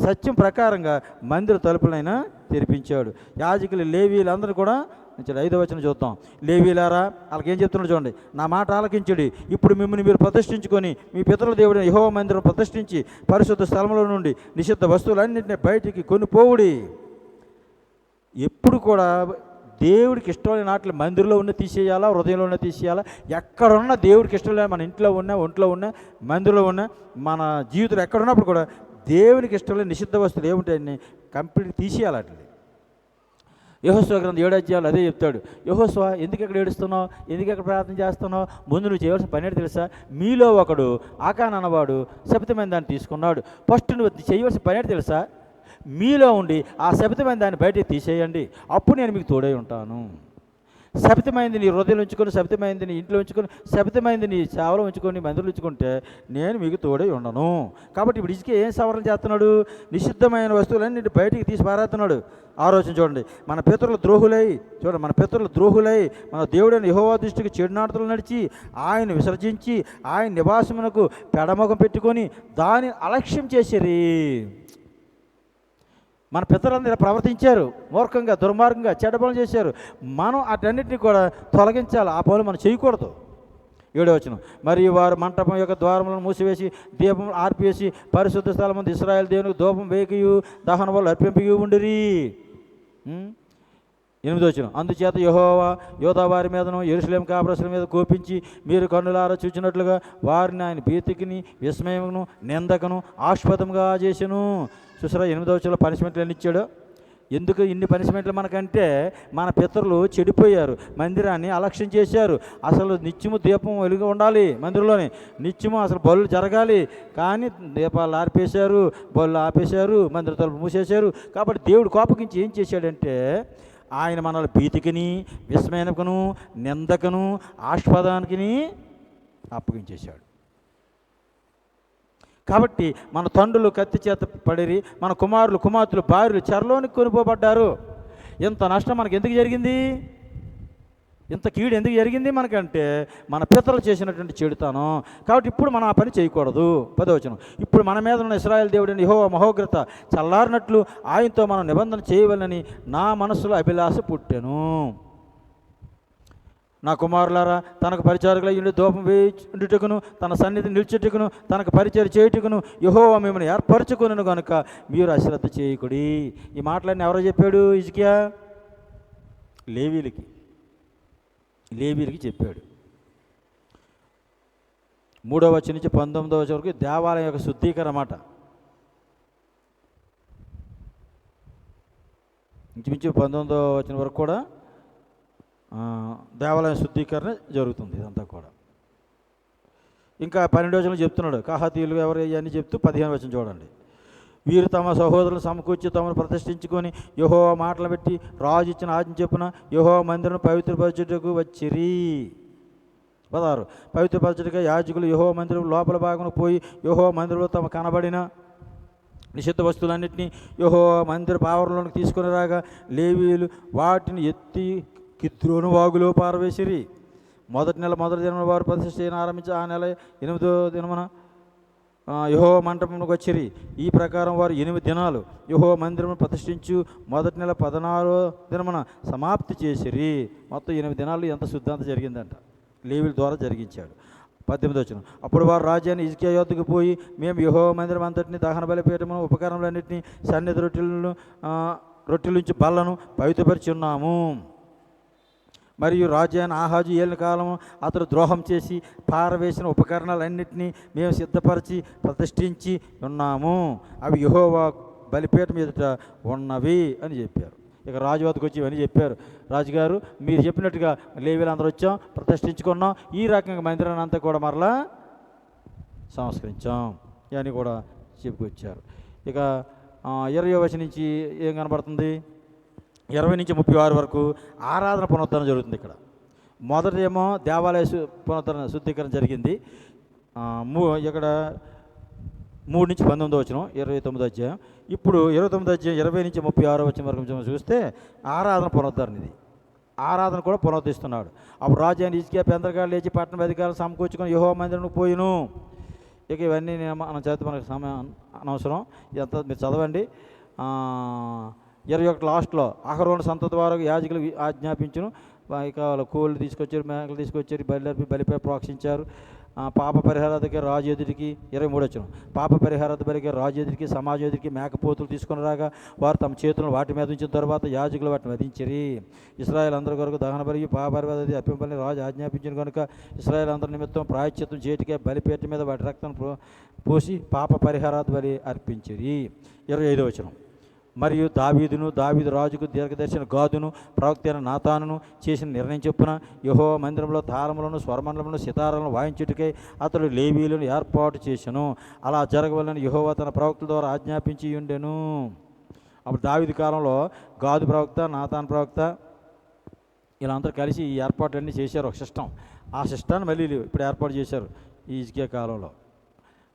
సత్యం ప్రకారంగా మందిర తలుపులైనా తెరిపించాడు. యాజకులు లేవీలందరూ కూడా 5వ వచనం చూద్దాం. లేవీలారా, వాళ్ళకి ఏం చెప్తున్నాడు చూడండి. నా మాట ఆలకించుడి. ఇప్పుడు మిమ్మల్ని మీరు ప్రతిష్ఠించుకొని మీ పితరుల దేవుడిని యెహోవా మందిరం ప్రతిష్ఠించి పరిశుద్ధ స్థలంలో నుండి నిషిద్ధ వస్తువులన్నింటినీ బయటికి కొనిపోవుడి. ఎప్పుడు కూడా దేవుడికి ఇష్టమైన నాట్లు మందిరంలో ఉన్న తీసేయాలా, హృదయంలో ఉన్న తీసేయాలా. ఎక్కడున్నా దేవుడికి ఇష్టం లేదు, మన ఇంట్లో ఉన్నా, ఒంట్లో ఉన్నా, మందిరంలో ఉన్నా, మన జీవితంలో ఎక్కడున్నప్పుడు కూడా దేవునికి ఇష్టం లేని నిషిద్ధ వస్తువులు ఏముంటాయని కంప్లీట్ తీసేయాలి. అట్లా యెహోషువ గ్రంథం 7వ అధ్యాయంలో అదే చెప్తాడు. యెహోషువ, ఎందుకు ఎక్కడ ఏడుస్తున్నావు, ఎందుకు ఎక్కడ ప్రార్థన చేస్తున్నావు? ముందు నువ్వు చేయవలసిన పని ఏంటి తెలుసా? మీలో ఒకడు ఆకాన్ అన్నవాడు శపితమైన దాన్ని తీసుకున్నాడు. ఫస్ట్ నువ్వు చేయవలసిన పని ఏంటి తెలుసా? మీలో ఉండి ఆ శపితమైన దాన్ని బయటికి తీసేయండి, అప్పుడు నేను మీకు తోడై ఉంటాను. శపితమైంది నీ హృదయం ఉంచుకొని, శపితమైంది నీ ఇంట్లో ఉంచుకొని, శపితమైంది నీ సేవలో ఉంచుకొని, మందిరంలో ఉంచుకుంటే నేను మీకు తోడై ఉండను. కాబట్టి ఇప్పుడు హిజ్కియా ఏం సవరణ చేస్తున్నాడు? నిషిద్ధమైన వస్తువులన్నీ బయటికి తీసి పారేస్తున్నాడు. ఆలోచన చూడండి. మన పితరులు ద్రోహులై మన దేవుడైన యెహోవా దృష్టికి చెడునాటలు నడిచి ఆయన విసర్జించి ఆయన నివాసమునకు పెడముఖం పెట్టుకొని దాన్ని అలక్ష్యం చేసిరి. మన పితరులందరూ ప్రవర్తించారు, మూర్ఖంగా, దుర్మార్గంగా, చెడ్డపనులు చేశారు. మనం అటన్నిటిని కూడా తొలగించాలి. ఆ పనులు మనం చేయకూడదు. 7వ వచనం. మరియు వారు మంటపం యొక్క ద్వారములను మూసివేసి దీపం ఆర్పేసి పరిశుద్ధ స్థలం ముందు ఇశ్రాయేలు దేవునికి ధూపం వేకియు దహన బలులు అర్పింపయు ఉండిరి. 8వ వచనం. అందుచేత యెహోవా యోధా వారి మీదను యెరూషలేము కాపురస్తుల మీద కోపించి మీరు కన్నులారా చూచినట్లుగా వారిని ఆయన భీతికిని, విస్మయమును, నిందకను, ఆస్పదంగా చేసెను. చూసారా 8వ వచనంలో పనిష్మెంట్లు ఎన్ని ఇచ్చాడు? ఎందుకు ఇన్ని పనిష్మెంట్లు మనకంటే, మన పితరులు చెడిపోయారు, మందిరాన్ని అలక్ష్యం చేశారు. అసలు నిత్యము దీపం వెలుగు ఉండాలి మందిరంలోనే, నిత్యము అసలు బలులు జరగాలి. కానీ దీపాలు ఆర్పేశారు, బలులు ఆపేశారు, మందిర తలుపులు మూసేశారు. కాబట్టి దేవుడు కోపగించి ఏం చేశాడంటే, ఆయన మనల్ని భీతికిని, విస్మయనకును, నిందకను, ఆస్పదానికి అప్పగించేశాడు. కాబట్టి మన తండ్రులు కత్తి చేత పడిరి, మన కుమారులు, కుమార్తెలు, భార్యలు చెరలోనికి కొనిపోబడ్డారు. ఇంత నష్టం మనకు ఎందుకు జరిగింది? ఇంత కీడు ఎందుకు జరిగింది మనకంటే, మన పితరులు చేసినటువంటి చెడుతాను. కాబట్టి ఇప్పుడు మనం ఆ పని చేయకూడదు. 10వ వచనం. ఇప్పుడు మన మీద ఉన్న ఇశ్రాయేలు దేవుడిని యెహోవా మహోగ్రత చల్లారినట్లు ఆయనతో మనం నిబంధన చేయవలనని నా మనసులో అభిలాష పుట్టెను. నా కుమారులారా, తనకు పరిచారకులై ఉండి ధూపం వేయుటకును, తన సన్నిధిని నిల్చుటకును, తనకు పరిచయం చేయుటకును యెహోవా మిమ్మల్ని ఏర్పరచుకొనును గనుక మీరు అశ్రద్ధ చేయకుడి. ఈ మాటలన్నీ ఎవరో చెప్పాడు? హిజ్కియా లేవీలకి చెప్పాడు. 3వ వచనం నుంచి 19వ వచనం వరకు దేవాలయం యొక్క శుద్ధీకరణ మాట. ఇంచుమించు 19వ వచనం వరకు కూడా దేవాలయం శుద్ధీకరణ జరుగుతుంది. ఇదంతా కూడా ఇంకా 12వ వచనంలో చెప్తున్నాడు. కహాతీయులు ఎవరు అని చెప్తూ 15వ వచనం చూడండి. వీరు తమ సహోదరులను సమకూర్చి తమను ప్రతిష్ఠించుకొని యెహోవా మాటలు పెట్టి రాజు ఇచ్చిన ఆజ్ఞ చెప్పున యెహోవా మందిరం పవిత్రపరచుటకు వచ్చిరి. 16. పవిత్రపరచుటగా యాజకులు యెహోవా మందిరం లోపల భాగంలో పోయి యెహోవా మందిరంలో తమ కనబడిన నిషిద్ధ వస్తువులన్నింటినీ యెహోవా మందిర ఆవరణలోకి తీసుకుని రాగా లేవీయులు వాటిని ఎత్తి కిద్రోను వాగులో పారవేసిరి. మొదటి నెల మొదటి దినమున వారు ప్రతిష్ఠ చేయడం ఆరంభించి ఆ నెల 8వ దినమున యెహోవా మంటపమునకు వచ్చిరి. ఈ ప్రకారం వారు 8 దినాలు యెహోవా మందిరమును ప్రతిష్ఠించు మొదటి నెల 16వ దినమున సమాప్తి చేసిరి. మొత్తం 8 దినాలు ఎంత శుద్ధాంత జరిగిందంట, లేవీయుల ద్వారా జరిగించాడు. 18వ వచనం. అప్పుడు వారు రాజైన హిజ్కియా యొద్దకు పోయి, మేము యెహోవా మందిరం అంతటిని, దహన బలిపీఠమును, ఉపకరణములన్నింటినీ, సన్నిధి రొట్టెల నుంచి బల్లను పవిత్రపరిచి ఉన్నాము. మరియు రాజు అయిన ఆహాజు ఏలిన కాలము అతడు ద్రోహం చేసి పారవేసిన ఉపకరణాలన్నింటినీ మేము సిద్ధపరిచి ప్రతిష్ఠించి ఉన్నాము. అవి యెహోవా బలిపీఠం ఎదుట ఉన్నవి అని చెప్పారు. ఇక రాజు వద్దకు వచ్చి ఇవన్నీ చెప్పారు. రాజుగారు మీరు చెప్పినట్టుగా లేవీయులు అందరూ వచ్చాం, ప్రతిష్ఠించుకున్నాం, ఈ రకంగా మందిరాన్ని అంతా కూడా మరలా సంస్కరించాం ఇవన్నీ కూడా చెప్పుకొచ్చారు. ఇక 20వ వచనం నుంచి ఏం కనబడుతుంది? 20 నుంచి 36 వరకు ఆరాధన పునరుద్ధరణ జరుగుతుంది. ఇక్కడ మొదటి ఏమో దేవాలయ పునరుద్ధరణ శుద్ధీకరణ జరిగింది. ఇక్కడ 3 నుంచి 19వ వచనం 29వ అధ్యాయం. ఇప్పుడు 29వ అధ్యాయం 20 నుంచి 36వ వచనం వరకు చూస్తే ఆరాధన పునరుద్ధరణ. ఇది ఆరాధన కూడా పునరుద్ధరిస్తున్నాడు. అప్పుడు రాజు అయిన హిజ్కియా పెందరగాడు లేచి పట్టణ అధికారులు సమకూర్చుకొని యెహోవా మందిరంకు పోయిను. ఇక ఇవన్నీ మనం చదివితే మనకు సమయం అనవసరం, ఇదంతా మీరు చదవండి. 21 లాస్ట్లో అహరోను సంతతి వారు యాజకులు ఆజ్ఞాపించును. ఇక కోళ్ళు తీసుకొచ్చారు, మేకలు తీసుకొచ్చారు, బలిపై ప్రోక్షించారు. పాప పరిహారాధికి రాజు ఎదురికి 23 వచనం. పాప పరిహారాధ బలికి రాజు ఎదురికి సమాజం ఎదురికి మేకపోతులు తీసుకుని రాగా వారు తమ చేతులను వాటి మీద ఉంచిన తర్వాత యాజకులు వాటిని వధించిరి. ఇశ్రాయేలు అందరి కొరకు దహన బలి పాప పరిహారాధి అర్పింపని రాజు ఆజ్ఞాపించిన కనుక ఇశ్రాయేలు అందరి నిమిత్తం ప్రాయశ్చిత్తం చేతికే బలిపీఠ మీద వాటి రక్తం పోసి పాప పరిహారాధ బలి అర్పించిరి. 25వ వచనం. మరియు దావీదు రాజుకు దీర్ఘదర్శన గాదును ప్రవక్త అయిన నాతానును చేసిన నిర్ణయం చొప్పున యెహోవా మందిరంలో తాళములను, స్వరమండలములను, సితారాలను వాయించుటకై అతడు లేవీయులను ఏర్పాటు చేసెను. అలా జరగవలని యెహోవా తన ప్రవక్తల ద్వారా ఆజ్ఞాపించి ఉండెను. అప్పుడు దావీదు కాలంలో గాదు ప్రవక్త, నాతాను ప్రవక్త వీళ్ళందరూ కలిసి ఈ ఏర్పాట్లన్నీ చేశారు. ఒక సిస్టం. ఆ సిస్టాన్ని మళ్ళీ ఇప్పుడు ఏర్పాటు చేశారు ఈ హిజ్కియా కాలంలో.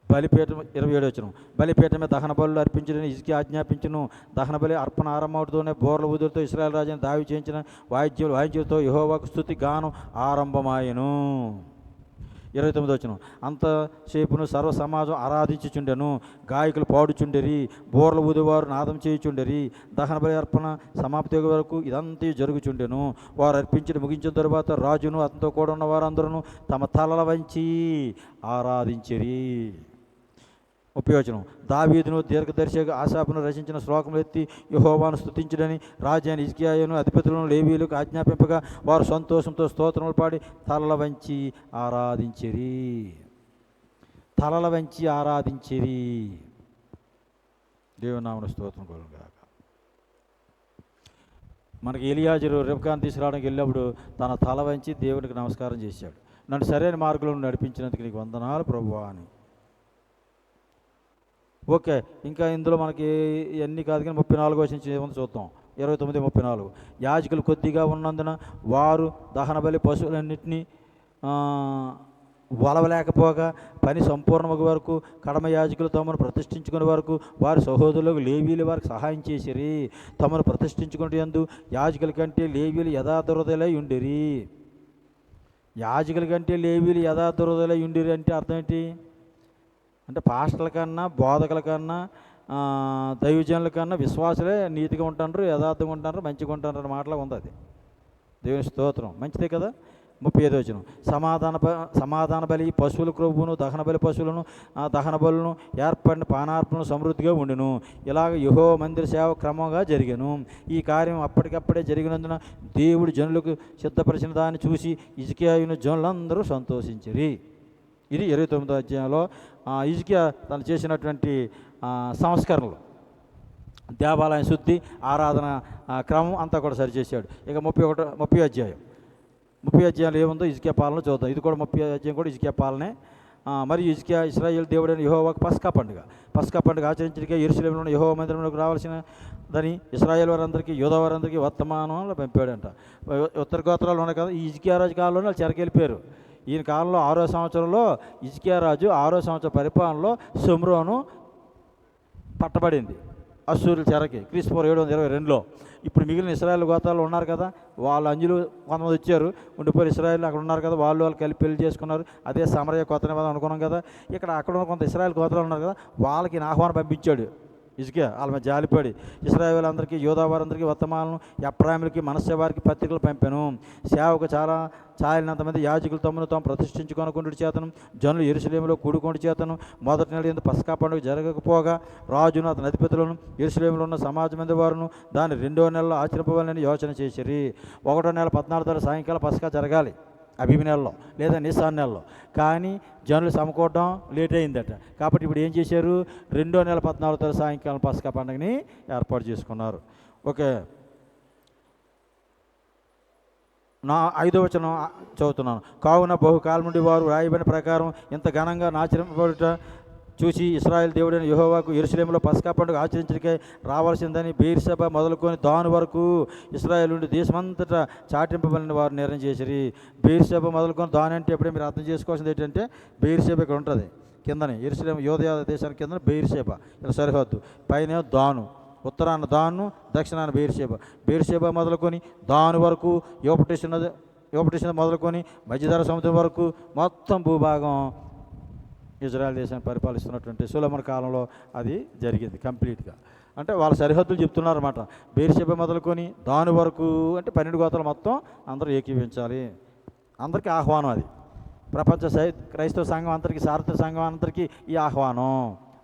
బలిపీఠం 27 వచనం. బలిపీఠం మీద దహన బలులు అర్పించడని హిజ్కియా ఆజ్ఞాపించును. దహన బలి అర్పణ ఆరంభంతోనే బోర్ల ఊదులతో ఇశ్రాయేలు రాజుని దావీదు చేయించిన వాయిద్యులతో యెహోవాకు స్తుతి గానం ఆరంభమాయెను. 29వ వచనం. అంతసేపును సర్వ సమాజం ఆరాధించుచుండెను, గాయకులు పాడుచుండెరి, బోర్ల ఊదేవారు నాదం చేయుచుండెరి. దహన బలి అర్పణ సమాప్తి వరకు ఇదంతా జరుగుచుండెను. వారు అర్పించి ముగించిన తరువాత రాజును అతనితో కూడా ఉన్న వారందరూ తమ తలల వంచి ఆరాధించిరి. 30వ వచనం. దావీదును దీర్ఘదర్శిగా ఆశాపును రచించిన శ్లోకములు ఎత్తి యెహోవాను స్తుతించుడని రాజు అయిన హిజ్కియాను అధిపతులను లేవీయులకు ఆజ్ఞాపింపగా వారు సంతోషంతో స్తోత్రములు పాడి తలల వంచి ఆరాధించిరి. తలల వంచి ఆరాధించిరి. దేవుని నామమున స్తోత్రం కలుగుగాక. మనకి ఎలియాజరు రెబెకాను తీసుకురావడానికి వెళ్ళినప్పుడు తన తల వంచి దేవునికి నమస్కారం చేశాడు. నన్ను సరైన మార్గంలో నడిపించినందుకు నీకు వందనాలు ప్రభువా అని. ఓకే, ఇంకా ఇందులో మనకి ఇవన్నీ కాదు కానీ 34వ వచనం ఏముంది చూద్దాం. 29, 34. యాజకులు కొద్దిగా ఉన్నందున వారు దహన బలి పశువులన్నింటినీ వలవలేకపోగా పని సంపూర్ణమగు వరకు కడమ యాజకులు తమను ప్రతిష్ఠించుకునే వరకు వారి సహోదరులకు లేవీలు వారికి సహాయం చేసిరి. తమను ప్రతిష్ఠించుకునే యందు యాజకుల కంటే లేవీలు యథార్థహృదయులై ఉండిరి. యాజకుల కంటే లేవీలు యథార్థహృదయులై ఉండిరి అంటే అర్థం ఏంటి? అంటే పాస్టర్ల కన్నా, బోధకుల కన్నా, దైవజనుల కన్నా విశ్వాసులే నీతిగా ఉంటారు, యథార్థంగా ఉంటారు, మంచిగా ఉంటారు అన్న మాటలా ఉంది. అది దేవుని స్తోత్రం. మంచిదే కదా. 35వ వచనం. సమాధాన బలి పశువుల క్రొవ్వును, దహన బలి పశువులను, దహన బలులను, ఏర్పడిన పానార్పణను సమృద్ధిగా ఉండును. ఇలాగ యెహోవా మందిర సేవ క్రమంగా జరిగెను. ఈ కార్యం అప్పటికప్పుడే జరిగినందున దేవుడు జనులకు సిద్ధపరిచిన దాన్ని చూసి హిజ్కియాను జనులందరూ సంతోషించిరి. ఇది 29వ అధ్యాయంలో హిజ్కియా తను చేసినటువంటి సంస్కరణలు, దేవాలయం శుద్ధి, ఆరాధన క్రమం అంతా కూడా సరిచేశాడు. ఇక 30వ అధ్యాయం. 30వ అధ్యాయంలో ఏముందో హిజ్కియా పాలన చూద్దాం. ఇది కూడా 30వ అధ్యాయం కూడా హిజ్కియా పాలనే. మరియు హిజ్కియా ఇశ్రాయేలు దేవుడైన యెహోవాకు పస్కా పండుగ ఆచరించడానికి యెరూషలేములో యెహోవా మందిరంలోకి రావాల్సిన దాన్ని ఇశ్రాయేలు వారందరికీ, యూదా వారందరికీ వర్తమానంలో పంపాడంట. ఉత్తర గోత్రాలు ఉన్నాయి కదా, ఈ హిజ్కియా రాజు కాలంలోనే వాళ్ళు చెరకెళ్ళిపోయారు. ఈయన కాలంలో 6వ సంవత్సరంలో హిజ్కియా రాజు 6వ సంవత్సరం పరిపాలనలో షోమ్రోను పట్టబడింది అశ్షూరుల చెరకి క్రీస్తు 722లో. ఇప్పుడు మిగిలిన ఇశ్రాయేల్ గోత్రాలు ఉన్నారు కదా, వాళ్ళ అంజులు కొంతమంది వచ్చారు, ఉండిపోయిన ఇశ్రాయేల్ అక్కడ ఉన్నారు కదా, వాళ్ళు కలిపి పెళ్లి చేసుకున్నారు. అదే సమరయ కొత్త నిబంధన అనుకున్నాం కదా. ఇక్కడ అక్కడ కొంత ఇశ్రాయేల్ గోత్రాలు ఉన్నారు కదా, వాళ్ళకి ఆహ్వానం పంపించాడు హిజ్కియా. వాళ్ళ మీద జాలిపడి ఇశ్రాయేల్ అందరికీ, యోధా వారందరికీ వర్తమానం, ఎఫ్రాయిములకి, మనస్సే వారికి పత్రికలు పంపాను. సేవకు చాలా చాలినంతమంది యాజకులు తమను తాము ప్రతిష్ఠించుకొనుకుంటు చేతను, జనులు యెరూషలేములో కూడుకొండు చేతను, మొదటి నెల ఎందుకు పస్కా పండుగ జరగకపోగా రాజును అతని అధిపతులను యెరూషలేములో ఉన్న సమాజం మంది వారును దాన్ని 2వ నెలలో ఆచరింపవాలని యోచన చేసిరి. 1వ నెల 14 సాయంకాలం పస్కా జరగాలి, అబీబు నెలలో లేదా నిస్సాన్ నెలలో. కానీ జనులు సమకూడడం లేట్ అయిందట. కాబట్టి ఇప్పుడు ఏం చేశారు, 2వ నెల 14 సాయంకాలం పస్కా పండుగని ఏర్పాటు చేసుకున్నారు. ఓకే, 5వ వచనం చదువుతున్నాను. కావున బహుకాలం నుండి వారు రాయబడిన ప్రకారం ఇంత ఘనంగా ఆచరింపబడుట చూసి ఇశ్రాయేల్ దేవుడైన యెహోవాకు యెరూషలేములో పస్కా పండుగ ఆచరించడానికై రావాల్సిందని బెయేర్షెబా మొదలుకొని దాను వరకు ఇశ్రాయేల్ నుండి దేశమంతటా చాటింపబడిన వారు నిర్ణయం చేసిరి. బెయేర్షెబా మొదలుకొని దాని అంటే ఎప్పుడే మీరు అర్థం చేసుకోవాల్సింది ఏంటంటే, బెయేర్షెబా ఇక్కడ ఉంటుంది కిందని, యెరూషలేము యోదయ దేశానికి కింద బెయేర్షెబా ఇలా సరిహద్దు, పైన దాను, ఉత్తరాన దాను, దక్షిణాన బెయేర్షెబా మొదలుకొని దాను వరకు, యోపటిషన్ మొదలుకొని మధ్యధరా సముద్రం వరకు మొత్తం భూభాగం ఇజ్రాయెల్ దేశాన్ని పరిపాలిస్తున్నటువంటి సొలొమోను కాలంలో అది జరిగింది కంప్లీట్గా. అంటే వాళ్ళ సరిహద్దులు చెప్తున్నారన్నమాట. బెయేర్షెబా మొదలుకొని దాని వరకు అంటే 12 గోత్రాలు మొత్తం అందరూ ఏకీవించాలి. అందరికీ ఆహ్వానం అది. ప్రపంచ క్రైస్తవ సంఘం అందరికీ, సార్వత్రిక సంఘం అందరికీ ఈ ఆహ్వానం.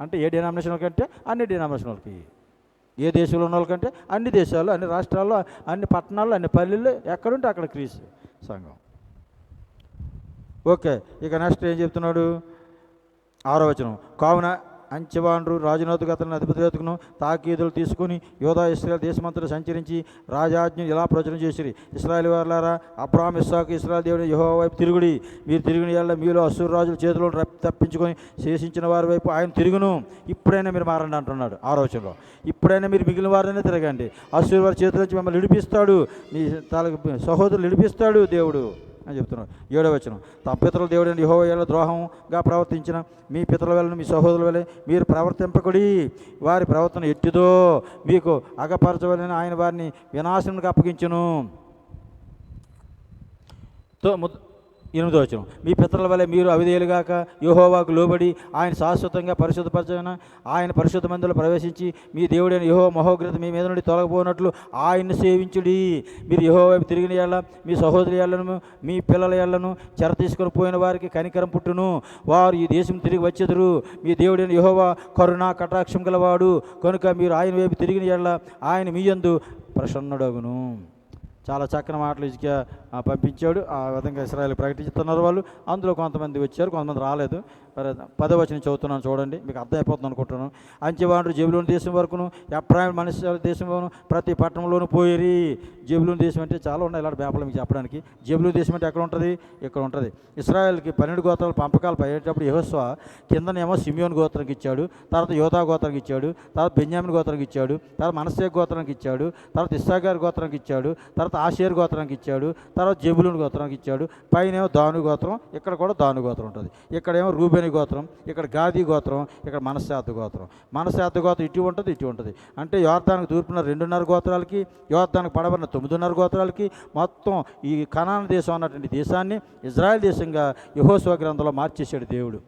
అంటే ఏ డినామినేషన్ వాళ్ళకంటే అన్ని డినామినేషన్ వాళ్ళకి, ఏ దేశంలో ఉన్న వాళ్ళకంటే అన్ని దేశాల్లో, అన్ని రాష్ట్రాల్లో, అన్ని పట్టణాల్లో, అన్ని పల్లెల్లో ఎక్కడుంటే అక్కడ క్రీస్తు సంఘం. ఓకే, ఇక నెక్స్ట్ ఏం చెప్తున్నాడు, 6వ వచనం. కావున అంచెవాండ్రు రాజునోతుకు అతని అధిపతులను తాకీదులు తీసుకుని యోధా ఇశ్రాయేల్ దేశమంతటా సంచరించి రాజాజ్ఞ ఇలా ప్రచురణ చేసిరి. ఇశ్రాయేల్ వారులారా, అబ్రాహాము ఇస్సాకు ఇశ్రాయేల్ దేవుడు యెహోవా వైపు తిరుగుడి. మీరు తిరిగిన యెడల మీలో అశ్షూరు రాజుల చేతిలో తప్పించుకొని శేషించిన వారి వైపు ఆయన తిరుగును. ఇప్పుడైనా మీరు మారండి అంటున్నాడు 6వ వచనంలో. ఇప్పుడైనా మీరు మిగిలిన వారైనా తిరగండి, అశ్షూరు వారి చేతిలో నుంచి మిమ్మల్ని విడిపిస్తాడు, మీ సహోదరులు విడిపిస్తాడు దేవుడు అని చెప్తున్నాడు. 7వ వచనం. తమ పితరుల దేవుడైన యెహోవా యేల ద్రోహంగా ప్రవర్తించిన మీ పితరుల వలన మీ సహోదరుల వలె మీరు ప్రవర్తింపకుడి. వారి ప్రవర్తన ఎట్టిదో మీకు అగపరచవలని ఆయన వారిని వినాశనానికి అప్పగించును. 8వ వచనం. మీ పితరుల వలె మీరు అవిధేయులుగాక యెహోవాకు లోబడి ఆయన శాశ్వతంగా పరిశుద్ధపరచన ఆయన పరిశుద్ధ మందిలో ప్రవేశించి మీ దేవుడైన యెహోవా మహోగ్రత మీ మీద నుండి తొలగిపోనట్లు ఆయన్ని సేవించుడి. మీరు యెహోవా వైపు తిరిగిన యెడల మీ సహోదరి యెడలను మీ పిల్లల యెడలను చెర తీసుకొని పోయిన వారికి కనికరం పుట్టును, వారు ఈ దేశం తిరిగి వచ్చెదరు. మీ దేవుడైన యెహోవా కరుణా కటాక్షం గలవాడు కనుక మీరు ఆయన వైపు తిరిగిన యెడల ఆయన మీ యందు ప్రసన్నుడగును. చాలా చక్కని మాటలు హిజ్కియా పంపించాడు. ఆ విధంగా ఇశ్రాయేల్ ప్రకటిస్తున్నారు వాళ్ళు. అందులో కొంతమంది వచ్చారు, కొంతమంది రాలేదు. 10వ వచనం చదువుతున్నాను చూడండి, మీకు అర్థమైపోతుంది అనుకుంటున్నాను. అంచెవాండ్రు జెబులూను దేశం వరకును ఎఫ్రాయిము మనస్సే దేశంలోను ప్రతి పట్టణంలోనూ పోయిరి. జెబులూను దేశం అంటే చాలా ఉన్నాయి ఇలాంటి పేపర్లు మీకు చెప్పడానికి. జెబులూను దేశం అంటే ఎక్కడ ఉంటుంది, ఇక్కడ ఉంటుంది. ఇశ్రాయేల్కి 12 గోత్రాలు పంపకాలు పయ్యేటప్పుడు యెహోషువ కిందనేమో సిమియోను గోత్రానికి ఇచ్చాడు, తర్వాత యోధా గోత్రానికి ఇచ్చాడు, తర్వాత బెన్యామిన్ గోత్రానికి ఇచ్చాడు, తర్వాత మనస్సే గోత్రానికి ఇచ్చాడు, తర్వాత ఇస్సాకారు గోత్రానికి ఇచ్చాడు, తర్వాత ఆషేరు గోత్రానికి ఇచ్చాడు, తర్వాత జెబులూను గోత్రానికి ఇచ్చాడు. పైనేమో దాను గోత్రం, ఇక్కడ కూడా దాను గోత్రం ఉంటుంది. ఇక్కడేమో రూబేని గోత్రం, ఇక్కడ గాదీ గోత్రం, ఇక్కడ మనశ్శాతు గోత్రం. మనశ్శాతు గోత్రం ఇటు ఉంటుంది, ఇటు ఉంటుంది. అంటే యోర్దానుకు తూర్పున 2.5 గోత్రాలకి, యోర్దానుకు పడమరన 9.5 గోత్రాలకి మొత్తం ఈ కనాను దేశం అన్నటువంటి దేశాన్ని ఇజ్రాయెల్ దేశంగా యెహోషువ గ్రంథంలో మార్చేశాడు దేవుడు.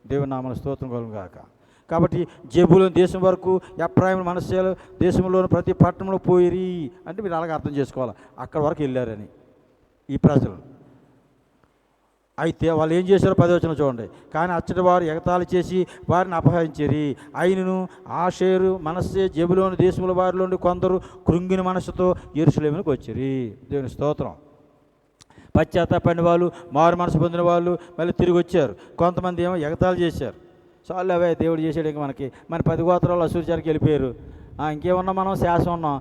దేవుని నామమున స్తోత్రం కలుగును గాక. కాబట్టి జెబూలూను దేశం వరకు ఎఫ్రాయిము మనస్సే దేశంలోని ప్రతి పట్టణంలో పోయిరి అంటే మీరు అలాగే అర్థం చేసుకోవాలి, అక్కడ వరకు వెళ్ళారని ఈ ప్రజలు. అయితే వాళ్ళు ఏం చేశారో 10వ వచనం చూడండి. కానీ అచ్చటి వారు ఎగతాళి చేసి వారిని అపహరించిరి. అయినను ఆషేరు మనస్సే జెబూలూను దేశముల వారిలోని కొందరు కృంగిన మనస్సుతో యెరూషలేమునకు వచ్చిరి. దేవుని స్తోత్రం. పశ్చాత్తాపడిన వాళ్ళు, మారు మనసు పొందిన వాళ్ళు మళ్ళీ తిరిగి వచ్చారు. కొంతమంది ఏమో ఎగతాళి చేశారు. చాలు అవే దేవుడు చేసాడు ఇంక మనకి, మన 10 గోత్రాలు అశ్షూరు చెరకి వెళ్ళిపోయారు, ఇంకేమన్నా మనం శాసం ఉన్నాం,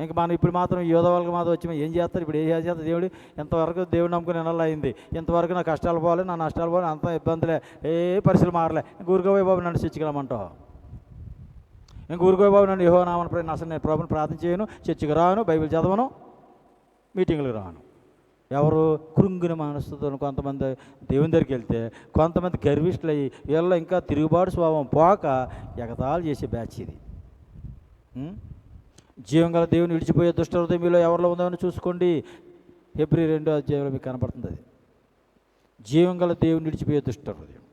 ఇంక మనం ఇప్పుడు మాత్రం యోధ వాళ్ళకి మాత్రం వచ్చి ఏం చేస్తారు, ఇప్పుడు ఏం చేస్తారు దేవుడు, ఇంతవరకు దేవుడు నమ్ముకుని నెలలు అయింది, ఇంతవరకు నా కష్టాలు పోవాలి, నా నష్టాలు పోవాలి, అంత ఇబ్బందులే, ఏ పరిస్థితులు మారలే, ఇంక ఊరుకోబోయే బాబు నన్ను చర్చికెళ్ళమంటావు, ఇంక ఊరుకోబోయే బాబు నన్ను యెహోవా నామమున అసలు నేను ప్రభుని ప్రార్థన చేయను, చర్చికి రాను, బైబిల్ చదవను, మీటింగ్లకు రాను. ఎవరు కృంగిన మనసుతో కొంతమంది దేవుని దగ్గరికి వెళ్తే, కొంతమంది గర్విష్ఠులు అయ్యి వీళ్ళలో ఇంకా తిరుగుబాటు స్వభావం పోక ఎగతాళి చేసే బ్యాచ్ ఇది. జీవం గల దేవుని విడిచిపోయే దుష్ట హృదయం మీలో ఎవరిలో ఉందో చూసుకోండి. హెబ్రీ 2వ అధ్యాయంలో మీకు కనపడుతుంది అది. జీవం గల దేవుని విడిచిపోయే దుష్ట హృదయం.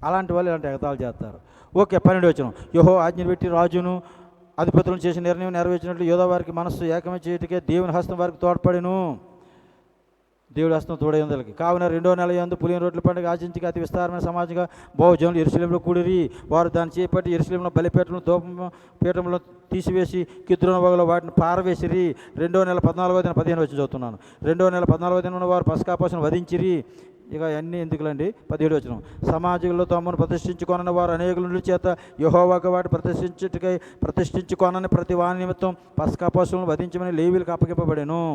అలాంటి వాళ్ళు ఇలాంటి ఎగతాళి చేస్తారు. ఓకే, 12వ వచనం. యెహోవా ఆజ్ఞను పెట్టి రాజును అధిపతులను చేసిన నిర్ణయం నెరవేర్చినట్లు యోధా వారికి మనస్సు ఏకమే చేయటకే దేవుని హస్తం వారికి తోడ్పడెను. దేవుడి హస్తం తోడైందలకి. కావున 2వ నెల యందు పులియని రొట్టెల పండుగ ఆచరించి అతి విస్తారమైన సమాజంగా బహుజనులు యెరూషలేములో కూడిరి. వారు దాన్ని చేపట్టి యెరూషలేములో బలిపీఠలను ధూప పీఠంలో తీసివేసి కిద్రోను వాగులో వాటిని పారవేసిరి. 2వ నెల 14వ దిన 15 వచ్చి చదువుతున్నాను. 2వ నెల 14వ దిన వారు పస్కా పశువును వధించిరి. ఇక అన్నీ ఎందుకులండి, 17 వచనం. సమాజంలో తమను ప్రతిష్ఠించుకొనని వారు అనేకుల చేత యెహోవాకు వాటి ప్రతిష్ఠించుకొనని ప్రతి వాని నిమిత్తం పస్కా పశువులను వధించమని లేవీయులకు అప్పగింపబడెను.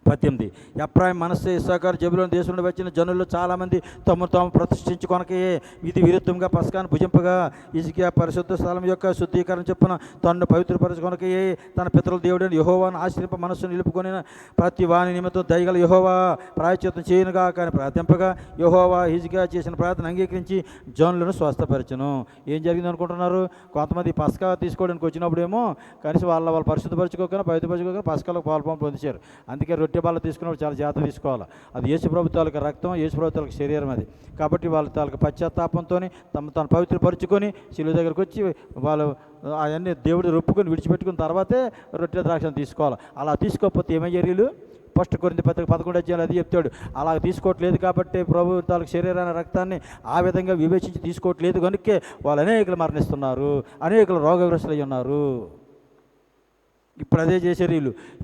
18. ఎఫ్రాయిం, మనస్సే, ఇస్సాకారు, జెబూలూను దేశం నుండి వచ్చిన జనుల్లో చాలామంది తమను తాము ప్రతిష్ఠించుకొనకే ఇది విరుద్ధంగా పస్కాను భుజింపగా హిజ్కియా పరిశుద్ధ స్థలం యొక్క శుద్ధీకరణ చొప్పున తనను పవిత్రపరచుకొనకే తన పితరుల దేవుడైన యెహోవాను ఆశ్రయింప మనస్సును నిలుపుకొని ప్రతి వాని నిమిత్తం దయగల యెహోవా ప్రాయశ్చిత్తం చేయనుగా కానీ ప్రార్థింపగా యెహోవా హిజ్కియా చేసిన ప్రార్థన అంగీకరించి జనులను స్వస్థపరచును. ఏం జరిగింది అనుకుంటున్నారు? కొంతమంది పస్కా తీసుకోవడానికి వచ్చినప్పుడేమో కనీసం వాళ్ళు పరిశుద్ధపరచుకోకుండా పవిత్రపరచుకోకుండా పస్కాలకు పాల్పొంది పొందించారు. అందుకే రొట్టె బాల తీసుకున్నప్పుడు చాలా జాగ్రత్త తీసుకోవాలి. అది యేసు ప్రభు తాలూకు రక్తం, యేసు ప్రభు తాలూకు శరీరం అది. కాబట్టి వాళ్ళ తాలూకు పశ్చాత్తాపంతో తను పవిత్రపరుచుకొని శిలువ దగ్గరకు వచ్చి వాళ్ళు అవన్నీ దేవుడు రొప్పుకొని విడిచిపెట్టుకున్న తర్వాతే రొట్టె ద్రాక్షను తీసుకోవాలి. అలా తీసుకోకపోతే ఏమయ్యారు? ఫస్ట్ కొరింథీ పత్రిక 11వ అధ్యాయంలో అది చెప్తాడు. అలా తీసుకోవట్లేదు కాబట్టి ప్రభు తాలూకు శరీరాన్ని రక్తాన్ని ఆ విధంగా వివేచించి తీసుకోవట్లేదు కనుకే వాళ్ళు అనేకులు మరణిస్తున్నారు, అనేకులు రోగగ్రస్తులై ఉన్నారు. ఇప్పుడు అదే చేశారు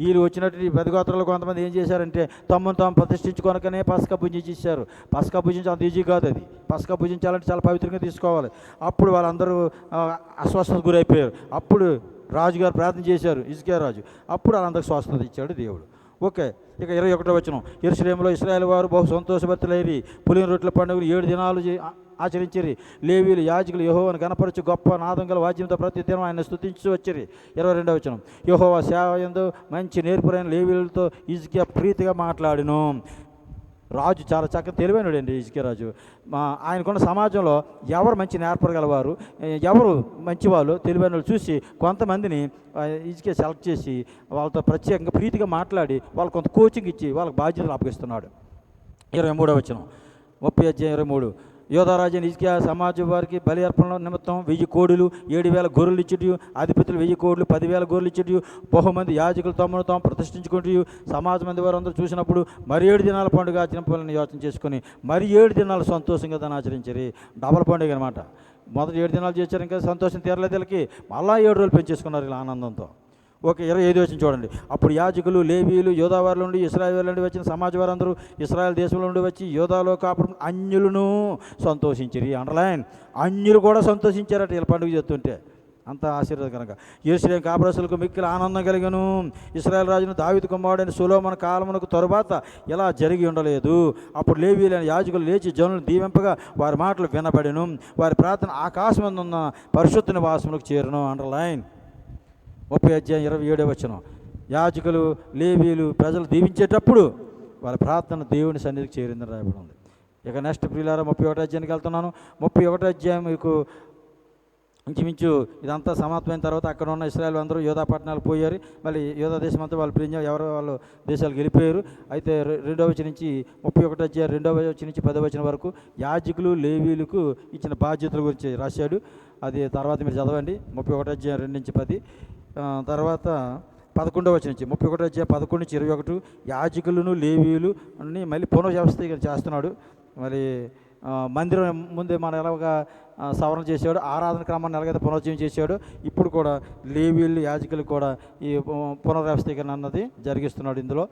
వీళ్ళు వచ్చినట్టు పెద్దగోత్రాలు కొంతమంది ఏం చేశారంటే తమను తాము ప్రతిష్ఠించుకొనకనే పస్కా భుజించేశారు. పస్కా భుజించి అంత ఈజీ కాదు అది. పస్కా భుజించాలంటే చాలా పవిత్రంగా తీసుకోవాలి. అప్పుడు వాళ్ళందరూ అస్వస్థత గురైపోయారు. అప్పుడు రాజుగారు ప్రార్థన చేశారు, హిజ్కియా రాజు. అప్పుడు వాళ్ళందరికీ స్వస్థత ఇచ్చాడు దేవుడు. ఓకే, ఇక 21వ వచనం. యెరూషలేములో ఇశ్రాయేలు వారు బహు సంతోషభరితులైరి. పులియని రొట్టెల పండుగలు 7 దినాలు ఆచరించిరి. లేవీయులు యాజకులు యెహోవాను గణపరచు గొప్ప నాదం గల వాద్యంతో ప్రతి దినం ఆయన స్తుతించు వచ్చిరి. 22వ వచనం. యెహోవా సేవ యందు మంచి నేర్పురైన లేవీయులతో హిజ్కియా ప్రీతిగా మాట్లాడిను. రాజు చాలా చక్కగా తెలివైనడు అండి హిజ్కియా రాజు. ఆయనకున్న సమాజంలో ఎవరు మంచి నేర్పగలవారు, ఎవరు మంచివాళ్ళు, తెలివైన వాళ్ళు చూసి కొంతమందిని హిజ్కియా సెలెక్ట్ చేసి వాళ్ళతో ప్రత్యేకంగా ప్రీతిగా మాట్లాడి వాళ్ళకు కొంత కోచింగ్ ఇచ్చి వాళ్ళకి బాధ్యతలు అప్పగిస్తున్నాడు. 23వ వచనం. 30 అధ్యాయం 23. యోధారాజైన హిజ్కియా సమాజం వారికి బలి అర్పణల నిమిత్తం 1000 కోడులు 7000 గొర్రెలు ఇచ్చుటయు, అధిపతులు 1000 కోడులు 10,000 గొర్రెలు ఇచ్చుటయు, బహుమంది యాజకులు తమను తాము ప్రతిష్ఠించుకుంటూ సమాజం మంది వారు అందరూ చూసినప్పుడు మరి 7 దినాల పండుగ ఆచరింపాలని యోచన చేసుకుని మరి 7 దినాలు సంతోషంగా దాన్ని ఆచరించారు. డబల్ పండుగ అనమాట. మొదటి 7 దినాలు చేశారు, ఇంకా సంతోషం తీరలేదు వీళ్ళకి. మళ్ళా 7 రోజులు పెంచేసుకున్నారు ఇలా ఆనందంతో. ఓకే, 25 వచ్చిన చూడండి. అప్పుడు యాజకులు, లేవీయులు, యోధావారి నుండి, ఇశ్రాయేలు నుండి వచ్చిన సమాజ వారందరూ, ఇశ్రాయేల్ దేశంలో నుండి వచ్చి యోధాలో కాపురం అన్యులను సంతోషించిరి. అండర్లైన్, అన్యులు కూడా సంతోషించారట వీళ్ళ పండుగ చేస్తుంటే. అంత ఆశీర్వాదకరంగా. యెరూషలేము కాపురస్తులకు మిక్కిలి ఆనందం కలిగను. ఇశ్రాయేలు రాజును దావీదు కుమారుడైన సొలొమోను కాలమునకు తరువాత ఇలా జరిగి ఉండలేదు. అప్పుడు లేవీయులైన యాజకులు లేచి జనులను దీవింపగా వారి మాటలు వినబడెను. వారి ప్రార్థన ఆకాశమందు ఉన్న పరిశుద్ధ నివాసములకు చేరును. అండర్లైన్. 30 అధ్యాయం 27వ వచనం. యాజకులు, లేవీయులు ప్రజలు దీవించేటప్పుడు వారి ప్రార్థన దేవుని సన్నిధికి చేరిందని రాయబడి ఉంది. ఇక నెక్స్ట్ ప్రియులారా 31వ అధ్యాయానికి వెళ్తున్నాను. 31వ అధ్యాయం మీకు ఇంచుమించు ఇదంతా సమాప్తమైన తర్వాత అక్కడ ఉన్న ఇశ్రాయేలు అందరూ యోధా పట్టణాలకు పోయారు. మళ్ళీ యోధా దేశం అంతా వాళ్ళు ఎవరు వాళ్ళు దేశాలకు వెళ్ళిపోయారు. అయితే 2వ వచనం నుంచి 31వ అధ్యాయం 2వ వచనం నుంచి 10వ వచనం వరకు యాజకులు, లేవీయులకు ఇచ్చిన బాధ్యతల గురించి రాశాడు. అది తర్వాత మీరు చదవండి. 31వ అధ్యాయం 2 నుంచి 10. తర్వాత 11వ వచనం నుంచి 31వ అధ్యాయం 11 నుంచి 21 యాజకులను, లేవీయులు అన్ని మళ్ళీ పునర్వ్యవస్థీకరణ చేస్తున్నాడు. మరి మందిరం ముందే మనం ఎలాగా సవరణ చేశాడు, ఆరాధన క్రమాన్ని ఎలాగైతే పునరుజ్జీవం చేశాడు, ఇప్పుడు కూడా లేవీయులు, యాజకులు కూడా ఈ పునర్వ్యవస్థీకరణ అన్నది జరిగిస్తున్నాడు ఇందులో,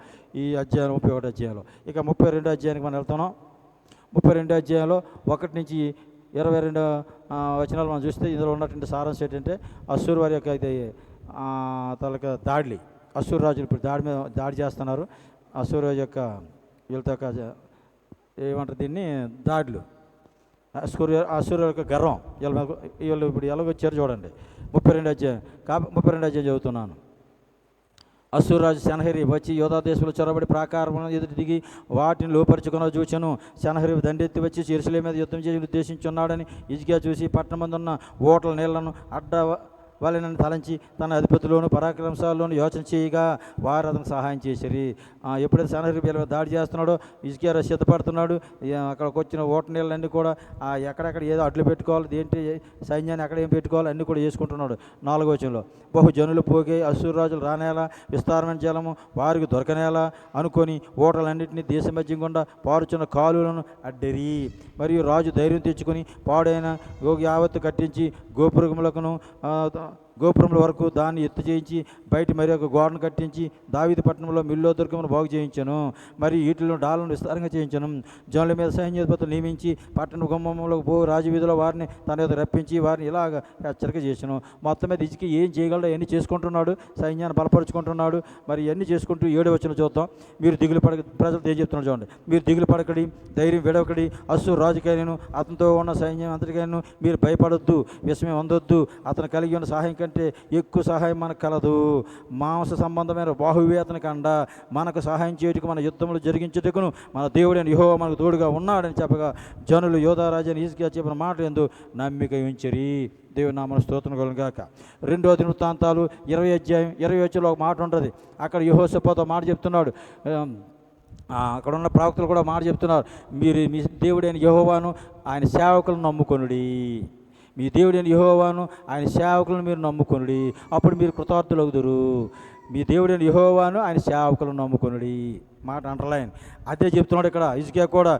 ఈ అధ్యాయం 31 అధ్యాయంలో. ఇక 32 అధ్యాయానికి మనం వెళ్తున్నాం. 32 అధ్యాయంలో 1 నుంచి 22 వచనాలు మనం చూస్తే ఇందులో ఉన్నటువంటి సారాంశం ఏంటంటే అశ్షూరు వారి యొక్క అయితే తలక దాడి, అశ్షూరు రాజులు ఇప్పుడు దాడి చేస్తున్నారు. అశ్షూరు రాజు యొక్క వీళ్ళతో ఏమంటారు దీన్ని దాడులు, అశ్షూరు యొక్క గర్వం వీళ్ళు ఇప్పుడు ఎలాగొచ్చారు చూడండి. 32 అధ్యాయం 32 అధ్యాయం చదువుతున్నాను. అశ్షూరాజు సెనహెరీబు వచ్చి యూదా దేశంలో చొరబడి ప్రాకారం ఎదుటి దిగి వాటిని లోపరుచుకున్న చూచెను. సెనహెరీబు దండెత్తి వచ్చి యెరూషలేము మీద యుద్ధం చేసి ఉద్దేశించున్నాడని హిజ్కియా చూసి పట్టణమందున్న ఓటల నీళ్లను అడ్డ వాళ్ళని తలంచి తన అధిపతిలోను పరాక్రమశాలలోను యోచన చేయగా వారు అతను సహాయం చేసిరి. ఎప్పుడైతే సెనహెరీబు దాడి చేస్తున్నాడో హిజ్కియా సిద్ధపడుతున్నాడు. అక్కడికి వచ్చిన ఓట నీళ్ళన్నీ కూడా ఎక్కడెక్కడ ఏదో అడ్లు పెట్టుకోవాలి, దేంటి సైన్యాన్ని ఎక్కడ ఏం పెట్టుకోవాలి అన్నీ కూడా చేసుకుంటున్నాడు. 4వ వచనంలో బహుజనులు పోగే అశ్షూరు రాజులు రానేలా విస్తారమైన జలము వారికి దొరకనేలా అనుకొని ఓటలన్నింటినీ దేశ మధ్యం గుండా పారుచున్న కాలువలను అడ్డరి. మరియు రాజు ధైర్యం తెచ్చుకొని పాడైన యావత్తు కట్టించి గోపురముల వరకు దాన్ని ఎత్తు చేయించి బయట మరి ఒక గోడను కట్టించి దావీదు పట్టణంలో మిల్లో దుర్గమును బాగు చేయించను. మరియు వీటిలో డాలను విస్తారంగా చేయించను. జనుల మీద సైన్యాధిపతులు నియమించి పట్టణ గుమ్మంలో రాజవీధిలో వారిని తన మీద రప్పించి వారిని ఇలాగ హెచ్చరిక చేసను. మొత్తం మీద ఇచ్చికి ఏం చేయగలడో అన్నీ చేసుకుంటున్నాడు, సైన్యాన్ని బలపరుచుకుంటున్నాడు. మరి ఇవన్నీ చేసుకుంటూ 7వ వచనం చూద్దాం. మీరు దిగులు పడక, ప్రజలు ఏం చెప్తున్నాడు చూడండి. మీరు దిగులు పడకడి, ధైర్యం విడవకడి, అశ్షూరు రాజుకైనను అతనితో ఉన్న సైన్యం అంతటికైనను మీరు భయపడొద్దు, విషమే అందొద్దు. అతను కలిగి ఉన్న సహాయం కంటే ఎక్కువ సహాయం మనకు కలదు. మాంస సంబంధమైన బాహువే అతనికి అండ. మనకు సహాయం చేయుటకు, మన యుద్ధములు జరిగించుటకును మన దేవుడైన యెహోవా మనకు తోడుగా ఉన్నాడని చెప్పగా జనులు యోధారాజు హిజ్కియా చెప్పిన మాట యందు నమ్మిక ఉంచిరి. దేవుని నామమున స్తోత్రం కలుగును గాక. 2వ దినవృత్తాంతాలు 20వ అధ్యాయం 20వ వచనంలో ఒక మాట ఉంటుంది. అక్కడ యెహోషాపాతు మాట చెప్తున్నాడు. అక్కడ ఉన్న ప్రవక్తలు కూడా మాట చెప్తున్నారు. మీరు మీ దేవుడైన యెహోవాను ఆయన సేవకులను నమ్ముకొనుడి. మీ దేవుడైన యెహోవాను ఆయన సేవకులను మీరు నమ్ముకొనుడి, అప్పుడు మీరు కృతార్థులగుదురు. మీ దేవుడైన యెహోవాను ఆయన సేవకులను నమ్ముకొనుడి మాట అండర్లైన్. అదే చెప్తున్నాడు ఇక్కడ హిజ్కియా కూడా.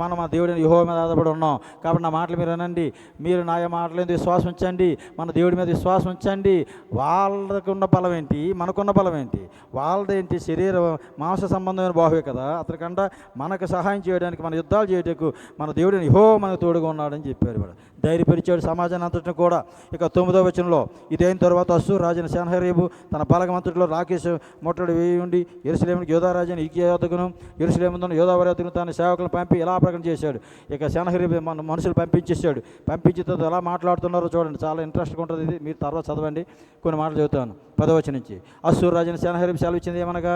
మనం మా దేవుడైన యెహోవా మీద ఆధారపడి ఉన్నాం కాబట్టి నా మాటలు మీరు వినండి. మీరు నా మాటల మీద విశ్వాసం ఉంచండి, మన దేవుడి మీద విశ్వాసం ఉంచండి. వాళ్ళకు ఉన్న బలం ఏంటి, మనకున్న బలం ఏంటి? వాళ్ళదేంటి? శరీర మాంస సంబంధమైన బాహువే కదా. అతనికంట మనకు సహాయం చేయడానికి, మన యుద్ధాలు చేయడానికి మన దేవుడైన యెహోవా మనకు తోడుగా ఉన్నాడని చెప్పారు. వాడు ధైర్యపరిచాడు సమాజాన్ని అంతటిని కూడా. ఇక 9వ వచనంలో ఇదైన తర్వాత అశ్షూరు రాజైన సెనహెరీబు తన బలగమంతటిలో రాకేష్ ముట్టడి వేయి ఉండి యెరూషలేముకి యోధారాజైన హిజ్కియా యొద్దకును యెరూషలేమును యోధావారి యొద్దకును తన సేవకులను పంపి ఇలా ప్రకటన చేశాడు. ఇక సెనహెరీబు మనుషులు పంపించేశాడు. పంపించిన తర్వాత ఎలా మాట్లాడుతున్నారో చూడండి, చాలా ఇంట్రెస్ట్గా ఉంటుంది. ఇది మీరు తర్వాత చదవండి, కొన్ని మాటలు చెబుతాను. 10వ వచనం నుంచి అశ్షూరు రాజైన సెనహెరీబు సెలవు ఇచ్చింది ఏమనగా,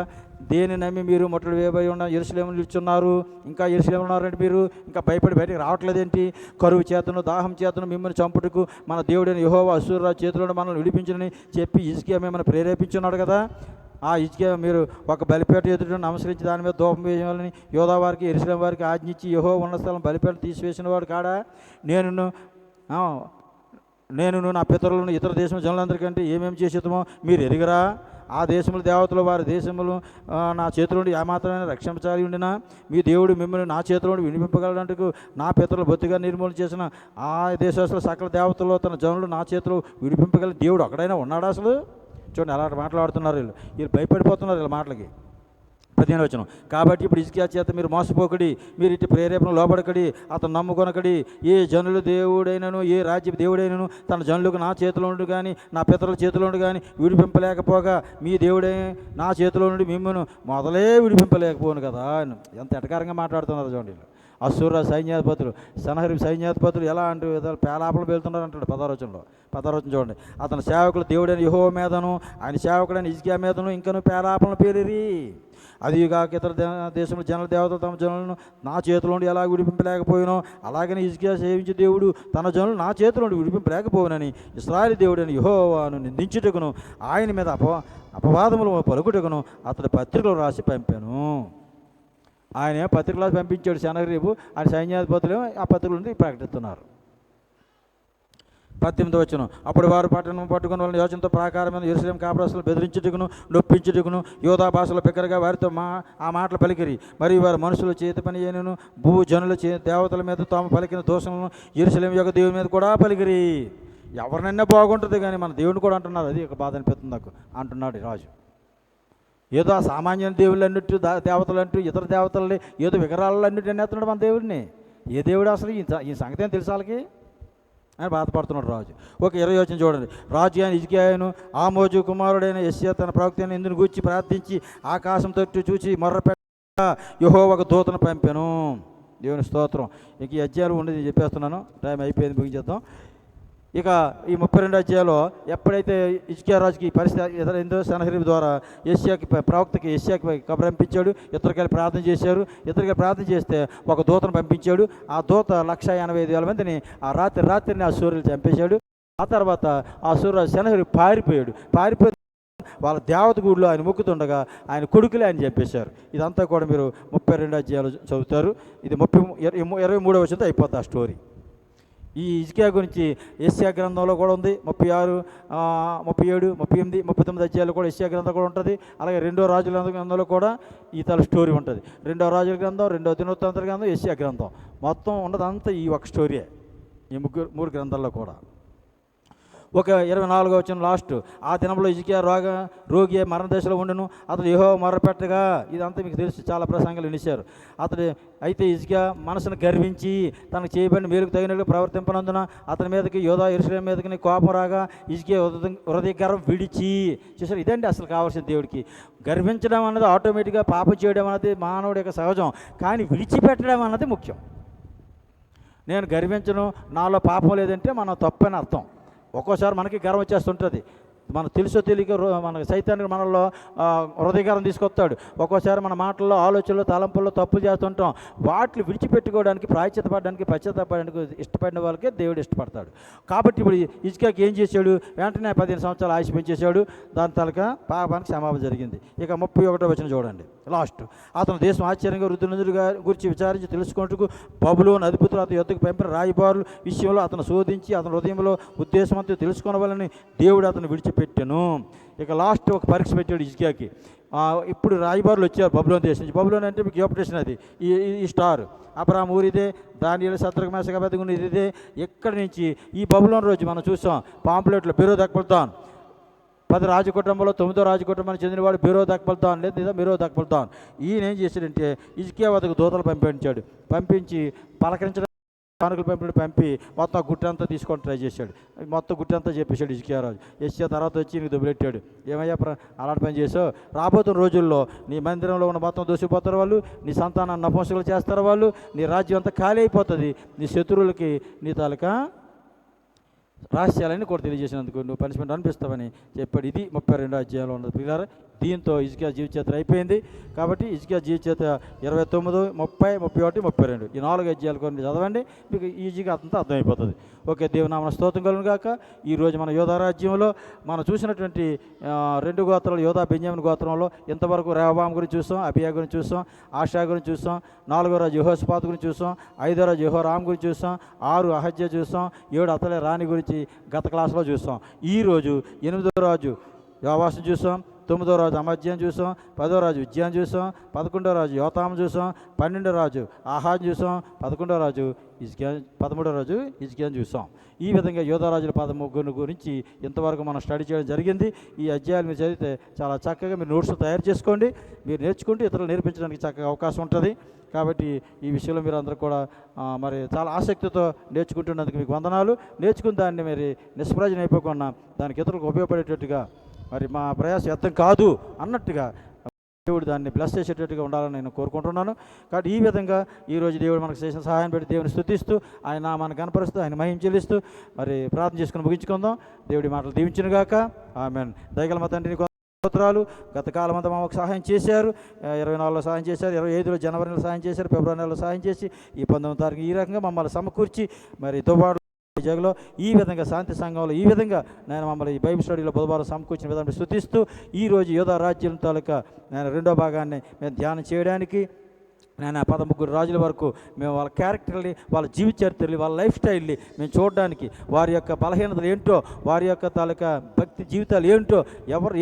దేని నమ్మి మీరు ముట్టడి వేయబడి ఉన్న యెరూషలేము నిల్చున్నారు? ఇంకా యెరూషలేములో ఉన్నారంటే మీరు ఇంకా భయపడి బయటకు రావట్లేదేంటి? కరువు చేతను దాహం చేతను మిమ్మల్ని చంపుటకు మన దేవుడైన యెహోవా అశ్షూరు రాజు చేతిలో మనల్ని విడిపించనని చెప్పి హిజ్కియా మిమ్మల్ని ప్రేరేపించున్నాడు కదా. ఆ హిజ్కియా మీరు ఒక బలిపేట ఎదుట నమస్కరించి దాని మీద ధూపం వేయాలని యోధా వారికి యెరూషలేము వారికి ఆజ్ఞించి యెహోవా ఉన్న స్థలం బలిపేట తీసివేసిన వాడు కాడా? నేను నా పితరులను ఇతర దేశం జనులందరికంటే ఏమేమి చేసేద్దామో మీరు ఎరిగరా? ఆ దేశముల దేవతలు వారి దేశములు నా చేతిలో నుండి ఏమాత్రమైన రక్షించాలి ఉండినా మీ దేవుడు మిమ్మల్ని నా చేతిలో నుండి వినిపింపగలడంటూ నా పితరులు బొత్తిగా నిర్మూలన చేసిన ఆ దేశస్తుల సకల దేవతల్లో తన జనులు నా చేతిలో విడిపింపగల దేవుడు అక్కడైనా ఉన్నాడా? అసలు చూడండి ఎలా మాట్లాడుతున్నారు వీళ్ళు భయపడిపోతున్నారు వీళ్ళ మాటలకి. 15వ వచనం కాబట్టి ఇప్పుడు హిజ్కియా చేత మీరు మోసపోకడి, మీరు ఇటు ప్రేరేపణ లోబడకడి, అతను నమ్ముకొనకడి. ఏ జనులు దేవుడైనను ఏ రాజ్య దేవుడైనను తన జనులకు నా చేతిలో నుండి కానీ నా పితరుల చేతిలో నుండి కానీ విడిపింపలేకపోగా మీ దేవుడే నా చేతిలో నుండి మిమ్మల్ని మొదలే విడిపింపలేకపోను కదా. ఎంత ఎటకారంగా మాట్లాడుతున్నారు చూడండి. అశ్షూరు సైన్యాధిపతులు సెనహెరీబు సైన్యాధిపతులు ఎలా అంటే పేలాపలు వెళ్తున్నారు అంటాడు 16వ వచనంలో. 16వ వచనం చూడండి. అతని సేవకులు దేవుడైన యెహోవా మీదను ఆయన సేవకుడైన హిజ్కియా మీదను ఇంకను పేలాపలను పేరిరి. అదిగాక ఇతర దేశంలో జనుల దేవతలు తమ జనులను నా చేతిలో నుండి ఎలా విడిపింపలేకపోయినో అలాగని హిజ్కియా సేవించే దేవుడు తన జనులు నా చేతిలో నుండి విడిపింపలేకపోయినని ఇశ్రాయేలు దేవుడైన యెహోవాను నిందించుటకును ఆయన మీద అపవాదములు పలుకుటకును అతడి పత్రికలు రాసి పంపాను. ఆయన పత్రికలు పంపించాడు సెనహెరీబు, ఆయన సైన్యాధిపతులు ఆ పత్రికలను ప్రకటిస్తున్నారు. 18వ వచనం అప్పుడు వారు పట్టణం పట్టుకుని వాళ్ళని యోచనతో ప్రాకారమైన యెరూషలేము కాపురస్తులు బెదిరించుటకును నొప్పించుటకును యోధా భాషలో పెక్కరగా వారితో ఆ మాటలు పలికిరి. మరియు వారు మనుషులు చేతి పని అయినను భూజనుల దేవతల మీద తాము పలికిన దోషములను యెరూషలేము యొక్క దేవుని మీద కూడా పలికిరి. ఎవరినైనా బాగుంటుంది కానీ మన దేవుని కూడా అంటున్నారు. అది ఒక బాధ అనిపిస్తుంది నాకు అంటున్నాడు రాజు. ఏదో ఆ సామాన్య దేవుళ్ళు అన్నట్టు దేవతలు అంటూ ఇతర దేవతలని ఏదో విగ్రహాలు అన్నట్టు అనేస్తున్నాడు మన దేవుడిని. ఏ దేవుడు అసలు ఈ సంగతి ఏం తెలుసు వాళ్ళకి అని బాధపడుతున్నాడు రాజు. ఒక 20వ వచనం చూడండి. రాజు అయిన హిజ్కియాను ఆమోజు కుమారుడైన యెషయా తన ప్రవక్త అయిన ఇందుని గూర్చి ప్రార్థించి ఆకాశం తట్టు చూచి మొర్రపెట్ట యెహోవా ఒక దూతను పంపాను. దేవుని స్తోత్రం. ఇక ఈ అధ్యాయాలు ఉండేది చెప్పేస్తున్నాను, టైం అయిపోయింది, ముగించేద్దాం. ఇక ఈ 32 అధ్యాయంలో ఎప్పుడైతే హిజ్కియా రాజుకి ఈ పరిస్థితి ఎదురైందో సన్హెరీబు ద్వారా యెషయాకి ప్రవక్తకి యెషయాకి కబురు పంపించాడు. ఇద్దరికెళ్ళి ప్రార్థన చేశారు. ఇద్దరికి ప్రార్థన చేస్తే ఒక దూతను పంపించాడు. ఆ దూత 185,000 మందిని ఆ రాత్రిని ఆ సూర్యులు చంపేశాడు. ఆ తర్వాత ఆ సూర్యరాజు సన్హెరీబు పారిపోయి వాళ్ళ దేవత గుడిలో ఆయన మొక్కుతుండగా ఆయన కొడుకులే ఆయన చంపేశారు. ఇదంతా కూడా మీరు 32 అధ్యాయాలు చదువుతారు. ఇది 23వ వచనంతో అయిపోతుంది ఆ స్టోరీ. ఈ హిజ్కియా గురించి యెషయా గ్రంథంలో కూడా ఉంది. 36, 37, 38, 39 అధ్యాయాలు కూడా యెషయా గ్రంథం కూడా ఉంటుంది. అలాగే 2వ రాజుల గ్రంథంలో కూడా ఈ తల స్టోరీ ఉంటుంది. 2వ రాజుల గ్రంథం, 2వ దినవృత్తాంతాల గ్రంథం, యెషయా గ్రంథం మొత్తం ఉన్నదంతా ఈ ఒక స్టోరీయే ఈ మూడు గ్రంథాల్లో కూడా. ఒక 24వ వచనం లాస్ట్, ఆ దినంలో హిజ్కియా రోగి మరణ దశలో ఉండను, అతడు యెహోవా మొర్రపెట్టగా. ఇదంతా మీకు తెలుసు, చాలా ప్రసంగాలు వినిశారు. అతడు అయితే హిజ్కియా మనసును గర్వించి తనకు చేయబడిన మేలుకు తగినట్లు ప్రవర్తింపనందున అతని మీదకి యోధా యెరూషలేము మీదకి కోపం రాగా హిజ్కియా హృదయ గర్వం విడిచి. చూసారు, ఇదండి అసలు కావాల్సిన దేవుడికి. గర్వించడం అన్నది ఆటోమేటిక్గా పాపం చేయడం అన్నది మానవుడి యొక్క సహజం, కానీ విడిచిపెట్టడం అన్నది ముఖ్యం. నేను గర్వించను, నాలో పాపం లేదంటే మనం తప్పని అర్థం. ఒక్కోసారి మనకి గర్వం వచ్చేస్తుంటుంది. మనకు తెలుసో తెలియక మన సైతానికి మనలో హృదయగరం తీసుకొస్తాడు. ఒక్కోసారి మన మాటల్లో, ఆలోచనలో, తలంపుల్లో తప్పులు చేస్తుంటాం. వాటిని విడిచిపెట్టుకోవడానికి, ప్రాయశ్చిత్తపడడానికి, పశ్చాత్తాపడడానికి ఇష్టపడిన వాళ్ళకే దేవుడు ఇష్టపడతాడు. కాబట్టి ఇప్పుడు హిజ్కియాకి ఏం చేశాడు? వెంటనే 15 సంవత్సరాలు ఆయుష్ పెంచేశాడు. దాని తలక పాపానికి క్షమాపణ జరిగింది. ఇక 31వ వచనం చూడండి లాస్ట్. అతను దేశం ఆశ్చర్యంగా వృద్ధులందరిగా గురించి విచారించి తెలుసుకుంటూ బబులోను అధిపతులు అతని యొద్దకు పంపిన రాయబారుల విషయంలో అతను శోధించి అతని హృదయంలో ఉద్దేశంతో తెలుసుకోవాలని దేవుడు అతను విడిచిపెట్టాను. ఇక లాస్ట్ ఒక పరీక్ష పెట్టాడు హిజ్కియాకి. ఇప్పుడు రాయబారులు వచ్చారు బబులోను దేశం నుంచి. బబులోను అంటే మీకు ఆపరేషన్ అది ఈ స్టార్ అబ్రాహాము ఊరిదే, దానియేలు శద్రకు మేషకు అబేద్నెగో ఇదే. ఎక్కడి నుంచి ఈ బబులోను రోజు మనం చూసాం పాంప్లెట్లో బెరోదాక్బల్తాన్ 10 రాజకుటుంబంలో 9వ రాజకుటుంబానికి చెందినవాడు బెరోదాక్బల్తాన్ లేదా మెరోదాక్బల్తాన్. ఈయన ఏం చేశాడంటే హిజ్కియా వద్దకు దూతలు పంపించి పలకరించడం, కానుకలు పంపి మొత్తం గుట్టంతా తీసుకొని ట్రై చేశాడు. మొత్తం గుట్టంతా చెప్పేశాడు హిజ్కియా రాజు. యెషయా తర్వాత వచ్చి నీకు దొబ్బెట్టాడు. ఏమయ్యా అలాంటి పని చేసావు? రాబోతున్న రోజుల్లో నీ మందిరంలో ఉన్న మొత్తం దోసిపోతారు వాళ్ళు, నీ సంతానాన్ని నపుంసకులు చేస్తారు వాళ్ళు, నీ రాజ్యం అంతా ఖాళీ అయిపోతుంది, నీ శత్రువులకి నీ తాలూకా రహస్యాలని కూడా తెలియజేసినందుకు నువ్వు పనిష్మెంట్ అనిపిస్తావని చెప్పాడు. ఇది 32వ అధ్యాయంలో ఉన్నది పిల్లలు. దీంతో హిజ్కియా జీవితచరిత్ర అయిపోయింది. కాబట్టి హిజ్కియా జీవితచరిత్ర 29, 30, 31, 32 ఈ 4 అధ్యాయాలు కొన్ని చదవండి, మీకు ఈజీగా అంతా అర్థమైపోతుంది. ఓకే, దేవునామన స్తోత్రం కలుగును గాక. ఈరోజు మన యోధా రాజ్యంలో మనం చూసినటువంటి 2 గోత్రాలు, యోధా బెన్యామీను గోత్రంలో ఇంతవరకు రెహబాము గురించి చూసాం, అబియా గురించి చూసాం, ఆషా గురించి చూసాం, 4వ రాజు యెహోషాపాతు గురించి చూసాం, 5వ రాజు యెహోరాము గురించి చూసాం, 6 అహజ్యా చూసాం, 7 అతలే రాణి గురించి గత క్లాసులో చూసాం. ఈరోజు 8వ రాజు యోవాషును చూసాం, 9వ రాజు అమజ్యాను చూసాం, 10వ రాజు ఉజ్జియాను చూసాం, 11వ రాజు యోతాము చూసాం, 12వ రాజు ఆహాజు చూసాం, 11వ రాజు హిజ్కియా, 13వ రాజు హిజ్కియాను చూసాం. ఈ విధంగా యోధారాజుల 13 గురించి ఇంతవరకు మనం స్టడీ చేయడం జరిగింది. ఈ అధ్యాయాలు మీరు చదివితే చాలా చక్కగా మీరు నోట్స్ తయారు చేసుకోండి. మీరు నేర్చుకుంటే ఇతరులు నేర్పించడానికి చక్కగా అవకాశం ఉంటుంది. కాబట్టి ఈ విషయంలో మీరు అందరూ కూడా మరి చాలా ఆసక్తితో నేర్చుకుంటున్నందుకు మీకు వందనాలు. నేర్చుకున్న దాన్ని మరి నిష్ప్రయోజనం అయిపోకుండా దానికి ఇతరులకు ఉపయోగపడేటట్టుగా మరి మా ప్రయాసం వ్యర్థం కాదు అన్నట్టుగా దేవుడు దాన్ని బ్లెస్ చేసేటట్టుగా ఉండాలని నేను కోరుకుంటున్నాను. కాబట్టి ఈ విధంగా ఈరోజు దేవుడు మనకు చేసిన సహాయం పెట్టి దేవుని స్తుతిస్తూ ఆయన నామాన్ని కనపరుస్తూ ఆయన మహిమ చెల్లిస్తూ మరి ప్రార్థన చేసుకుని ముగించుకుందాం. దేవుడి మాటలు దీవించునుగాక. ఆమేన్. దయగల మా తండ్రిని స్తోత్రాలు. గత కాలం అంతా మాకు సహాయం చేశారు. 24లో సహాయం చేశారు, 25లో జనవరిలో సహాయం చేశారు, ఫిబ్రవరి నెలలో సహాయం చేసి ఈ 19వ తారీఖు ఈ రకంగా మమ్మల్ని సమకూర్చి మరి దుబాడు జగలో ఈ విధంగా శాంతి సంఘంలో ఈ విధంగా నేను మమ్మల్ని ఈ బైబిల్ స్టడీలో బుధవారం సమకూర్చిన విధానం స్తుతిస్తూ ఈరోజు యోధా రాజ్యం తాలూకా నేను 2వ భాగాన్ని మేము ధ్యానం చేయడానికి నేను 13 రాజుల వరకు మేము వాళ్ళ క్యారెక్టర్ని, వాళ్ళ జీవిత చరిత్రని, వాళ్ళ లైఫ్ స్టైల్ని మేము చూడడానికి, వారి యొక్క బలహీనతలు ఏంటో, వారి యొక్క తాలూకా భక్తి జీవితాలు ఏంటో,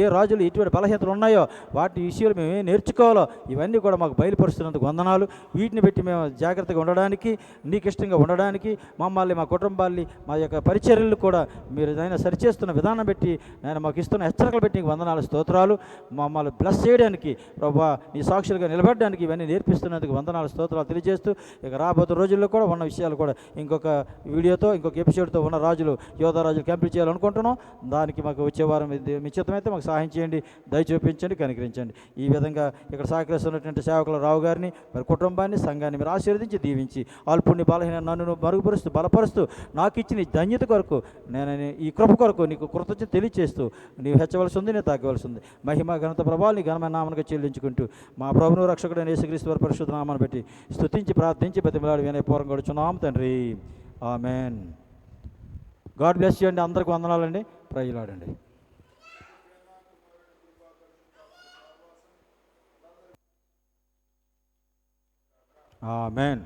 ఏ రాజులు ఎటువంటి బలహీనతలు ఉన్నాయో వాటి విషయాలు మేము ఏం నేర్చుకోవాలో ఇవన్నీ కూడా మాకు బయలుపరుస్తున్నందుకు వందనాలు. వీటిని బట్టి మేము జాగ్రత్తగా ఉండడానికి, నీకు ఇష్టంగా ఉండడానికి, మమ్మల్ని మా కుటుంబాల్ని మా యొక్క పరిచర్యలు కూడా మీరు ఆయన సరిచేస్తున్న విధానం బట్టి నేను మాకు ఇస్తున్న హెచ్చరికలు బట్టి నీకు వందనాలు స్తోత్రాలు. మమ్మల్ని బ్లెస్ చేయడానికి ప్రభువా నీ సాక్షులుగా నిలబడడానికి ఇవన్నీ నేర్పిస్తున్నందుకు ఇచ్చినందుకు వందనాలు స్తోత్రాలు తెలియజేస్తూ ఇక రాబోతున్న రోజుల్లో కూడా ఉన్న విషయాలు కూడా ఇంకొక వీడియోతో ఇంకొక ఎపిసోడ్తో ఉన్న రాజులు యోధారాజులు కంప్లీట్ చేయాలనుకుంటున్నాం. దానికి మాకు వచ్చే వారం మీ చిత్తమైతే మాకు సహాయం చేయండి, దయ చూపించండి, కనికరించండి. ఈ విధంగా ఇక్కడ సహకరిస్తున్నటువంటి సేవకులు రావు గారిని, మరి కుటుంబాన్ని, సంఘాన్ని మీరు ఆశీర్వదించి దీవించి అల్పుణ్ణి బలహీన నన్ను మరుగుపరుస్తూ బలపరుస్తూ నాకు ఇచ్చిన ఈ ధన్యత కొరకు నేను ఈ కృప కొరకు నీకు కృతజ్ఞత తెలియచేస్తూ నీవు హెచ్చవలసి ఉంది, నేను తగ్గవలసి ఉంది. మహిమ ఘనత ప్రభావాలు నీ ఘనమైన నామమునకు చెల్లించుకుంటూ మా ప్రభువును రక్షకుడైన యేసుక్రీస్తు వారి పరిశుద్ధ నామాన్ని బట్టి స్తుతించి ప్రార్థించి బతిమలాడి వినయపూర్వకంగా గడుచున్నాం తండ్రి. ఆమెన్. గాడ్ బ్లెస్ యూ అండి. అందరికి వందనాలండి. ప్రైజ్లాడండి. ఆమెన్.